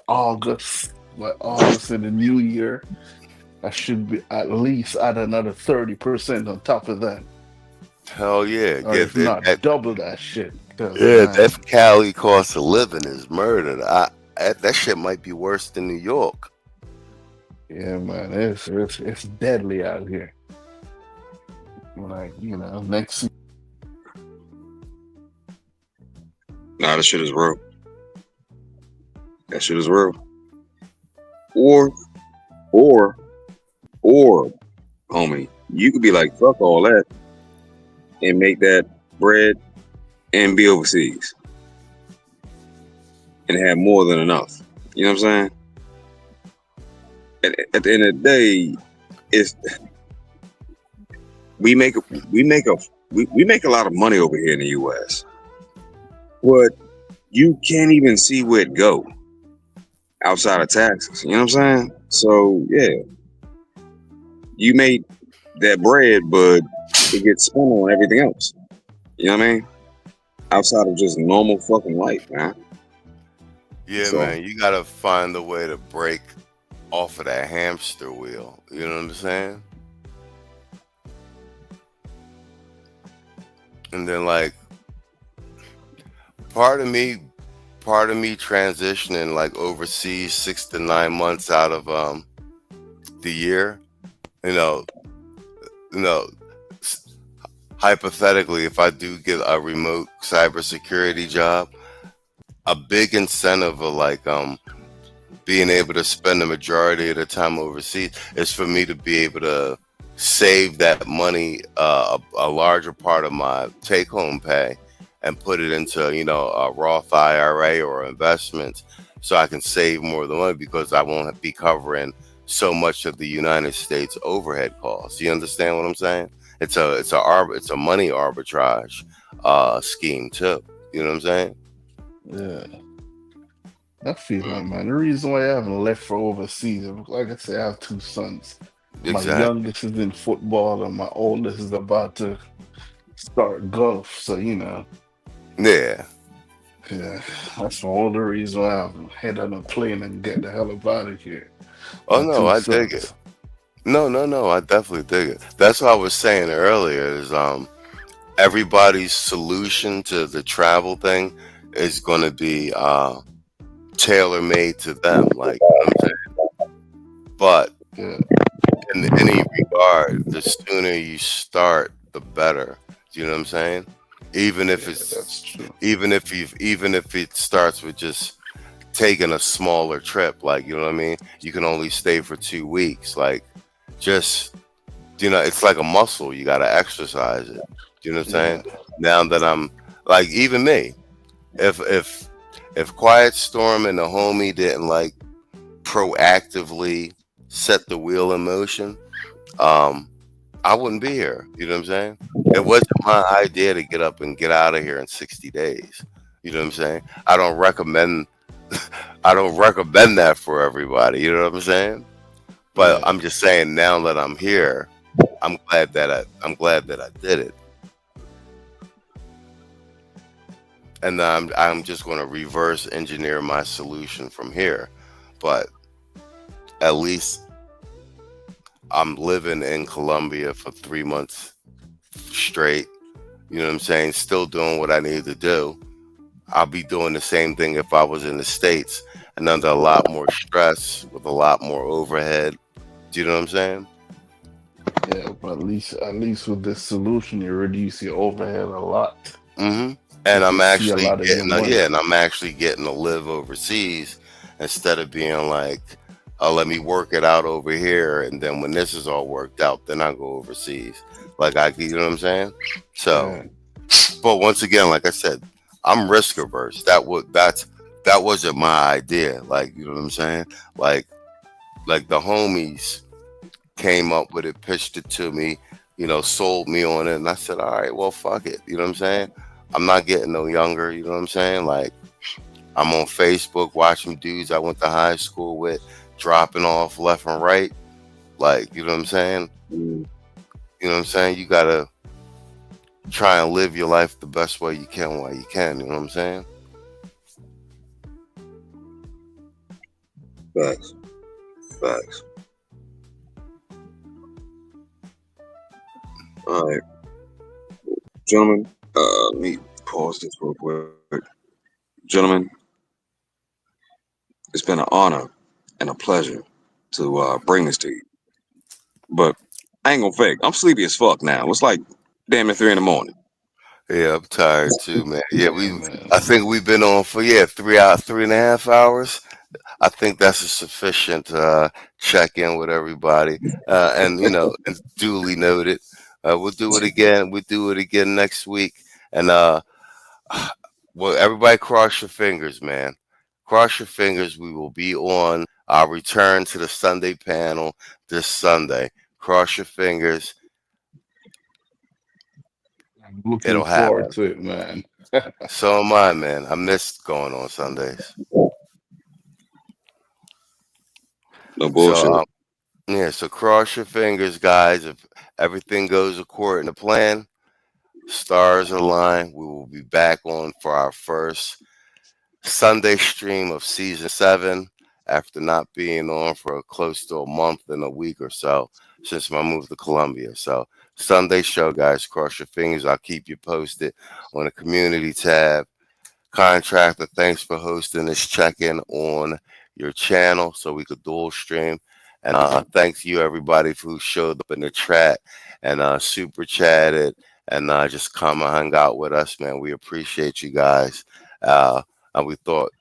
August in the new year, I should be at least at another 30% on top of that. Hell yeah. Or Get if that, not double that shit. Because yeah, man, that Cali cost of living is murder. That shit might be worse than New York. yeah, man, it's deadly out here. Like, next Nah, that shit is real. That shit is real. Or, or, or, homie, you could be like, fuck all that and make that bread and be overseas and have more than enough. You know what I'm saying? At the end of the day, it's we make a we make a we make a lot of money over here in the U.S. But you can't even see where it go outside of taxes. You know what I'm saying? So yeah, you made that bread, but it gets spent on everything else. You know what I mean? Outside of just normal fucking life, man. Yeah, So man, you gotta find a way to break off of that hamster wheel. You know what I'm saying? And then like part of me, part of me transitioning like overseas 6 to 9 months out of the year. You know, you know, s- hypothetically, if I do get a remote cybersecurity job, a big incentive of like being able to spend the majority of the time overseas is for me to be able to save that money, a larger part of my take home pay, and put it into, a Roth IRA or investments, so I can save more of the money because I won't be covering so much of the United States overhead costs. You understand what I'm saying? It's a money arbitrage scheme too. You know what I'm saying? Yeah, I feel that, man. The reason why I haven't left for overseas, like I say, I have two sons. My Exactly. youngest is in football, and my oldest is about to start golf. So, Yeah. yeah, that's all the reason why I'm head on a plane and get the hell up out of here. Oh My no, two I dig it. sons. No, no, no. I definitely dig it. That's what I was saying earlier. Is everybody's solution to the travel thing is going to be tailor made to them. Like, you know what I'm saying? But Yeah, in any regard, the sooner you start, the better. Do you know what I'm saying? Even if yeah, it's that's true. even if it starts with just taking a smaller trip, like, you know what I mean? You can only stay for 2 weeks. Like, just, it's like a muscle. You got to exercise it. Do you know what I'm saying? Yeah, Now that I'm like, even me, if Quiet Storm and the homie didn't like proactively set the wheel in motion, um, I wouldn't be here. You know what I'm saying? It wasn't my idea to get up and get out of here in 60 days. You know what I'm saying? I don't recommend that for everybody. You know what I'm saying? But yeah, I'm just saying, now that I'm here, I'm glad that I did it, and I'm just going to reverse engineer my solution from here. But at least I'm living in Colombia for 3 months straight. You know what I'm saying? Still doing what I need to do. I'll be doing the same thing if I was in the States, and under a lot more stress with a lot more overhead. Do you know what I'm saying? yeah. But at least with this solution, you reduce your overhead a lot. hmm And You I'm can see a actually lot of your getting money. and I'm actually getting to live overseas instead of being like, oh, let me work it out over here, and then when this is all worked out, then I go overseas. Like, you know what I'm saying? So, Yeah, but once again, like I said, I'm risk averse. That wasn't my idea. Like, you know what I'm saying? Like like the homies came up with it, pitched it to me, sold me on it, and I said, all right, well, fuck it. You know what I'm saying? I'm not getting no younger. You know what I'm saying? Like, I'm on Facebook watching dudes I went to high school with dropping off left and right. Like, you know what I'm saying? mm, You know what I'm saying? You gotta try and live your life the best way you can while you can. You know what I'm saying? facts, facts. All right, gentlemen. Let me pause this real quick. Gentlemen, it's been an honor and a pleasure to bring this to you. But I ain't gonna fake. I'm sleepy as fuck now. It's like damn near 3 in the morning. Yeah, I'm tired too, man. Yeah, yeah, man. I think we've been on for 3 hours, 3.5 hours. I think that's a sufficient check in with everybody, and and duly noted. We'll do it again. We'll do it again next week, and well, everybody cross your fingers, man. Cross your fingers. We will be on our return to the Sunday panel this Sunday. Cross your fingers. I'm looking It'll forward happen. to it, man. So am I, man. I missed going on Sundays. No So bullshit. yeah, so cross your fingers, guys. If everything goes according to plan, stars align. We will be back on for our first Sunday stream of season 7 after not being on for close to a month and a week or so since my move to Colombia. So Sunday show, guys. Cross your fingers. I'll keep you posted on the community tab. Contractor, thanks for hosting this check-in on your channel so we could dual stream. And thanks you everybody who showed up in the chat and super chatted and just come and hang out with us, man. We appreciate you guys. And we thought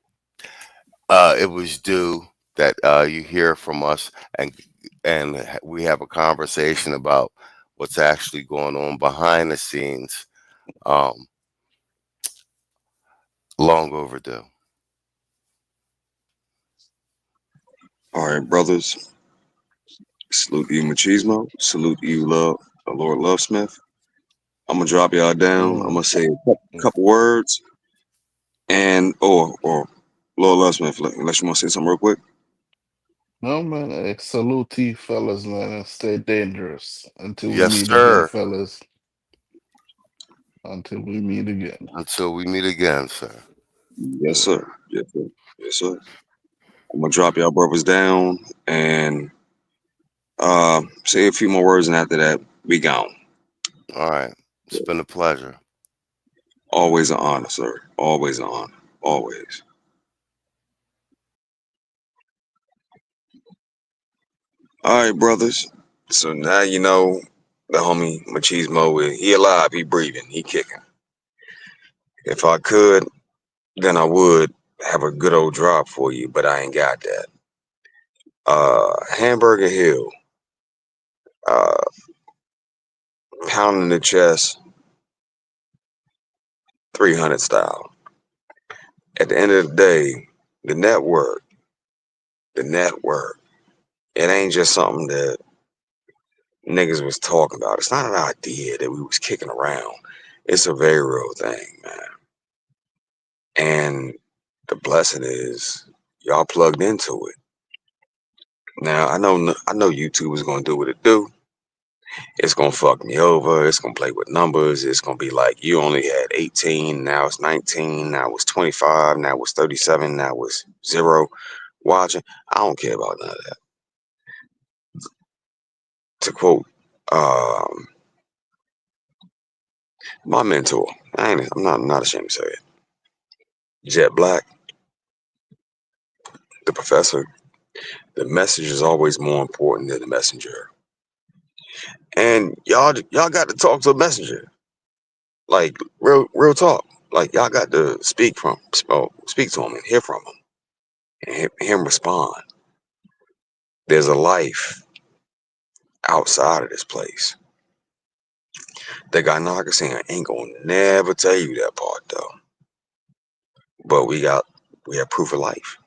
it was due that you hear from us and we have a conversation about what's actually going on behind the scenes. Um, long overdue. All right, brothers. Salute you, Machismo. Salute you, Lord Lovesmith. I'm gonna drop y'all down. I'm Mm. gonna say a couple words, and or Lord Lovesmith, unless you want to say something real quick. No, man. Salute to you, fellas, man, and stay dangerous until we Yes, meet again, sir. fellas. Until we meet again. Until we meet again, sir. Yes, sir. Yes, sir. Yes, sir. I'm gonna drop y'all brothers down and say a few more words, and after that, we gone. All right. It's been a pleasure. Always an honor, sir. Always an honor. Always. All right, brothers. So now you know the homie Machismo. He alive. He breathing. He kicking. If I could, then I would have a good old drop for you, but I ain't got that. Hamburger Hill, uh, pounding the chest, 300 style. At the end of the day, the network, the network, it ain't just something that niggas was talking about. It's not an idea that we was kicking around. It's a very real thing, man. And the blessing is y'all plugged into it. Now I know YouTube is gonna do what it do. It's gonna fuck me over. It's gonna play with numbers. It's gonna be like you only had 18, now it's 19, now it's 25, now it's 37, now it's zero watching. I don't care about none of that. To quote um, my mentor, I'm not ashamed to say it. Jet Black, the professor, the message is always more important than the messenger. And y'all got to talk to a messenger. Like real talk. Like y'all got to speak to him and hear from him and hear him respond. There's a life outside of this place. The guy Nagasena ain't gonna never tell you that part though. But we have proof of life.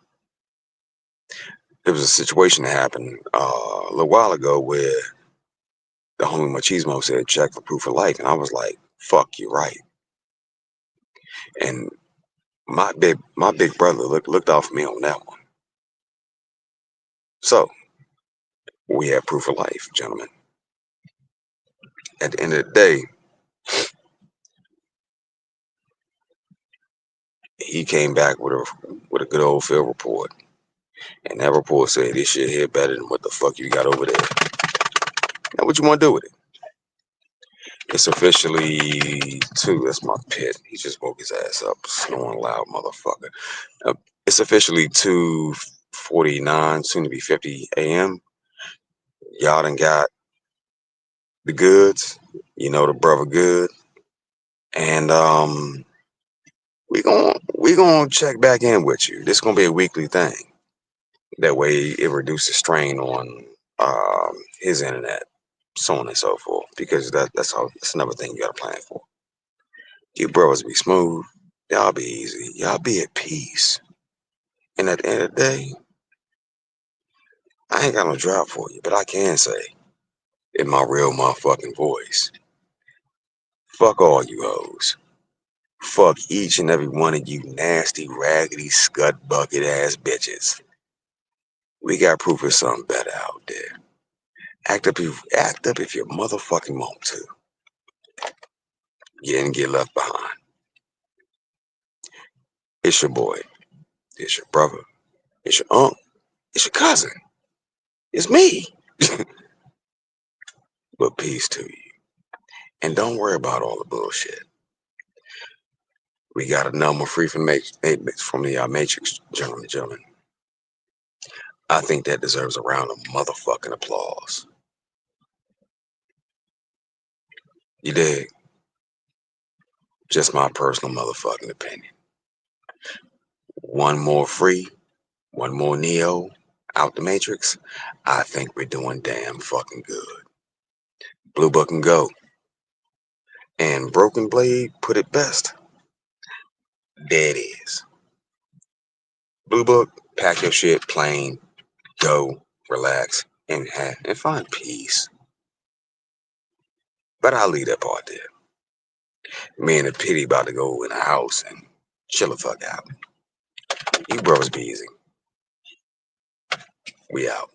There was a situation that happened a little while ago where the homie Machismo said check for proof of life, and I was like, "Fuck, you right." And my big brother looked out for me on that one. So we have proof of life, gentlemen. At the end of the day, he came back with a good old field report, and that report said this shit here better than what the fuck you got over there. Now, what you want to do with it? It's officially two. That's my pit. He just woke his ass up, snoring loud, motherfucker. Uh, it's officially 2:49, soon to be 50 a.m. Y'all done got the goods. You know the brother good, and we gonna check back in with you. This gonna be a weekly thing. That way, it reduces strain on his internet, so on and so forth. Because that's another thing you gotta plan for. You brothers be smooth. Y'all be easy. Y'all be at peace. And at the end of the day, I ain't got no drop for you, but I can say, in my real motherfucking voice, fuck all you hoes. Fuck each and every one of you nasty, raggedy, scut bucket ass bitches. We got proof of something better out there. Act up if you motherfucking want to. You didn't get left behind. It's your boy. It's your brother. It's your uncle. It's your cousin. It's me. But peace to you. And don't worry about all the bullshit. We got a number free from the Matrix, gentlemen. I think that deserves a round of motherfucking applause. You dig? Just my personal motherfucking opinion. One more free, one more Neo out the Matrix. I think we're doing damn fucking good. Blue Book and go. And Broken Blade put it best. There it is. Blue Book, pack your shit, plane, go, relax, and find peace. But I'll leave that part there. Me and the pity about to go in the house and chill the fuck out. You bros be easy. We out.